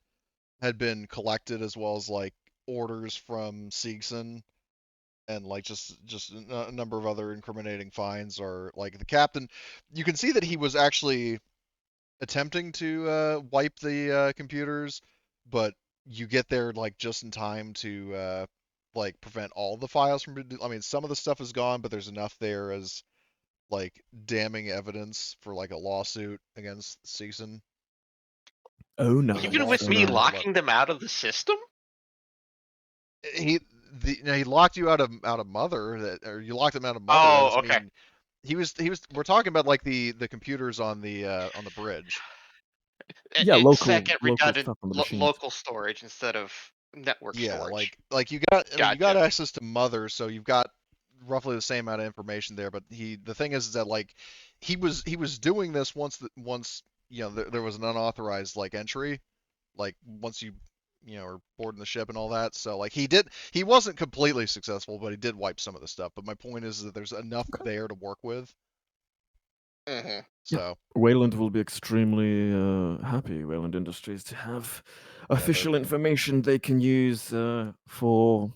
had been collected, as well as like orders from Siegson and like just a number of other incriminating finds, are like the captain. You can see that he was actually attempting to wipe the computers, but you get there like just in time to like prevent all the files from. I mean, some of the stuff is gone, but there's enough there as like damning evidence for like a lawsuit against Season. Oh no! Even with me locking them out of the system? He locked you out of Mother, or you locked him out of Mother. Oh, okay. Mean, he was. We're talking about like the computers on the bridge. Yeah, local redundant stuff on the machines. local storage instead of network storage. like you got. I mean, you got Gotcha. access to Mother, so you've got roughly the same amount of information there. But the thing is that like he was doing this once there was an unauthorized like entry, like once you are boarding the ship and all that. So like he wasn't completely successful, but he did wipe some of the stuff. But my point is that there's enough there to work with. Mm-hmm. So Wayland will be extremely happy, Wayland Industries, to have official information they can use for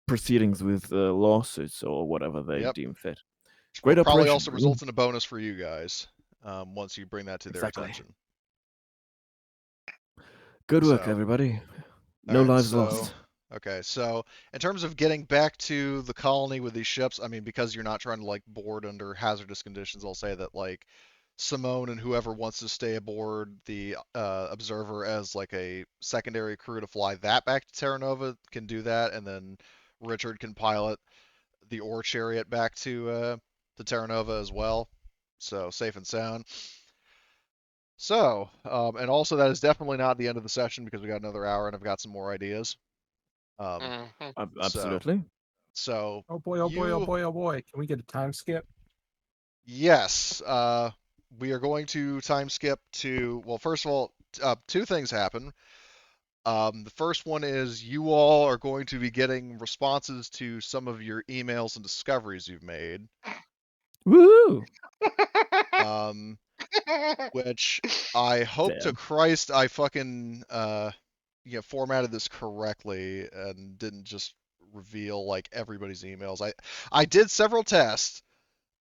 proceedings with lawsuits or whatever they deem fit. Great probably operation. also results in a bonus for you guys once you bring that to their attention. Good work, everybody. No lives lost. Okay, so in terms of getting back to the colony with these ships, I mean, because you're not trying to like board under hazardous conditions, I'll say that like Simone and whoever wants to stay aboard the Observer as like a secondary crew to fly that back to Terra Nova can do that, and then Richard can pilot the ore chariot back to Terra Nova as well. So safe and sound. So, and also that is definitely not the end of the session because we got another hour and I've got some more ideas. Absolutely. So, oh boy, oh boy, oh boy, oh boy. Can we get a time skip? Yes. We are going to time skip to, well, first of all, two things happen. The first one is you all are going to be getting responses to some of your emails and discoveries you've made. Woo! Which I hope to Christ I fucking formatted this correctly and didn't just reveal like everybody's emails. I did several tests,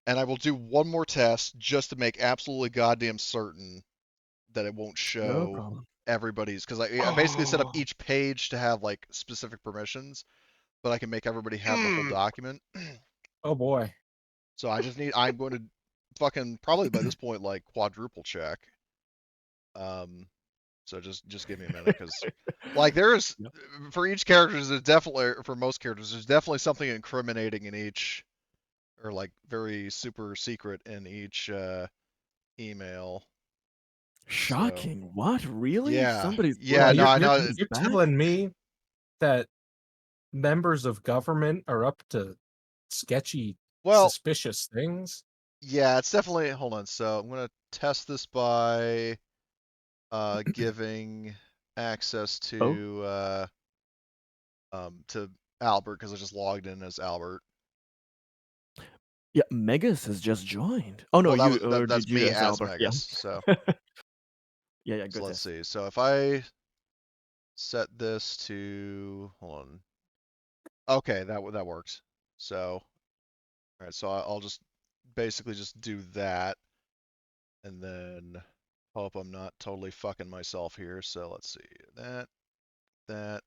and I will do one more test just to make absolutely goddamn certain that it won't show everybody's, because I basically set up each page to have like specific permissions. but I can make everybody have the whole document. Oh boy. So I'm going to fucking probably by this point like quadruple check. So just give me a minute, because like there's Yep. for each character, there's definitely, for most characters, there's definitely something incriminating in each, or like very super secret in each email. Shocking. What? Really? Yeah, Somebody's yeah, pulling no, your I know. secrets You're back? telling me that members of government are up to sketchy, Well, suspicious things? yeah, it's definitely. Hold on. So I'm gonna test this by giving access Oh, to Albert, because I just logged in as Albert. yeah. Megas has just joined. Oh no, Well, you or that's did you me as as Albert? Yeah. Megas. So Yeah. so Good let's test. see. So if I set this to, hold on. Okay, that works. So all right, so I'll just basically just do that, and then hope I'm not totally fucking myself here. So let's see. That, that,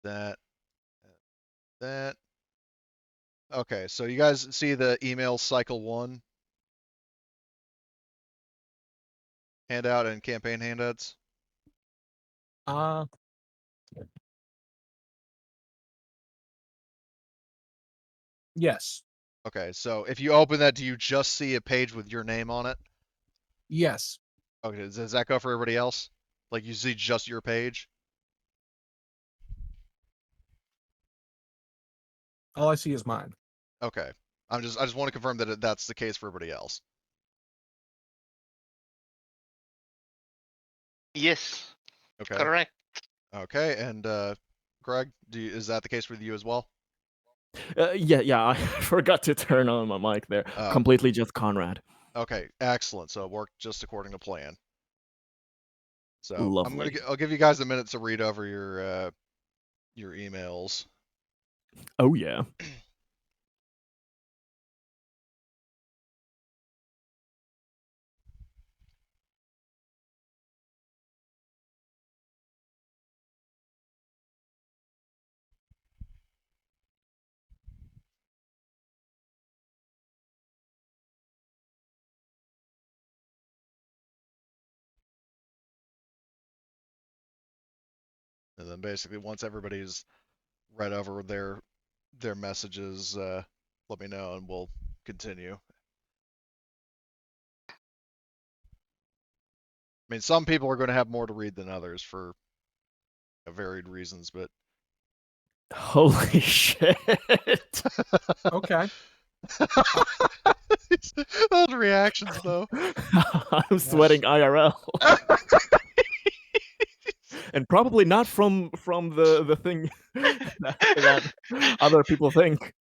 that, that. Okay, so you guys see the email cycle 1 handout and campaign handouts? Uh, yes. Okay, so if you open that, do you just see a page with your name on it? Yes. Okay, does that go for everybody else? Like you see just your page? All I see is mine. Okay. I just want to confirm that that's the case for everybody else. Yes, Okay. correct. Okay, and Greg, is that the case with you as well? Yeah. I forgot to turn on my mic there. Oh. Completely just Conrad. Okay, excellent. So it worked just according to plan. So Lovely. I'll give you guys a minute to read over your emails. Oh yeah. And then basically once everybody's read over their messages, let me know and we'll continue. I mean, some people are going to have more to read than others for varied reasons, but Holy shit. Okay. those reactions though. I'm sweating IRL. And probably not from the thing that other people think.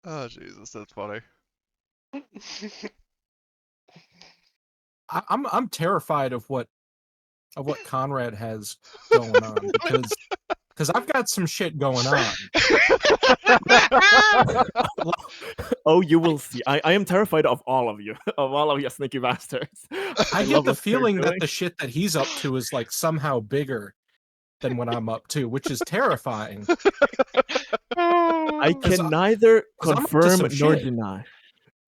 Oh Jesus, that's funny. I'm terrified of what Conrad has going on because I've got some shit going on. Oh, you will see. I am terrified of all of you, of all of you sneaky bastards. I get love the what you're feeling that doing. the shit that he's up to is like somehow bigger than what I'm up to, which is terrifying. I 'Cause can neither 'cause I'm up to confirm some nor shit. deny.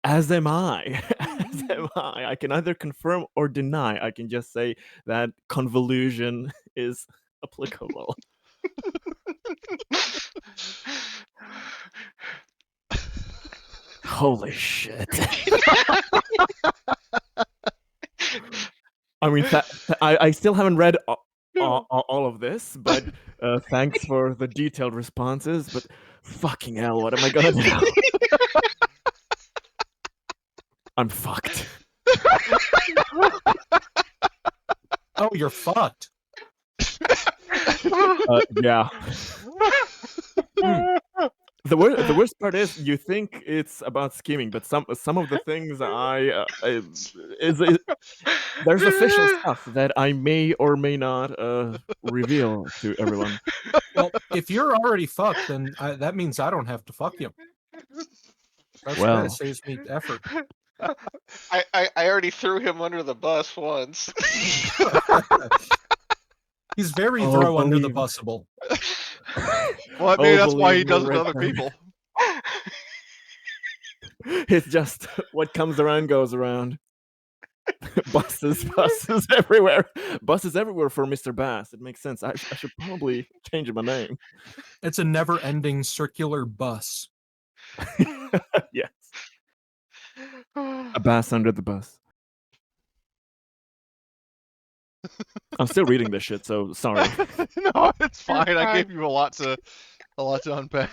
As am I. As am I. I can neither confirm or deny. I can just say that convolution is applicable. Holy shit. I mean, I still haven't read all of this, but thanks for the detailed responses. But fucking hell, what am I gonna do? I'm fucked. Oh, you're fucked. Yeah. The worst part is you think it's about scheming, but some of the things there's official stuff that I may or may not reveal to everyone. Well, if you're already fucked, then that means I don't have to fuck you. That's Well. good. It saves me effort. I already threw him under the bus once. He's very Oh, throw under the believe- busable. Well, maybe Oh, that's why believe he me, does it to other Richard. people. It's just what comes around goes around. buses everywhere. Buses everywhere for Mr. Bass. It makes sense. I should probably change my name. It's a never-ending circular bus. Yes. A bass under the bus. I'm still reading this shit, so sorry. No, it's fine. I gave you a lot to unpack.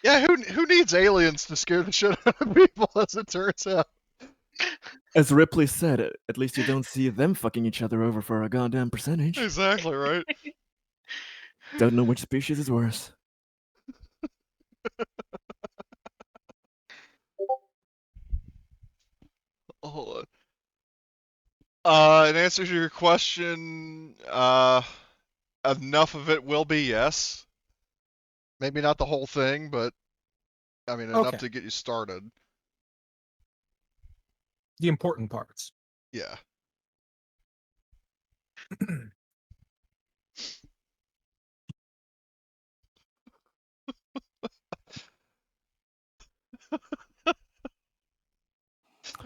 Yeah, who needs aliens to scare the shit out of people, as it turns out. As Ripley said, at least you don't see them fucking each other over for a goddamn percentage. Exactly, right? Don't know which species is worse. Hold on. In answer to your question, enough of it will be yes. Maybe not the whole thing, but I mean enough Okay. to get you started. The important parts. Yeah.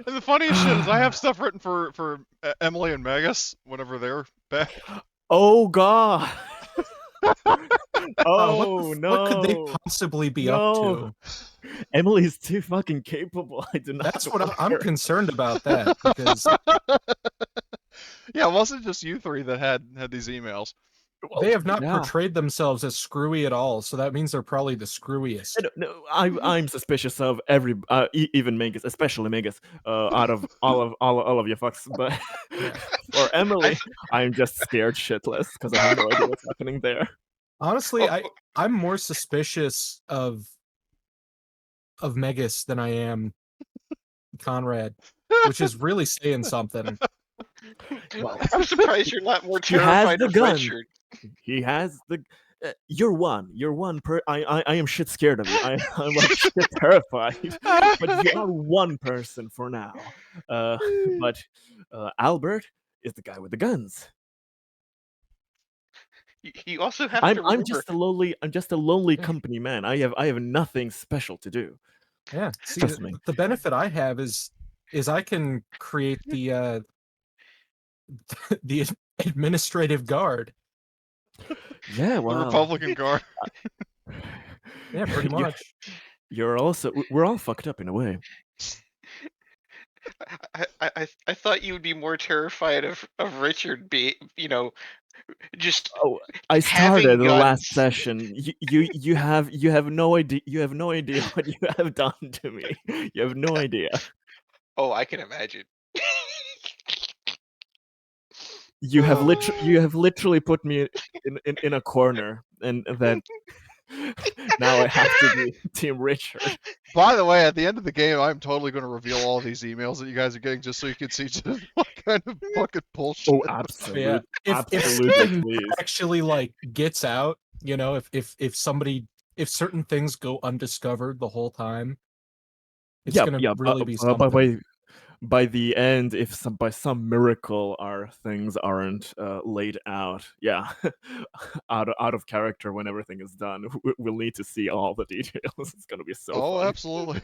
And the funniest shit is I have stuff written for Emily and Megas whenever they're back. Oh god. What could they possibly be up to? Emily's too fucking capable. I do not. That's what I'm want her. concerned about. That because Yeah, it wasn't just you three that had these emails. they have not Yeah. portrayed themselves as screwy at all. So that means they're probably the screwiest. No, I'm suspicious of every, even Megas, especially Megas, out of all of you fucks. But for Emily, I'm just scared shitless because I have no idea what's happening there. Honestly, I'm more suspicious of Megas than I am Conrad, which is really saying something. Well, I'm surprised you're not more he has terrified the of gun. Richard. He has the. You're one. I am shit scared of you. I'm like shit terrified. But you are one person for now. But Albert is the guy with the guns. You also have to I'm remember. just a lonely Yeah. company man. I have nothing special to do. Yeah, see, Trust me. the benefit I have is I can create the the administrative guard. Yeah, The well, Republican Guard. Yeah, pretty You- much. we're all fucked up in a way. I thought you would be more terrified of Richard just Oh, I having started the last guns. session. You have no idea. You have no idea what you have done to me. You have no idea. Oh, I can imagine. You have literally put me in a corner, and that now I have to be Team Richard. By the way, at the end of the game, I'm totally going to reveal all these emails that you guys are getting, just so you can see just what kind of fucking bullshit. Oh, absolutely. Yeah, if Absolutely, something please. actually like gets out, if certain things go undiscovered the whole time, it's gonna really be something. By the end, if by some miracle our things aren't laid out, yeah, out of character when everything is done, we'll need to see all the details. It's gonna be so. Oh, fun. absolutely.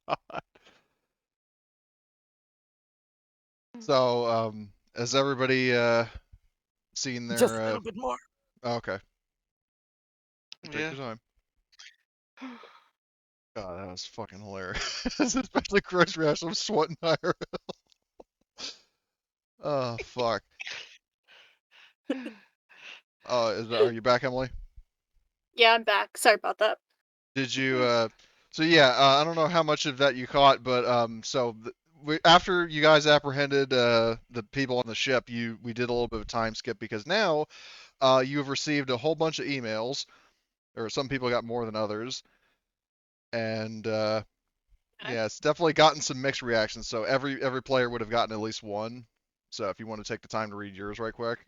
God. So, has everybody seen their? Just a little bit more. Okay. Take Yeah. your time. God, that was fucking hilarious. Especially Chris Rash. I'm sweating IRL. Oh fuck. Are you back, Emily? Yeah, I'm back. Sorry about that. Did you? So yeah, I don't know how much of that you caught, but after you guys apprehended the people on the ship, we did a little bit of a time skip because now you have received a whole bunch of emails, or some people got more than others, and yeah, it's definitely gotten some mixed reactions. So every player would have gotten at least one. So if you want to take the time to read yours right quick.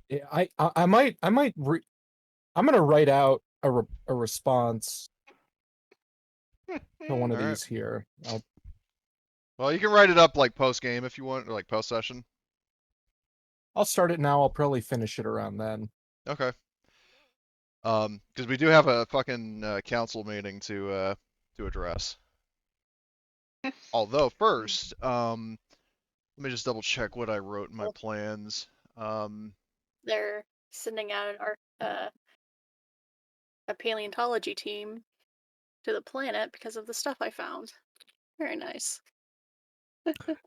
Yeah, I might I'm gonna write out a response to one of All right. these here. Well, you can write it up like post game if you want, or like post session. I'll start it now. I'll probably finish it around then. Okay. Because we do have a fucking council meeting to address. Although first, let me just double check what I wrote in my Well- plans. They're sending out a paleontology team to the planet because of the stuff I found. Very nice.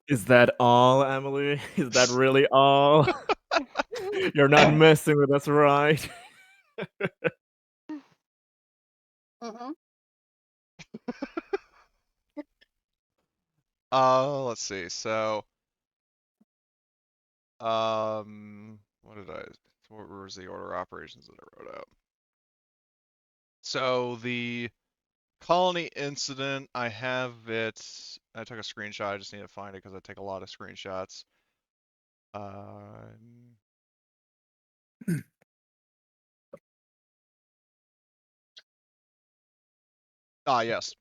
Is that all, Emily? Is that really all? You're not messing with us, right? Mm-hmm. Let's see. So, what was the order of operations that I wrote out? So the colony incident, I have it. I took a screenshot. I just need to find it because I take a lot of screenshots. Yes.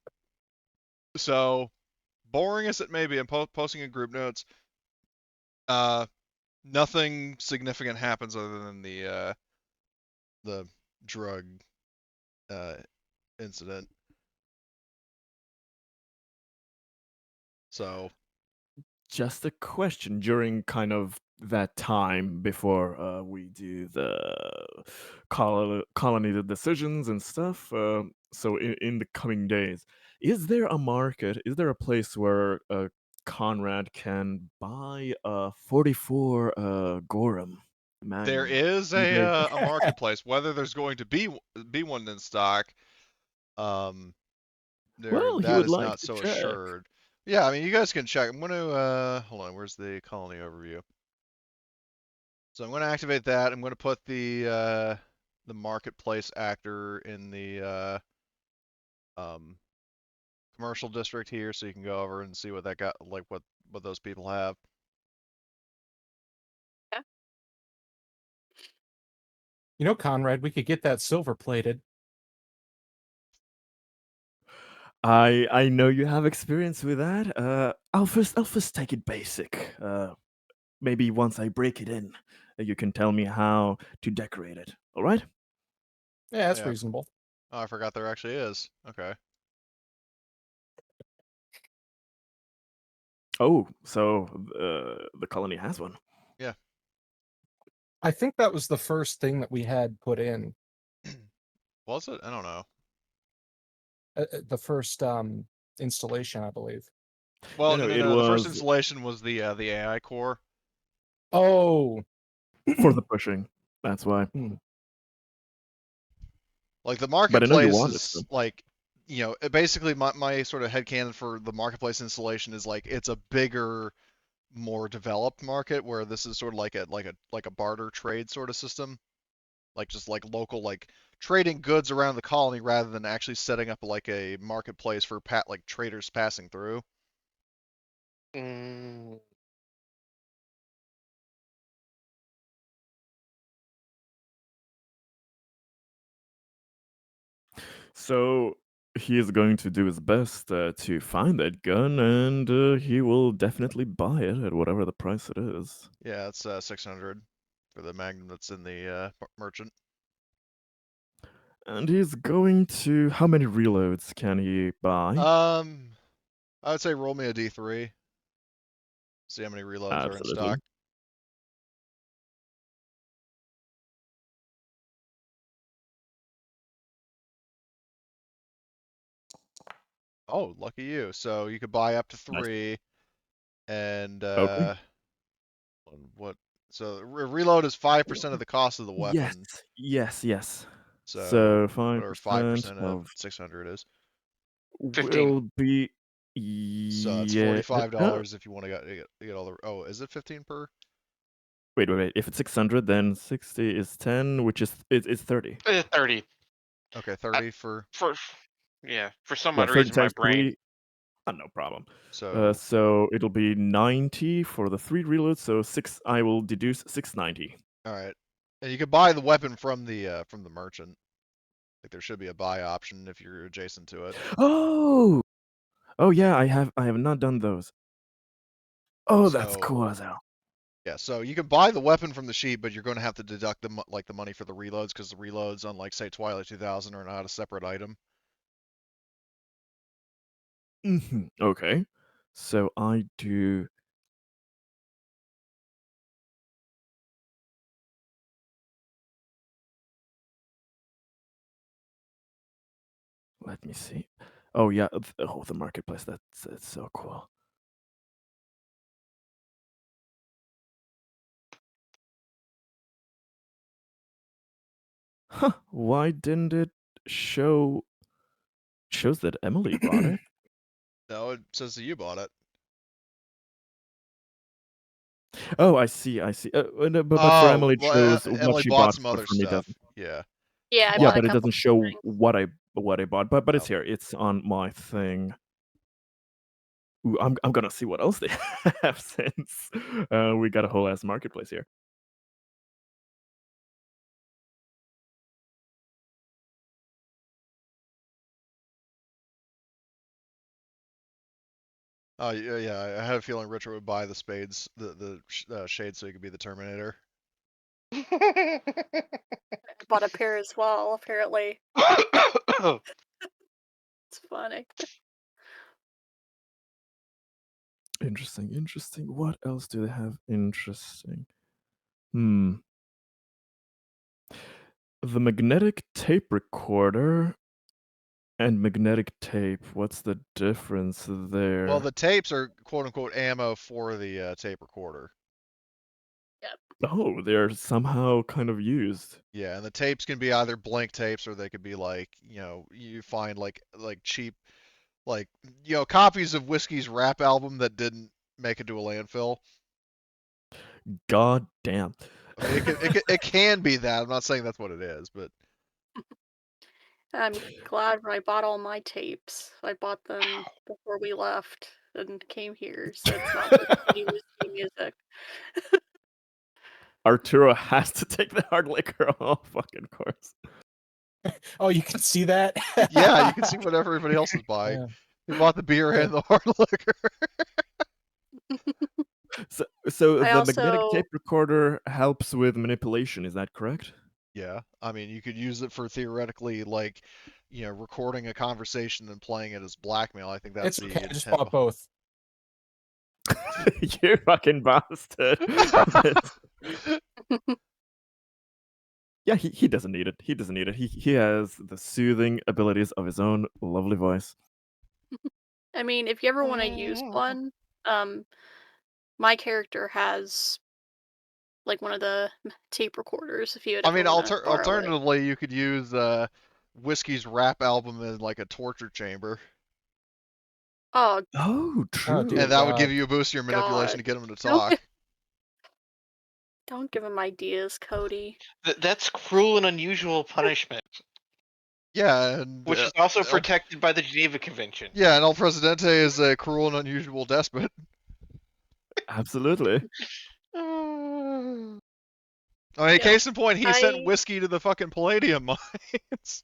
So boring as it may be, I'm posting in group notes. Nothing significant happens other than the drug incident. So Just a question during kind of that time before we do the colony decisions and stuff. So in the coming days, is there a market? Is there a place where Conrad can buy a 44 Gorham there Magnum? is Do they- a marketplace. Whether there's going to be one in stock, Well, he that would is like not to so check. assured. Yeah, I mean you guys can check. I'm gonna hold on. Where's the colony overview? So I'm gonna activate that. I'm gonna put the marketplace actor in the commercial district here, so you can go over and see what that got like what those people have. You know, Conrad, we could get that silver plated. I know you have experience with that. I'll first take it basic. Maybe once I break it in, you can tell me how to decorate it. All right? Yeah, that's Yeah. reasonable. Oh, I forgot there actually is. Okay. Oh, so the colony has one. Yeah. I think that was the first thing that we had put in. Was it? I don't know. The first installation, I believe. Well, No, it no. The first was installation was the AI core. Oh, for the pushing. That's why. Like the But I know you marketplace wanted is to. like, basically my sort of headcanon for the marketplace installation is like it's a bigger, more developed market where this is sort of like a barter trade sort of system, like just like local like trading goods around the colony rather than actually setting up like a marketplace for like traders passing through. Mm, So he is going to do his best to find that gun, and he will definitely buy it at whatever the price it is. Yeah, it's 600 for the Magnum that's in the merchant. And he's going to. How many reloads can he buy? I would say roll me a D3. See how many reloads are in stock. Absolutely. Oh, lucky you. So you could buy up to Nice. 3, and Okay. what? So reload is 5% of the cost of the Yes, weapon. yes. So So whatever 5% 5% of of 600 is. 15. will be So it's yeah. $45 if you want to get all the. Oh, is it 15 per? Wait. If it's 600, then 60 is 10, which is it's 30. 30. Okay, 30 for. For yeah, for some Yeah, odd 30 reason, my times brain. 3. No problem. So So it'll be 90 for the 3 reloads, so 6 I will deduce 690. all right, and you can buy the weapon from the merchant. Like there should be a buy option if you're adjacent to it. Oh! Oh, yeah, I have not done those. Oh, that's So cool as hell. yeah, so you can buy the weapon from the sheet, but you're going to have to deduct the money for the reloads because the reloads, unlike say Twilight 2000, are not a separate item. Okay. So I do. Let me see. Oh yeah. Oh, the marketplace. That's so cool. Huh? Why didn't it shows that Emily bought it? No, it says that you bought it. Oh, I see. I see. No, but for Oh, Emily, it well, shows what Emily she bought bought, some but other for me, it stuff. doesn't. Yeah. Yeah, I Yeah, bought a but it couple doesn't show things. what I bought. But No. it's here. It's on my thing. Ooh, I'm gonna see what else they have since we got a whole ass marketplace here. Oh yeah, I had a feeling Richard would buy the spades, the shade, so he could be the Terminator. I bought a pair as well, apparently. It's funny. Interesting. Interesting. What else do they have interesting? Hmm. The magnetic tape recorder and magnetic tape. What's the difference there? Well, the tapes are quote unquote ammo for the tape recorder. Oh, they're somehow kind of used. Yeah, and the tapes can be either blank tapes or they could be like, you find like cheap, like copies of Whiskey's rap album that didn't make it to a landfill. God damn. I mean, it can be that. I'm not saying that's what it is, but I'm glad when I bought all my tapes. I bought them before we left and came here, so it's not just shitty whiskey music. Arturo has to take the hard liquor off, fucking course. Oh, you can see that? yeah, you can see what everybody else is buying. Yeah. He bought the beer and the hard liquor. So I the magnetic also tape recorder helps with manipulation, is that correct? Yeah, I mean, you could use it for theoretically, like, recording a conversation and playing it as blackmail. I think that's It's the okay. I just intent bought both. You fucking bastard. Yeah, he doesn't need it. He doesn't need it. He has the soothing abilities of his own lovely voice. I mean, if you ever want to use one, my character has like one of the tape recorders. If you would I ever mean, want to borrow it. alternatively, you could use Whiskey's rap album in like a torture chamber, Oh Oh, true. dear. and that would give God. you a boost to your manipulation God! to get him to Don't talk. don't give him ideas, Cody. That's cruel and unusual punishment, Yeah, and which is also protected by the Geneva Convention. yeah, and El Presidente is a cruel and unusual despot. Absolutely. I mean, Yeah, case in point, he sent I Whiskey to the fucking Palladium mines.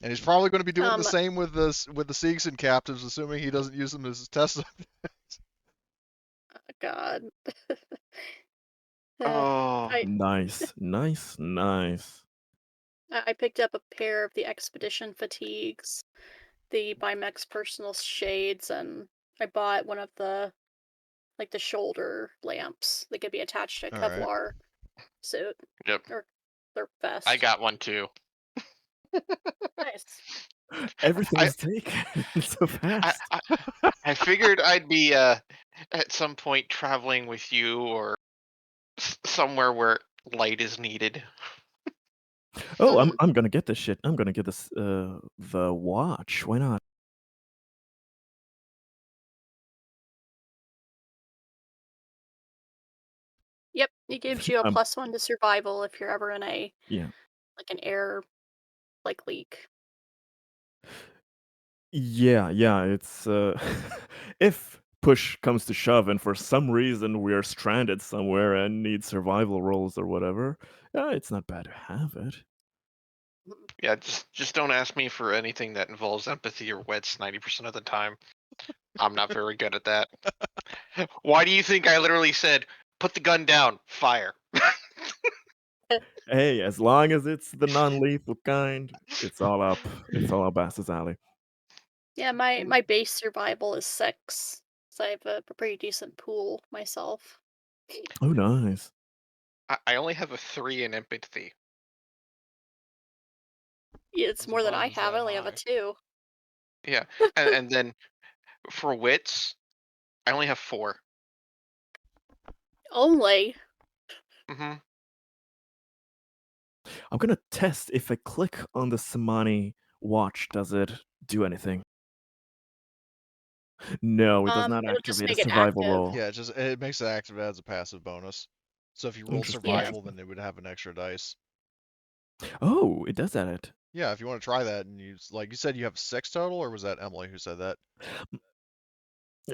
And he's probably going to be doing the same with the Seegson captives, assuming he doesn't use them as his test subjects. God. Oh, Nice, nice, nice. I picked up a pair of the expedition fatigues, the Bimex personal shades, and I bought one of the the shoulder lamps that could be attached to a All right. Kevlar suit yep. or their vest. I got one too. Nice. Everything I- is taken so fast. I figured I'd be at some point traveling with you or somewhere where light is needed. Oh, I'm gonna get this shit. I'm gonna get this the watch. Why not? Yep, it gives you a +1 to survival if you're ever in a Yeah. an air leak. Yeah, it's if push comes to shove and for some reason we're stranded somewhere and need survival rolls or whatever, it's not bad to have it. Yeah, just don't ask me for anything that involves empathy or wits 90% of the time. I'm not very good at that. Why do you think I literally said, "Put the gun down, fire"? Hey, as long as it's the non-lethal kind, it's all up. It's all up Bass's alley. Yeah, my base survival is 6, so I have a pretty decent pool myself. Oh, nice. I only have a 3 in empathy. Yeah, it's I'm more than surprised I it's have. I that only have a high. 2. Yeah, and then for wits, I only have 4. Only. Hmm. I'm gonna test if I click on the Samani watch, does it do anything? No, it does not It'll just activate a make it survival active. roll. Yeah, it makes it active as a passive bonus. So if you rolled Interesting. Yeah. survival, then it would have an extra dice. Oh, it does that. Yeah, if you want to try that, and you said you have 6 total, or was that Emily who said that?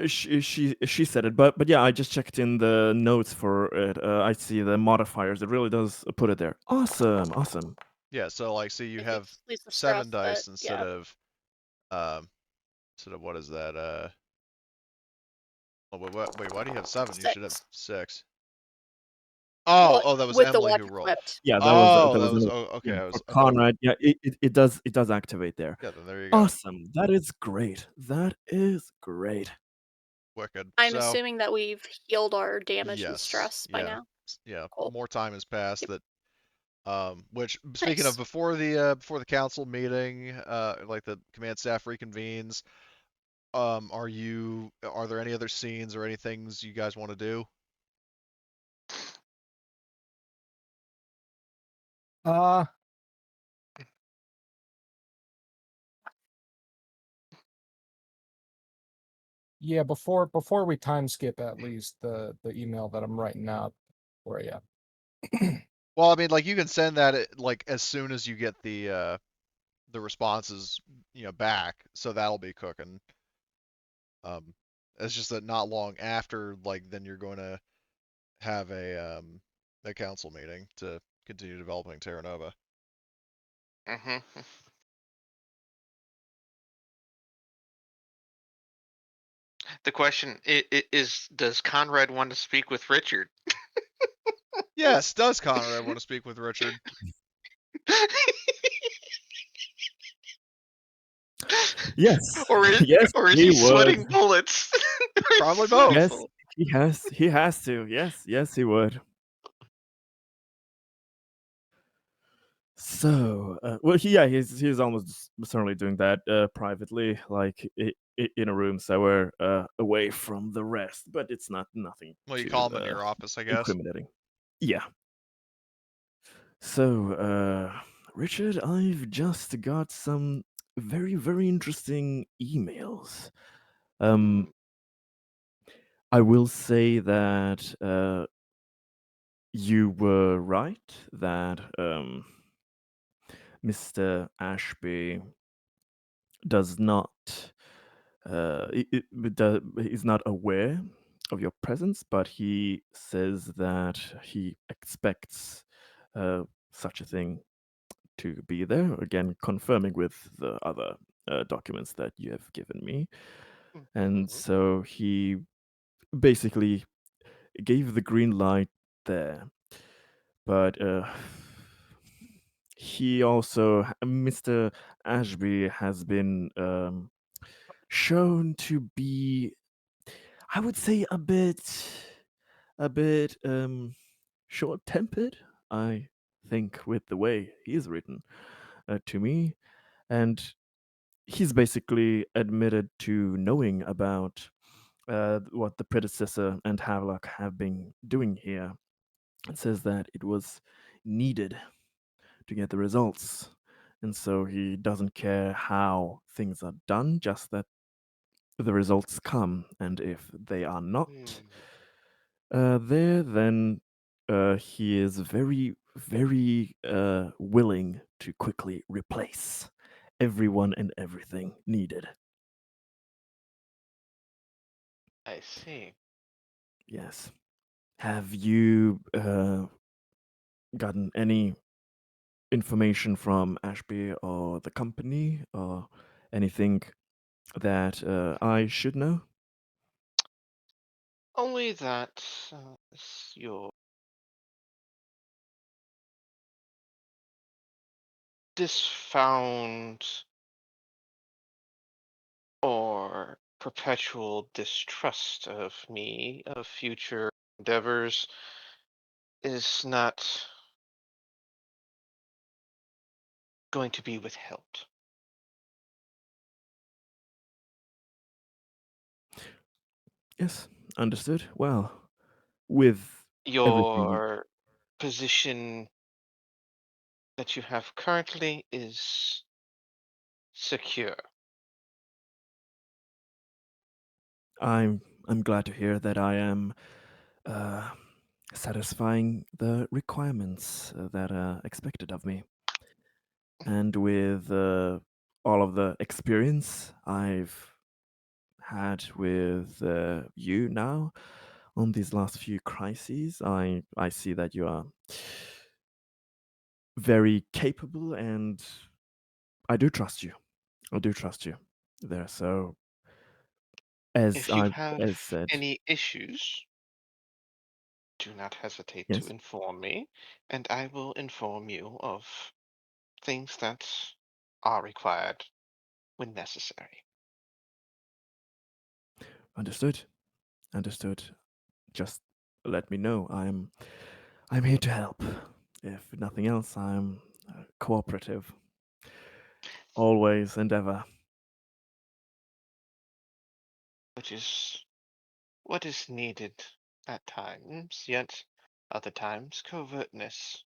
She said it, but yeah, I just checked in the notes for it. I see the modifiers. It really does put it there. Awesome. Yeah, so like, see, you It have leaves the 7 stress, dice but yeah. um, what is that? Oh, wait, why do you have 7? You should have 6. 6. Well, Oh, that was with the Emily watch who rolled. equipped. Yeah, Oh, that that was was, an, oh, okay. yeah for I thought, Conrad. Yeah, it does activate there. yeah, then there you go. Awesome. That is great. That is great. Wicked. I'm So, assuming that we've healed our damage and yes, stress by yeah, now. yeah. Cool. More time has passed Yep. that. Which, speaking of, Nice. before the council meeting, like the command staff reconvenes, are there any other scenes or any things you guys want to do? Uh, yeah. Before we time skip, at least the email that I'm writing out for you. Well, I mean, like, you can send that like as soon as you get the responses, back, so that'll be cooking. Um, it's just that not long after, like, then you're going to have a council meeting to continue developing Terra Nova. Hmm. The question is, does Conrad want to speak with Richard? Yes, does Conrad want to speak with Richard? Yes, or is yes, or is he he would. sweating bullets? Probably both. Yes, he has to. Yes, he would. So, well, he's almost certainly doing that privately, like in a room somewhere away from the rest. But it's nothing Well, you too call him in your office, I guess. incriminating. Yeah. So, Richard, I've just got some very interesting emails. Um, I will say that you were right that Mr. Ashby does not is not aware of your presence, but he says that he expects such a thing to be there. Again, confirming with the other documents that you have given me, and Mm-hmm. so he basically gave the green light there. But he also, Mr. Ashby, has been shown to be, I would say, a bit short-tempered. I think with the way he's written to me, and he's basically admitted to knowing about what the predecessor and Havelock have been doing here. It says that it was needed to get the results. And so he doesn't care how things are done, just that the results come. And if they are not there, then he is very willing to quickly replace everyone and everything needed. I see. Yes. Have you gotten any information from Ashby or the company or anything that I should know? Only that your disfound or perpetual distrust of me, of future endeavors, is not going to be withheld. Yes, understood. Well, with everything, Your position that you have currently is secure. I'm glad to hear that I am uh, satisfying the requirements that are expected of me. And with all of the experience I've had with you now on these last few crises, I see that you are very capable, and I do trust you. I do trust you there. So, as If you I have as said, any issues, do not hesitate to yes, inform me, and I will inform you of things that are required when necessary. understood, understood. Just let me know. I'm here to help. If nothing else, I'm cooperative, always and ever. Which is what is needed at times, yet other times covertness,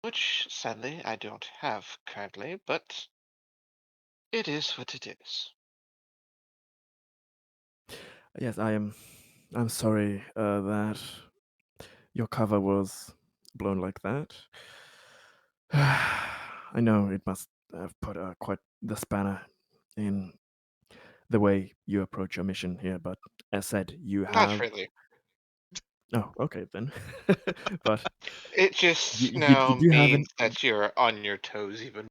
which sadly I don't have currently, but it is what it is. Yes, I am. I'm sorry that your cover was blown like that. I know it must have put quite the spanner in the way you approach your mission here, but as said, you Not have. really. Oh, okay then. But It you, just you now do have means an. that you're on your toes even.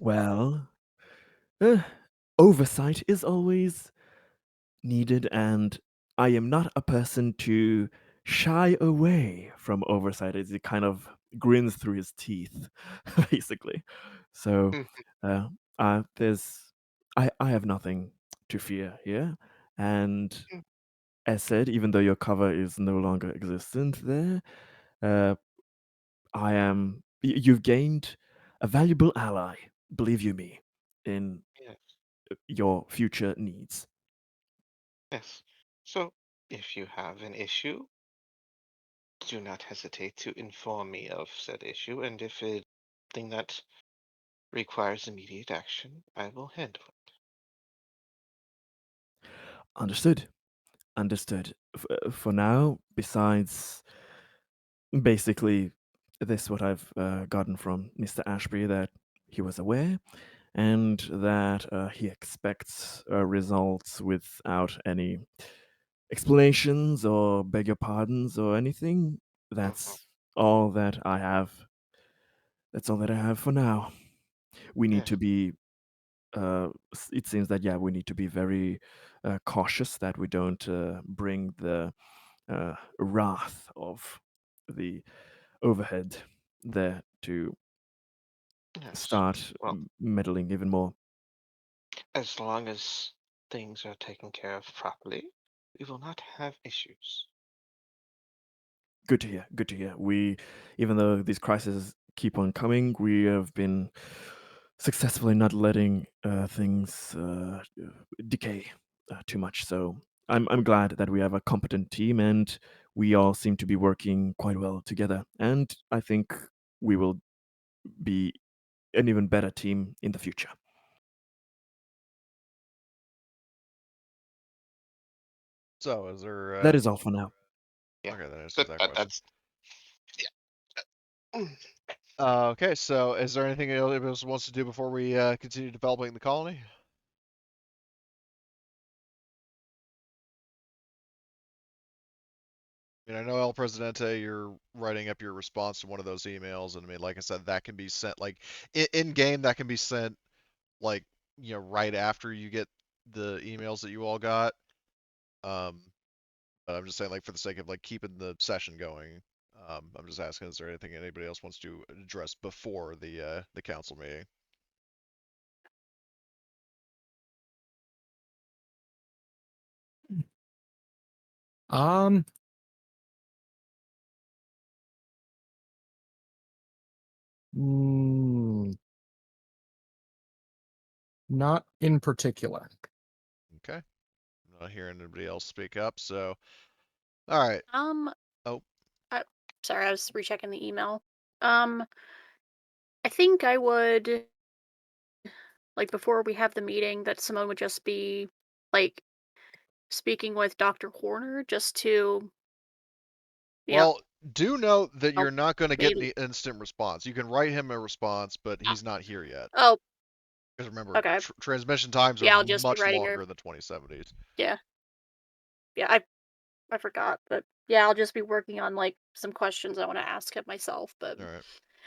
Well, uh, oversight is always needed, and I am not a person to shy away from oversight as he kind of grins through his teeth, basically. So, Mm, there's, I have nothing to fear here. And mm, as said, even though your cover is no longer existent there, uh, you've gained a valuable ally, believe you me, in yes, your future needs. yes. So if you have an issue, do not hesitate to inform me of said issue, and if it's something that requires immediate action, I will handle it. Understood. Understood. For now, besides basically this, what I've gotten from Mr. Ashby, that he was aware and that he expects results without any explanations or beg your pardons or anything. Mhm. That's all that I have. That's all that I have for now. We need Yes, to be. It seems that yeah, we need to be very cautious that we don't bring the wrath of the overhead there to yes. start Well, meddling even more. as long as things are taken care of properly, we will not have issues. Good to hear. Good to hear. Even though these crises keep on coming, we have been successfully not letting things decay too much. So I'm glad that we have a competent team, and we all seem to be working quite well together. And I think we will be an even better team in the future. So, is there? That is all for now. Yeah, Okay, that answers that, that that question. that's yeah. Okay, so is there anything anybody else wants to do before we continue developing the colony? I mean, I know El Presidente, you're writing up your response to one of those emails, and I mean, like I said, that can be sent like in game. That can be sent like right after you get the emails that you all got. Um, but I'm just saying, like for the sake of like keeping the session going, I'm just asking, is there anything anybody else wants to address before the council meeting? Um, mm, not in particular. Okay, I'm not hearing anybody else speak up, so all right. Oh, Sorry, I was rechecking the email. I think I would like before we have the meeting that someone would just be like speaking with Dr. Horner just to, you know, well, do note that you're not going to get maybe. any instant response. You can write him a response, but he's not here yet. Oh, Because remember, okay. transmission times are Yeah, I'll just be much writing her. longer than 2070s. Yeah, yeah. I forgot, but yeah, I'll just be working on like some questions I want to ask him myself. But All right.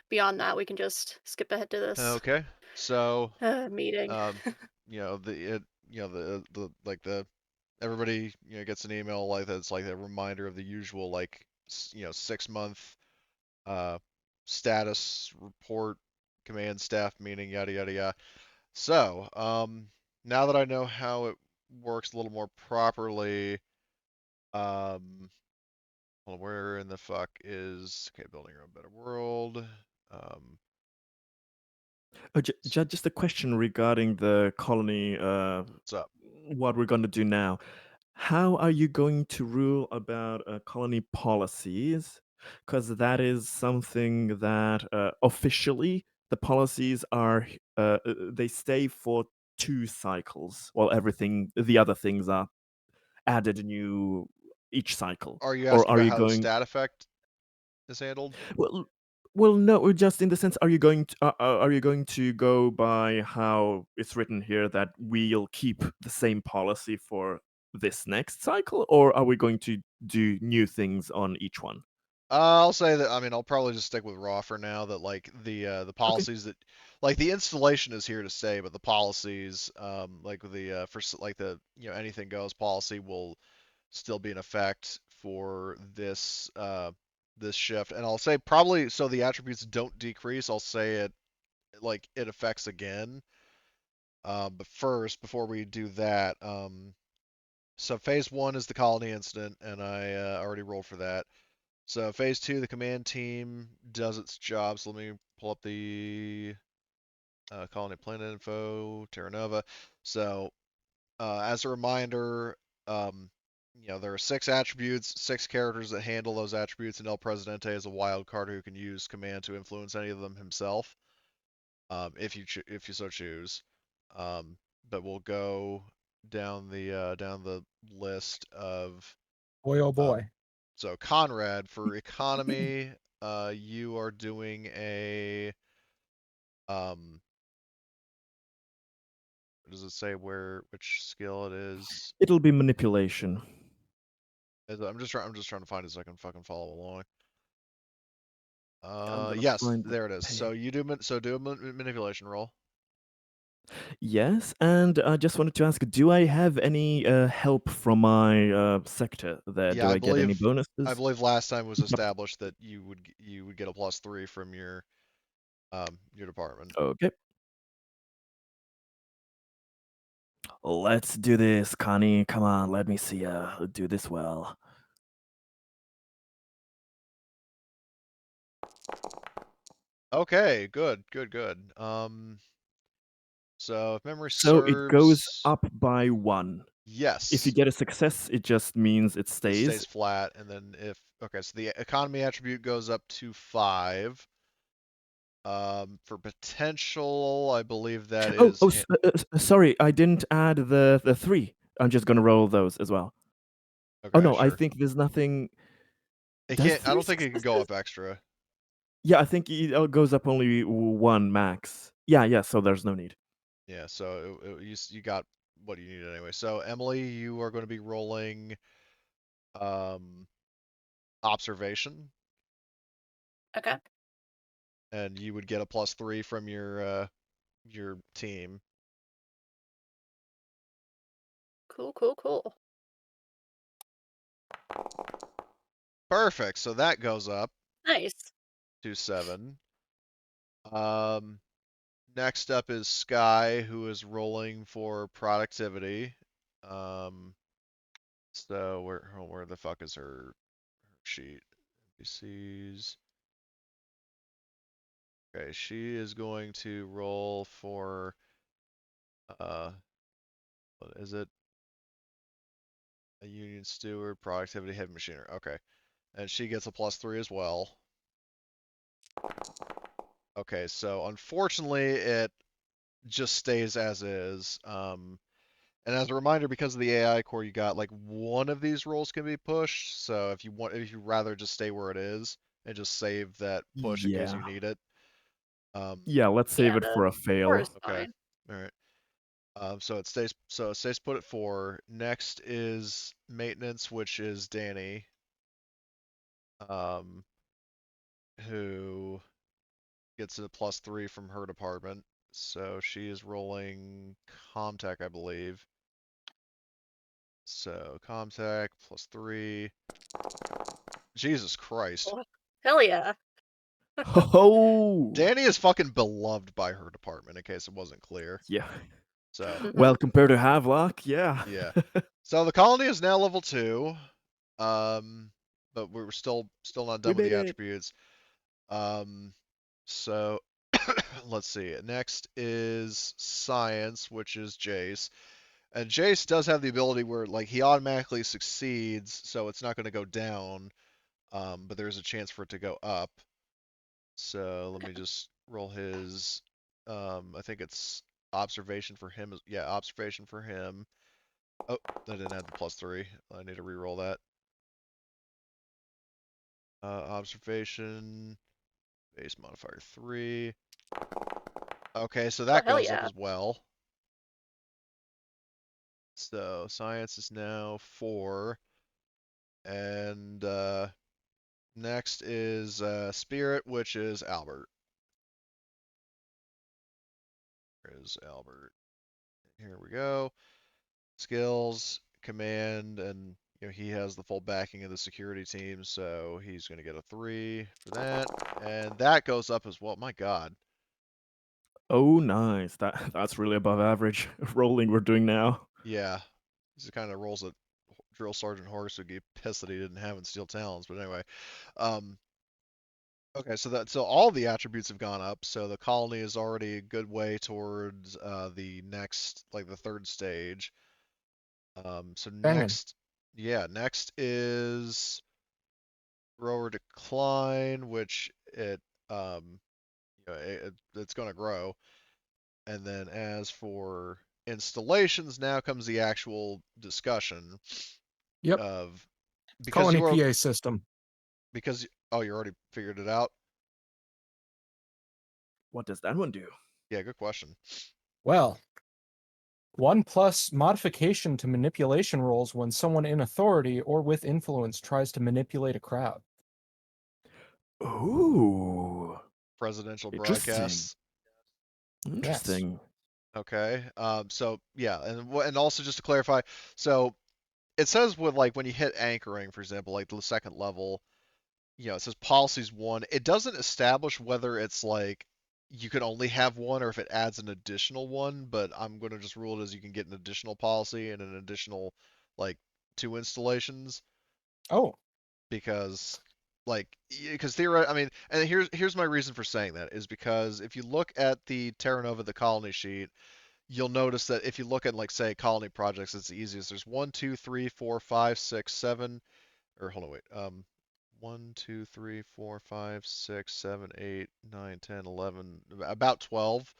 beyond that, we can just skip ahead to this Okay. So, meeting. the like the everybody gets an email like that's like a reminder of the usual like 6 month uh status report, command staff meeting, yada yada yada. So, now that I know how it works a little more properly, um, hold on, where in the fuck is okay? Building your own better world. Um, Just a question regarding the colony. what's up? What we're going to do now. How are you going to rule about colony policies? Because that is something that officially the policies are they stay for 2 cycles, while everything the other things are added new each cycle. Are you Or asking are about you how the going? stat effect is handled? Well, well, no. Just in the sense, are you going to go by how it's written here that we'll keep the same policy for this next cycle, or are we going to do new things on each one? I'll say that. I mean, I'll probably just stick with raw for now. That like the Okay. policies that like the installation is here to stay, but the policies like the like the anything goes policy will still be in effect for this shift. And I'll say probably so the attributes don't decrease. I'll say it like it affects again. But first, before we do that, so phase one is the colony incident, and I already rolled for that. So phase two, the command team does its job. So let me pull up the colony planet info, Terra Nova. So as a reminder, um, there are 6 attributes, 6 characters that handle those attributes, and El Presidente is a wild card who can use command to influence any of them himself, if you so choose. Um, but we'll go down the list of Boy, oh um, boy. so Conrad for economy, you are doing a um, does it say which skill it is? It'll be manipulation. I'm just trying to find it so I can fucking follow along. I'm gonna Yes, find the there it is. So page. you do a manipulation roll. Yes, and I just wanted to ask: do I have any help from my sector there? Yeah, Do I get any I bonuses? believe last time was Yep. established that you would get a +3 from your department. Okay. Let's do this, Connie. Come on, let me see do this well. Okay, good, good, good. So if memory So it goes serves, up by 1. If you yes, get a success, it just means it it stays. stays flat, and then if okay, so the economy attribute goes up to 5. For potential, I believe that Oh, is oh, sorry, I didn't add the 3. I'm just gonna roll those as well. Oh okay, no, I sure. think there's nothing. It Does can't. I 3 don't think it can go successes? up extra. Yeah, I think it goes up only 1 max. Yeah, yeah. So there's no need. Yeah. So you got what you need anyway. So Emily, you are going to be rolling. Um, observation, Okay. and you would get a +3 from your team. Cool, cool, cool. Perfect. So that goes up Nice. to 7. Next up is Sky, who is rolling for productivity. So where the fuck is her sheet? NPCs. Okay, she is going to roll for what is it? A union steward, productivity, heavy machinery. Okay, and she gets a +3 as well. Okay, so unfortunately it just stays as is. And as a reminder, because of the AI core, you got like one of these rolls can be pushed. So if you rather just stay where it is and just save that push in case Yeah. you need it. Yeah, let's save Yeah, it for a the 4 fail. is Okay. fine. All right. So it stays put at 4. Next is maintenance, which is Danny, um, who gets a +3 from her department. So she is rolling Comtech, I believe. So Comtech +3. Jesus Christ. Oh, hell yeah. Oh, Danny is fucking beloved by her department, in case it wasn't clear. yeah. So, Well, compared to Havelock, yeah. yeah. So the colony is now level 2. But we're still not We done with made the it. attributes. So let's see. Next is science, which is Jace. And Jace does have the ability where like he automatically succeeds, so it's not going to go down. But there's a chance for it to go up. So let me just roll his. I think it's observation for him. Yeah, observation for him. Oh, I didn't add the +3. I need to re-roll that. Observation, base modifier 3. Okay, so Oh, that hell goes up yeah. as well. So science is now 4. And next is spirit, which is Albert. There's Albert. Here we go. Skills, command, and he has the full backing of the security team, so he's going to get a 3 for that. And that goes up as well. My God. Oh, nice. That's really above average rolling we're doing now. Yeah. This is kind of rolls that Drill Sergeant Horace would get pissed that he didn't have in Steel Talons. But anyway. Okay, so all the attributes have gone up. So the colony is already a good way towards the next, like the 3rd stage. So Banging. next is grower decline, which it's going to grow. And then as for installations, now comes the actual discussion Yep. of because Colony you are PA system. because oh you already figured it out. What does that one do? Yeah, good question. Well, 1+ modification to manipulation rolls when someone in authority or with influence tries to manipulate a crowd. Ooh, Presidential interesting. broadcasts. Interesting. Okay. So yeah, and also just to clarify, so it says with like when you hit anchoring, for example, like the 2nd level, it says policies 1. It doesn't establish whether it's like you can only have one or if it adds an additional one, but I'm going to just rule it as you can get an additional policy and an additional like 2 installations Oh, because theoretically, I mean, and here's my reason for saying that is because if you look at the Terra Nova, the colony sheet, you'll notice that if you look at like say colony projects, it's the easiest. There's 1, 2, 3, 4, 5, 6, 7, or hold on, wait. 1, 2, 3, 4, 5, 6, 7, 8, 9, 10, 11, about 12,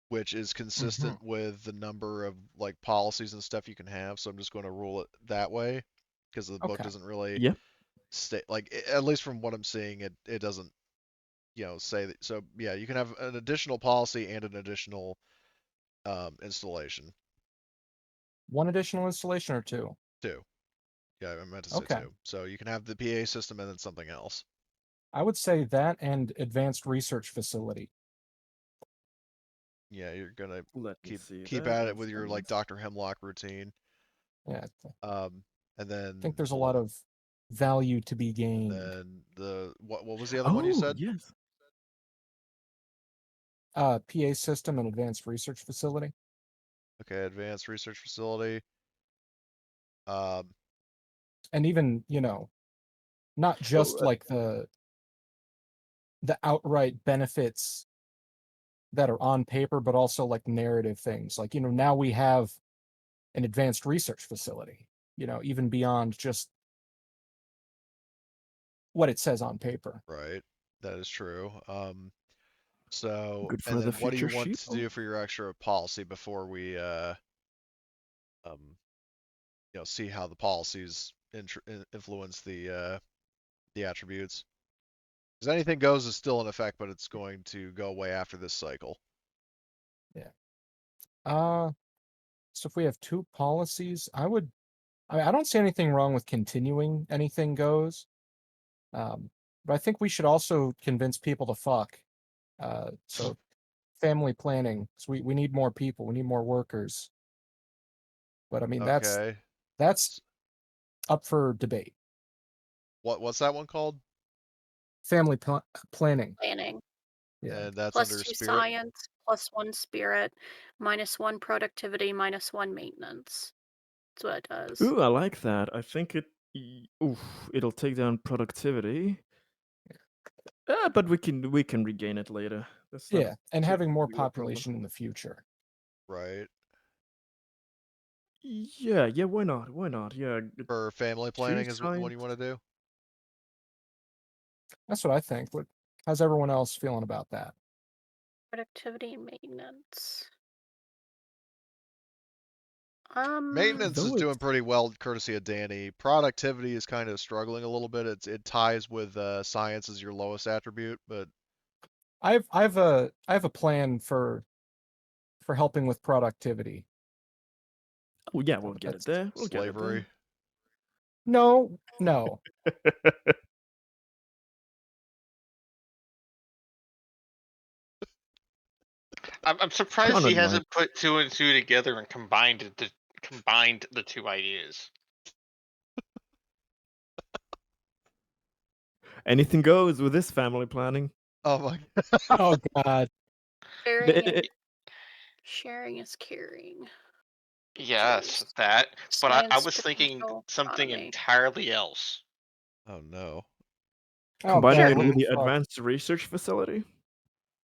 which is consistent with the number of like policies and stuff you can have. So I'm just going to rule it that way because the book okay. doesn't really Yep. state like at least from what I'm seeing, it doesn't say that. So yeah, you can have an additional policy and an additional installation. One additional installation or 2? 2. Yeah, I meant to say Okay. 2. So you can have the PA system and then something else. I would say that and advanced research facility. Yeah, you're gonna Let me keep see keep that. at it That's with your like nice. Dr. Hemlock routine. Yeah, And I then think there's a lot of value to be gained. then the what was the other one you Oh, said? yes. PA system and advanced research facility. Okay, advanced research facility. Um, And even, not just Oh, like the outright benefits that are on paper, but also like narrative things. Like, now we have an advanced research facility, even beyond just what it says on paper. right. That is true. So, good and for the then what do you future want sheep. to do for your extra policy before we um see how the policies influence the attributes? Because anything goes is still in effect, but it's going to go away after this cycle. Yeah. So if we have 2 policies, I don't see anything wrong with continuing anything goes. But I think we should also convince people to fuck. So family planning. So we need more people. We need more workers. But I mean, that's Okay. that's up for debate. What's that one called? Family planning. Planning. Yeah. And that's under +2 spirit. science, +1 spirit, -1 productivity, -1 maintenance. That's what it does. Ooh, I like that. I think it'll take down productivity. But we can regain it later. That's not Yeah, and too having more big of a problem. population in the future. Right. Yeah, why not? Why not? Yeah, For family 2 planning is the one science. you want to do? That's what I think. How's everyone else feeling about that? Productivity and maintenance. Maintenance is Though doing it's pretty well, courtesy of Danny. Productivity is kind of struggling a little bit. It ties with science as your lowest attribute, but I have a plan for helping with productivity. oh yeah, we'll get it That's there. We'll get it slavery. no. there. I'm surprised he Conrad might. hasn't put 2 and 2 together and combined the 2 ideas. Anything goes with this family planning. Oh my. Oh God. sharing, Eh, sharing is caring. Yes, Choice. that. But I Science, was thinking potential, something economy. entirely else. Oh no. Oh Combining God. it What with the the fuck? advanced research facility.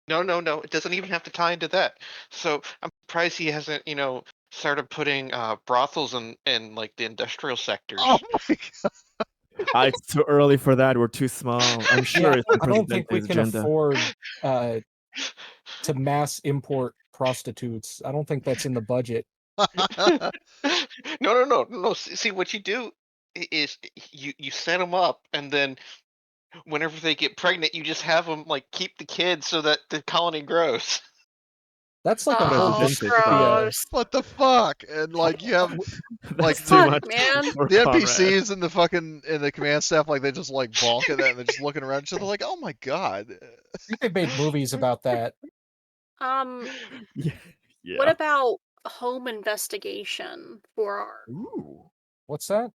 No. It doesn't even have to tie into that. So I'm surprised he hasn't, started putting brothels in like the industrial Oh sectors. my God. It's too early for that. We're too small. I'm sure Yeah, it's on I don't President think we Day's can agenda. afford to mass import prostitutes. I don't think that's in the budget. No. See, what you do is you set them up, and then whenever they get pregnant, you just have them like keep the kids so that the colony grows. That's like a whole Oh, Presidente dystopia. style. gross. What the fuck? And like you have like That's too Fuck, much man. for the Conrad. NPCs and the fucking and the command staff, like they just like balk at that and they're just looking around each other like, oh my God. I think they made movies about that. Um, Yeah. what Yeah. about home investigation for our Ooh. What's that?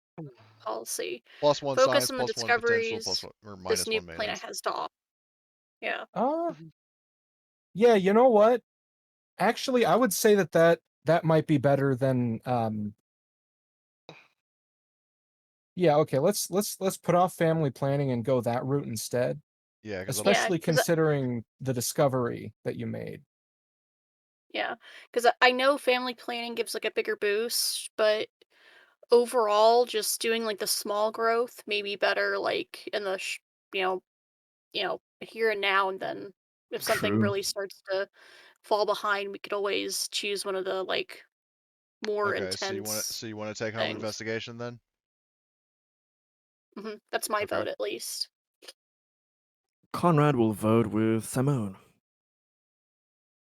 policy? +1 Focus science, on the +1 potential, discoveries +1 or this new -1 planet maintenance. has to offer. Yeah. Yeah, you know what? Actually, I would say that might be better than yeah, okay, let's put off family planning and go that route instead, Yeah, because Yeah, especially 'cause considering the discovery that you made. yeah, because I know family planning gives like a bigger boost, but overall, just doing like the small growth may be better, like in the you know, here and now, and then if something True. really starts to fall behind, we could always choose one of the like more okay, so you want to intense take home things. investigation then? That's my Okay. vote, at least. Conrad will vote with Simone.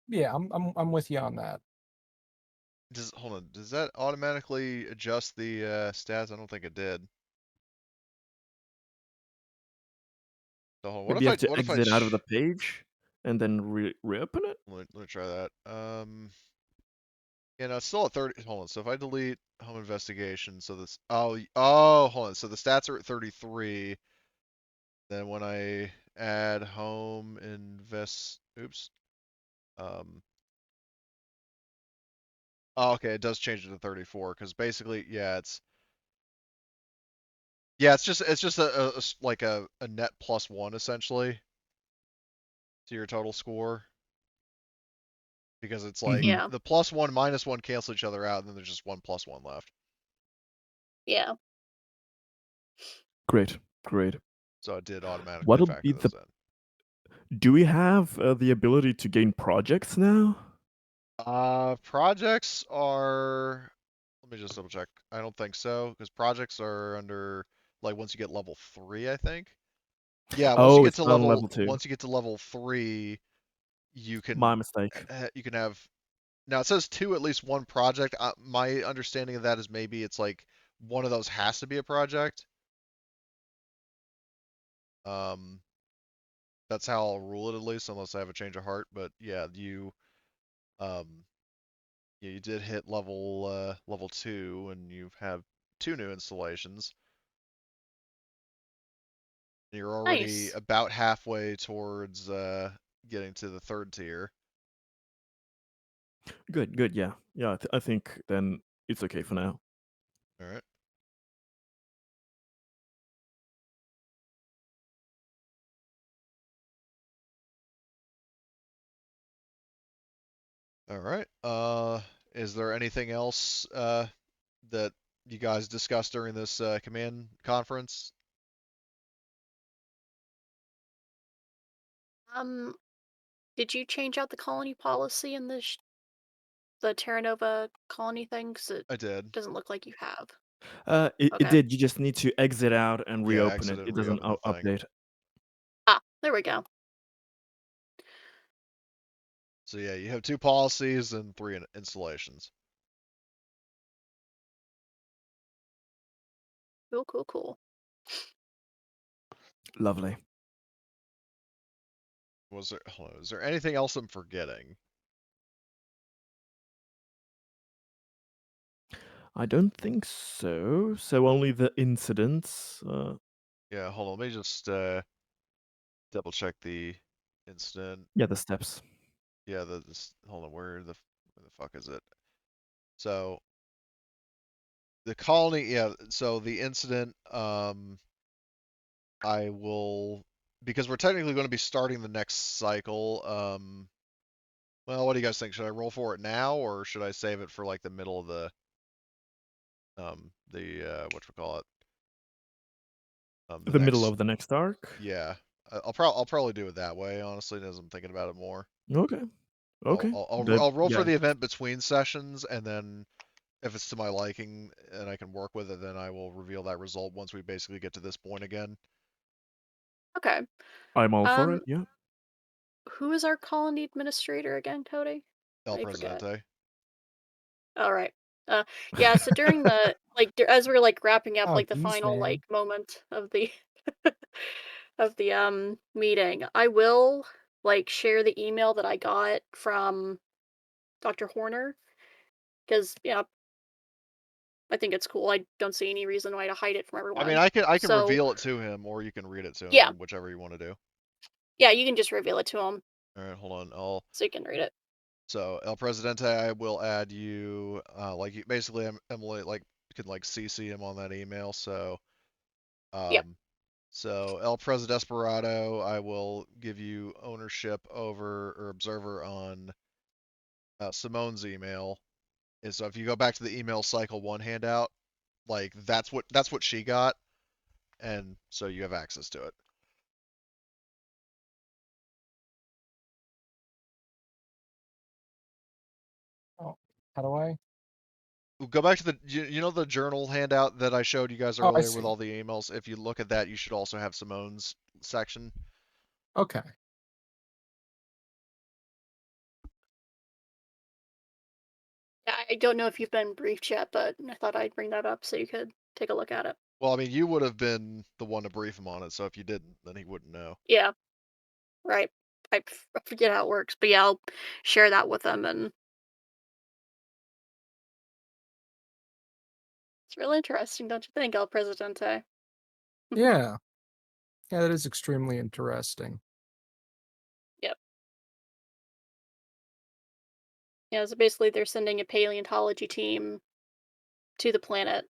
Yeah, I'm with you on that. hold on. Does that automatically adjust the stats? I don't think it did. So hold on. Maybe you have to exit out of the page and then reopen it. Let me try that. Yeah, no, it's still at 30. Hold on. So if I delete home investigation, so this. Oh, hold on. So the stats are at 33. Then when I add home invest, oops. Oh, okay, it does change it to 34 because basically, yeah, it's just like a net +1 essentially to your total score because it's like Mhm. Yeah. the +1 -1 cancel each other out, and then there's just one +1 left. Yeah. Great, great. So it did automatically What'll factor be those the? in. Do we have the ability to gain projects now? Projects are. Let me just double check. I don't think so because projects are under like once you get level 3, I think. Yeah, Oh, it's on level 2. once you get to level 3, My mistake. you can have. Now it says 2 at least 1 project. My understanding of that is maybe it's like one of those has to be a project. Um, that's how I'll rule it at least, unless I have a change of heart. But yeah, um, yeah, you did hit level 2, and you have 2 new installations. You're already Nice. about halfway towards getting to the 3rd tier. Good, good. Yeah, yeah. I think then it's okay for now. All right. All right. Is there anything else that you guys discussed during this command conference? Um, did you change out the colony policy in the Terra Nova colony thing? 'Cause it I did. doesn't look like you have. It Okay. did. You just need to exit out and Yeah, reopen exit it. and It doesn't reopen the thing. update. Ah, there we go. So yeah, you have 2 policies and 3 installations. Cool, cool, cool. Lovely. Hold on, is there anything else I'm forgetting? I don't think so. So only the incidents. Yeah, hold on. Let me just double check the incident. Yeah, the steps. Yeah, hold on. Where the fuck is it? So the colony. Yeah. So the incident. I will because we're technically going to be starting the next cycle. Well, what do you guys think? Should I roll for it now, or should I save it for like the middle of the whatchamacallit? The The middle next. of the next arc. Yeah. I'll probably do it that way, honestly, as I'm thinking about it more. Okay. Okay. I'll roll for Yeah. the event between sessions, and then if it's to my liking and I can work with it, then I will reveal that result once we basically get to this point again. Okay. I'm all for Um, it. Yeah. who is our colony administrator again, Cody? El I forget. Presidente. All right. Yeah. So during the as we're like wrapping up Oh, like the geez, final man. like moment of the of the meeting, I will like share the email that I got from Dr. Horner because yeah, I think it's cool. I don't see any reason why to hide it from I everyone. mean, I can So reveal it to him, or you can read it to yeah, him, whichever you want to do. yeah, you can just reveal it to him All right, hold on. so you can read it. So El Presidente, I will add you. Basically, Emily like can like CC him on that email. So Yep. um, so El Presidente Desperado, I will give you ownership over or observer on Simone's email. And so if you go back to the email cycle 1 handout, like that's what she got, and so you have access to it. Oh, how do I? Go back to you know the journal handout that I showed you guys Oh, I earlier with see. all the emails. If you look at that, you should also have Simone's section. Okay. I don't know if you've been briefed yet, but I thought I'd bring that up so you could take a look at it. Well, I mean, you would have been the one to brief him on it, so if you didn't, then he wouldn't know. Yeah, right. I forget how it works, but yeah, I'll share that with them, and it's really interesting, don't you think, El Presidente? Yeah. Yeah, that is extremely interesting. Yep. Yeah, so basically they're sending a paleontology team to the planet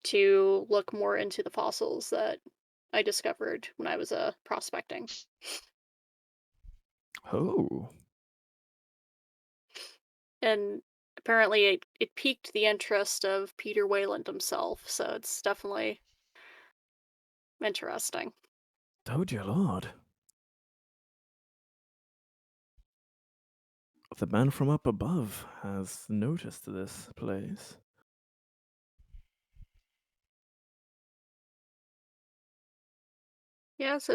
to look more into the fossils that I discovered when I was prospecting. Oh, And apparently it piqued the interest of Peter Wayland himself, so it's definitely interesting. oh dear lord. The man from up above has noticed this place. Yes,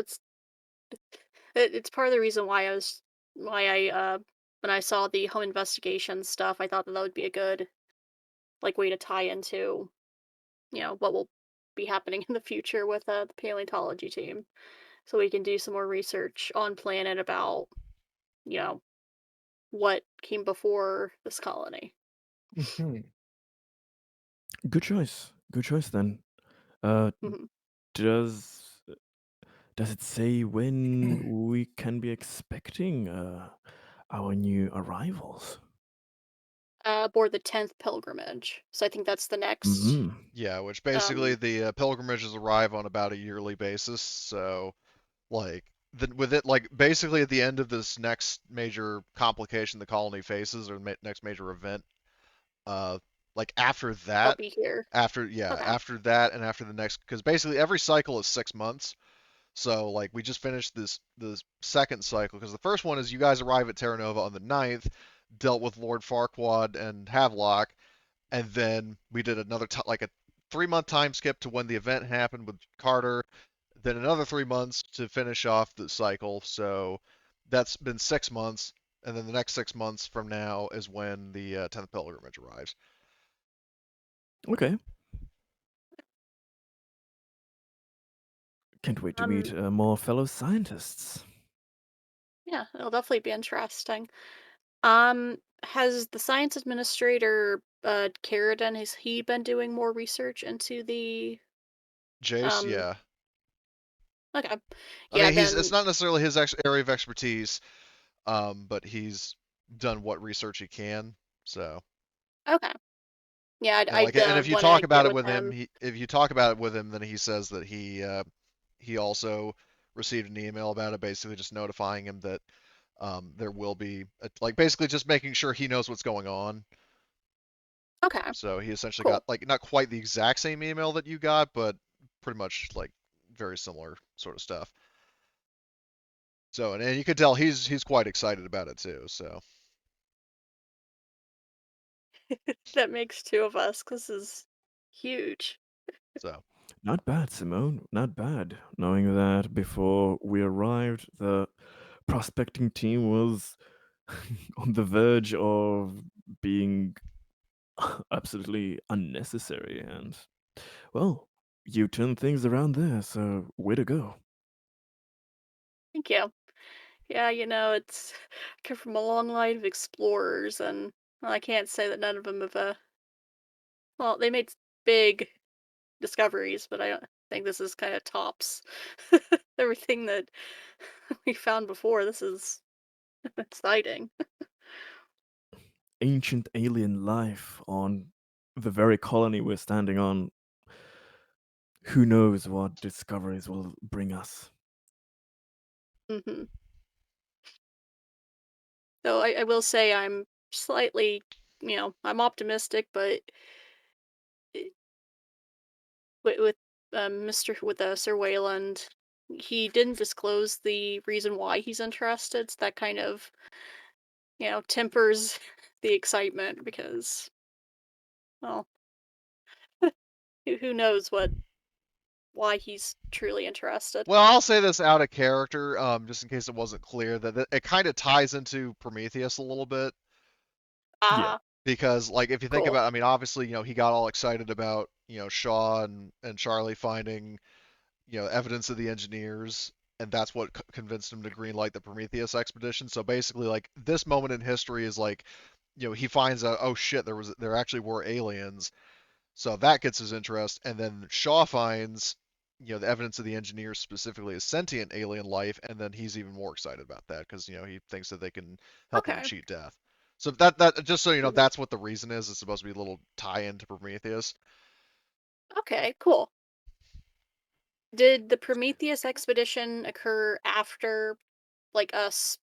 it's part of the reason why I when I saw the home investigation stuff, I thought that would be a good like way to tie into, what will be happening in the future with the paleontology team. So we can do some more research on planet about, you know, what came before this colony. Mhm. Good choice. Good choice then. Uh, Mhm. does does it say when we can be expecting our new arrivals? Aboard the 10th pilgrimage. So I think that's the next. Hmm. Yeah, which basically Um, the pilgrimages arrive on about a yearly basis. So, like, with it, like, basically at the end of this next major complication the colony faces, or next major event, uh, like after I'll that, be here. Okay. after that, and after the next, because basically every cycle is 6 months. So, like, we just finished this second cycle because the first one is you guys arrive at Terra Nova on the 9th, dealt with Lord Farquaad and Havelock, and then we did another like a 3 month time skip to when the event happened with Carter, then another 3 months to finish off the cycle. So that's been 6 months, and then the next 6 months from now is when the 10th pilgrimage arrives. Okay. Can't wait to meet Um, more fellow scientists. yeah, it'll definitely be interesting. Has the science administrator, Carradine, has he been doing more research into the, Jace, um, yeah. okay. I Yeah, mean, it's then, not necessarily his area of expertise, but he's done what research he can. So, okay. Yeah, and like, and if you want talk to get about it with with him, him. if you talk about it with him, then he says that he also received an email about it, basically just notifying him that there will be like basically just making sure he knows what's going on. Okay, So he essentially got cool. like not quite the exact same email that you got, but pretty much like very similar sort of stuff. So and you could tell he's quite excited about it too. So That makes two of us, 'cause this is huge. so Not bad, Simone. Not bad. Knowing that before we arrived, the prospecting team was on the verge of being absolutely unnecessary. And, well, you turned things around there, so way to go. Thank you. Yeah, it's I come from a long line of explorers, and well, I can't say that none of them have, well, they made big discoveries, but I don't think this is kind of tops everything that we found before. This is exciting. Ancient alien life on the very colony we're standing on. Who knows what discoveries will bring us? Hmm. So I will say I'm slightly, I'm optimistic, but i- with Mr. with Sir Wayland, he didn't disclose the reason why he's interested. So that kind of, tempers the excitement because, well, who knows why he's truly interested. well, I'll say this out of character, just in case it wasn't clear that it kind of ties into Prometheus a little bit. Yeah. Ah, because like if you think Cool. about, I mean, obviously, he got all excited about Shaw and Charlie finding evidence of the engineers, and that's what convinced him to greenlight the Prometheus expedition. So basically, like this moment in history is like, he finds out, oh shit, there actually were aliens, so that gets his interest, and then Shaw finds, the evidence of the engineers specifically as sentient alien life, and then he's even more excited about that because he thinks that they can help him Okay. cheat death. So that just so you know, Mhm. that's what the reason is. It's supposed to be a little tie-in to Prometheus. Okay, cool. Did the Prometheus expedition occur after, like, us,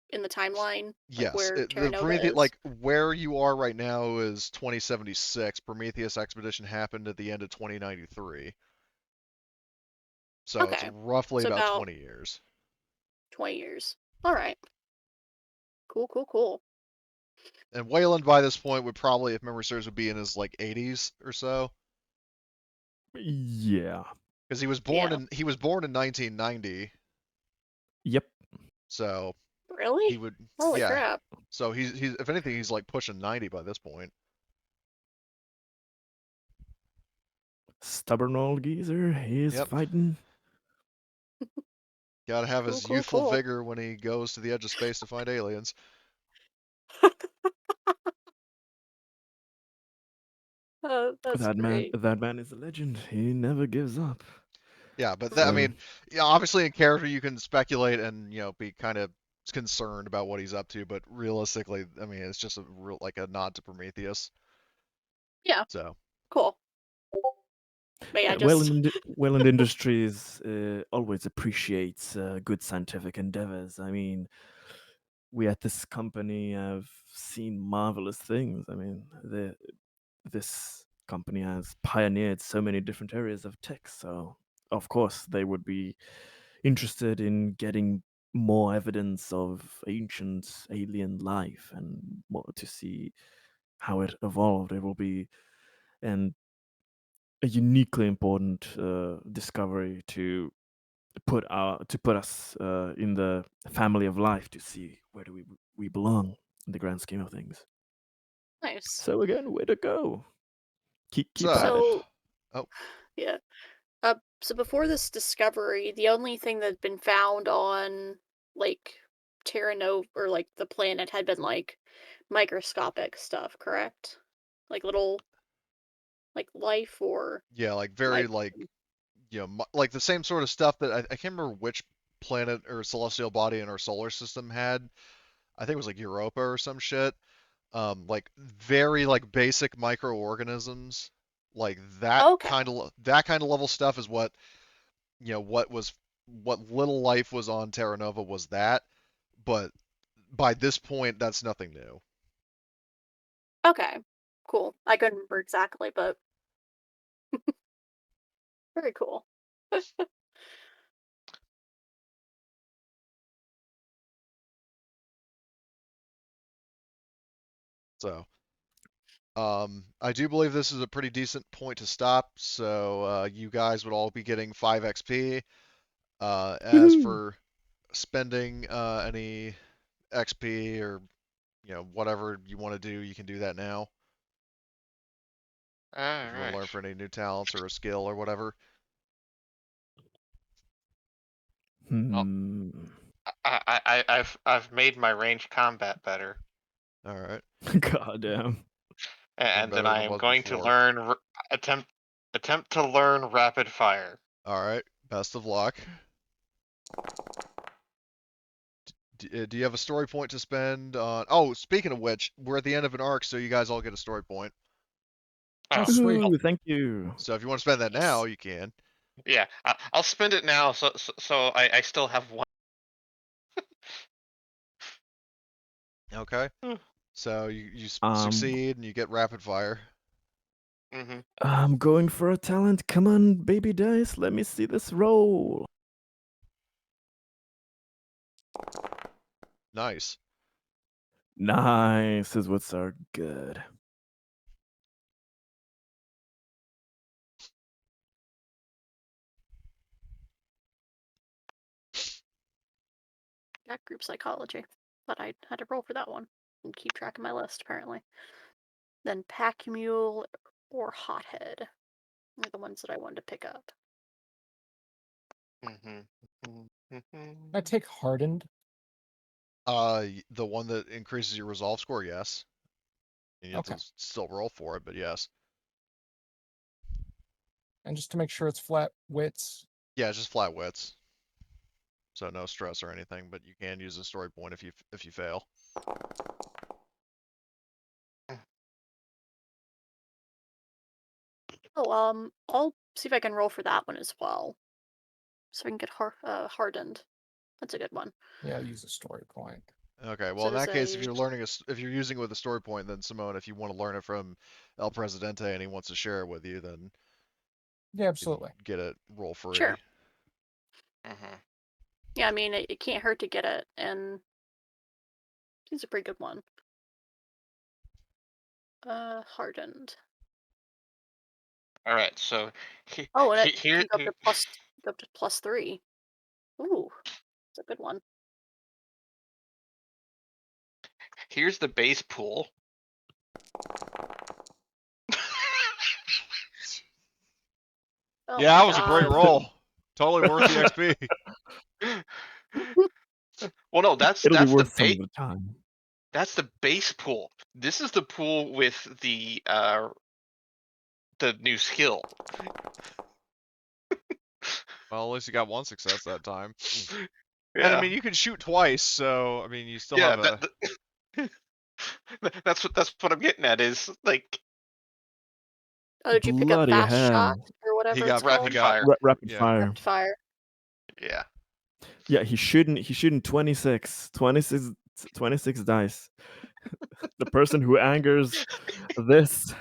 in the timeline, like Yes, where Terra the Nova Prometheus, is? like where you are right now is 2076. Prometheus expedition happened at the end of 2093, so it's Okay, roughly so about about 20 years. 20 years. All right. Cool, cool, cool. And Wayland by this point would probably, if memory serves, would be in his like 80s or so, Yeah. because Yeah. he was born in 1990, Yep. so he Really? would, Holy yeah. crap. So he's if anything, he's like pushing 90 by this point. Stubborn old geezer. He's Yep. fighting. Got to have Cool, his cool, youthful cool. vigor when he goes to the edge of space to find aliens. That's great. That man is a legend. He never gives up. Yeah, but I So mean, obviously in character you can speculate and be kind of concerned about what he's up to, but realistically, I mean, it's just a real like a nod to Prometheus. Yeah, So cool. But yeah, yeah, just Wayland Industries always appreciates good scientific endeavors. I mean, we at this company have seen marvelous things. I mean, this company has pioneered so many different areas of tech. So, of course, they would be interested in getting more evidence of ancient alien life and more to see how it evolved. It will be and a uniquely important discovery to put us in the family of life to see where do we belong in the grand scheme of things. nice. So again, way to go. Keep so at it. So, oh yeah. So before this discovery, the only thing that had been found on, like, Terra Nova, or like the planet, had been like microscopic stuff, correct? Like little, like, life, or yeah, like am very I? like like the same sort of stuff that I can't remember which planet or celestial body in our solar system had. I think it was like Europa or some shit. Like very like basic microorganisms, like Okay. that kind of level stuff is what what little life was on Terra Nova was that, but by this point that's nothing new. Okay. Cool. I couldn't remember exactly, but very cool. So I do believe this is a pretty decent point to stop. So you guys would all be getting 5 XP. As Woohoo! for spending any XP or whatever you want to do, you can do that now. All If you want to right. learn for any new talents or a skill or whatever. Well, Hmm. I've made my range combat better, All right, Goddamn. even and then better I than it am was going to before. learn attempt to learn rapid fire. All right, best of luck. Do you have a story point to spend on? Oh, speaking of which, we're at the end of an arc, so you guys all get a story point. Oh, Oh, sweet. Woohoo! Thank you. So if you want to spend that now, Nice. you can. yeah, I'll spend it now, so I still have one. Okay. So you Um, succeed and you get rapid fire. Mm-hmm. I'm going for a talent. Come on, baby dice. Let me see this roll. Nice. Nice is what's are good. Got group psychology, but I had to roll for that one. and keep track of my list, apparently. Then Pack Mule or Hothead are the ones that I wanted to pick up. I take Hardened. The one that increases your resolve score, yes. You have Okay. to still roll for it, but yes. And just to make sure it's flat wits. Yeah, it's just flat wits. So no stress or anything, but you can use a story point if you fail. Oh, I'll see if I can roll for that one as well, so I can get hardened. That's a good one. Yeah, use a story point. Okay, well So in that does case, if a- you're learning if you're using it with a story point, then Simone, if you want to learn it from El Presidente and he wants to share it with you, then Yeah, you absolutely. can get it roll free. Sure. Yeah, I mean, it can't hurt to get it, and it's a pretty good one. Hardened. All right, so Oh, and it here, can go up to +3. Ooh, it's a good one. here's the base pool. Oh Yeah, my that was a great God. roll. Totally worth the XP. Well, no, that's It'll be the worth some base. of the time. That's the base pool. This is the pool with the new skill. Well, at least you got one success that time. Yeah. And I mean, you can shoot twice, so I mean, you still yeah, have a. that's what I'm getting at is like Oh, did you pick up Bloody fast shot hell. or whatever He it's got called? he got fire. Rapid yeah. fire. Rapid fire. Yeah. Yeah, he's shooting 26 dice. The person who angers this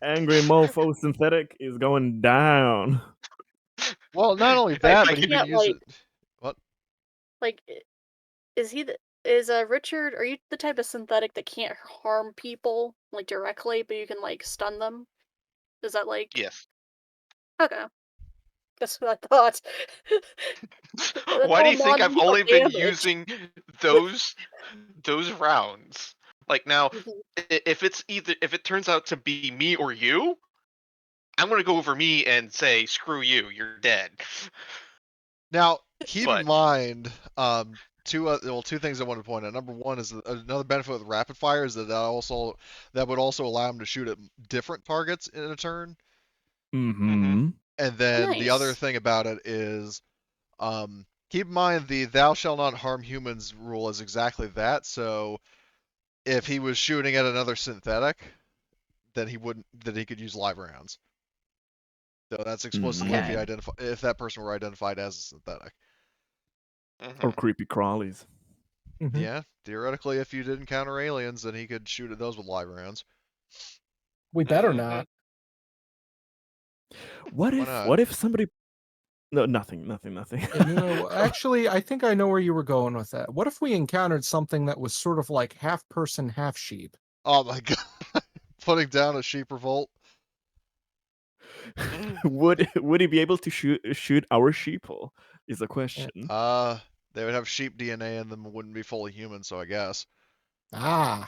angry mofo synthetic is going down. Well, not only that, I but he can't, could use like- it. What? Like, is Richard? Are you the type of synthetic that can't harm people like directly, but you can like stun them? Is that like? Yes. Okay. That's what I thought. Why do you think I've only been damage. using those rounds? Like now, Mhm. if it turns out to be me or you, I'm gonna go over me and say, "Screw you, you're dead." Now, keep in But mind, two things I want to point out. Number one is another benefit with rapid fire is that would also allow him to shoot at different targets in a turn. Mm-hmm. And then the other Nice. thing about it is, keep in mind the "Thou shalt not harm humans" rule is exactly that. So, if he was shooting at another synthetic, then he could use live rounds. So that's explicitly Okay. if that person were identified as a synthetic. Or creepy crawlies. Mhm. Yeah, theoretically, if you didn't counter aliens, then he could shoot at those with live rounds. We better not. What not? if somebody No, nothing. And, actually, I think I know where you were going with that. What if we encountered something that was sort of like half person, half sheep? Oh my god, putting down a sheep revolt. would he be able to shoot our sheeple? Is the question. They would have sheep DNA in them, and wouldn't be fully human. So I guess. Ah,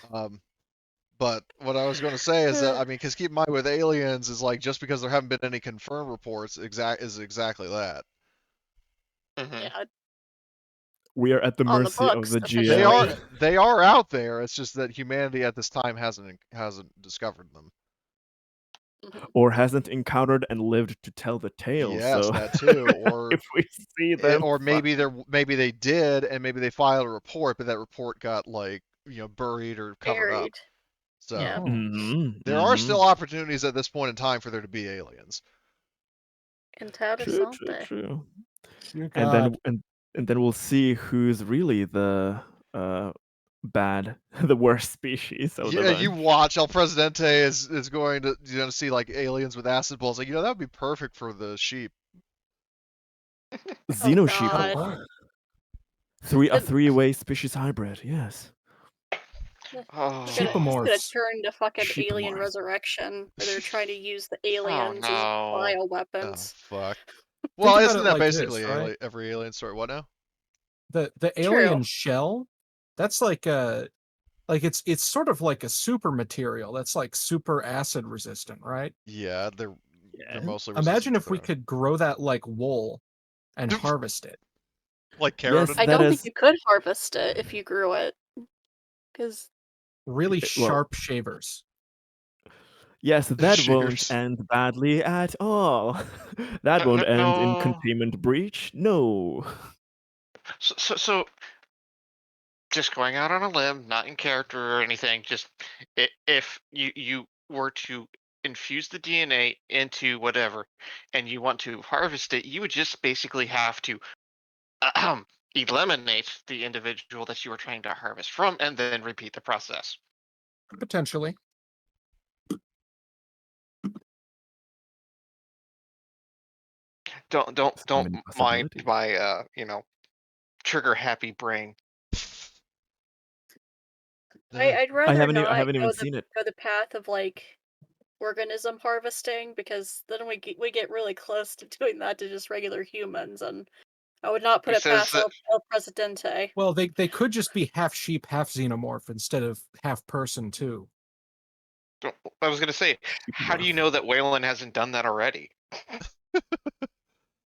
But what I was going to say is that, I mean, because keep in mind with aliens is like just because there haven't been any confirmed reports, is exactly that. Yeah. We are at the On the mercy of books, the They GM. they are out there. It's just that humanity at this time hasn't discovered them. Mhm. Or hasn't encountered and lived to tell the tale. Yes, So that too. Or if we see them, or maybe they did, and maybe they filed a report, but that report got like buried or covered up. Buried. So Yeah. there are still opportunities at this point in time for there to be aliens. Interessante. True. dear And God. then we'll see who's really the bad, the worst species of the Yeah, bunch. you watch El Presidente is going to see like aliens with acid balls. Like that would be perfect for the sheep. Xenosheeple. God. A three-way species hybrid, yes. Oh. It's gonna Sheepomorphs. turn into fucking Alien Sheepomorphs. Resurrection, where they're trying to use the Oh aliens as no. Oh bioweapons. fuck. Well, about isn't it that like basically this, right? every alien story? What now? The True. alien shell, that's like Like it's sort of like a super material that's like super acid resistant, right? Yeah, they're Yeah. mostly Imagine resistant if to we burn. could grow that like wool and harvest it. Like Yes, keratin. I that don't think is you could harvest it if you grew it, because Really well, sharp shavers. yes, that won't Shears. end badly at all. That won't end in No. containment breach. No. So just going out on a limb, not in character or anything. Just if you were to infuse the DNA into whatever, and you want to harvest it, you would just basically have to eliminate the individual that you were trying to harvest from, and then repeat the process. Potentially. Don't So many mind possibilities. my trigger happy brain. I'd I rather haven't I not haven't even go seen it. the path of like organism harvesting, because then we get really close to doing that to just regular humans, and I would not put Who it says past that? El Presidente. Well, they could just be half sheep, half xenomorph instead of half person too. I was gonna say, how do you Sheepmorph. know that Wayland hasn't done that already?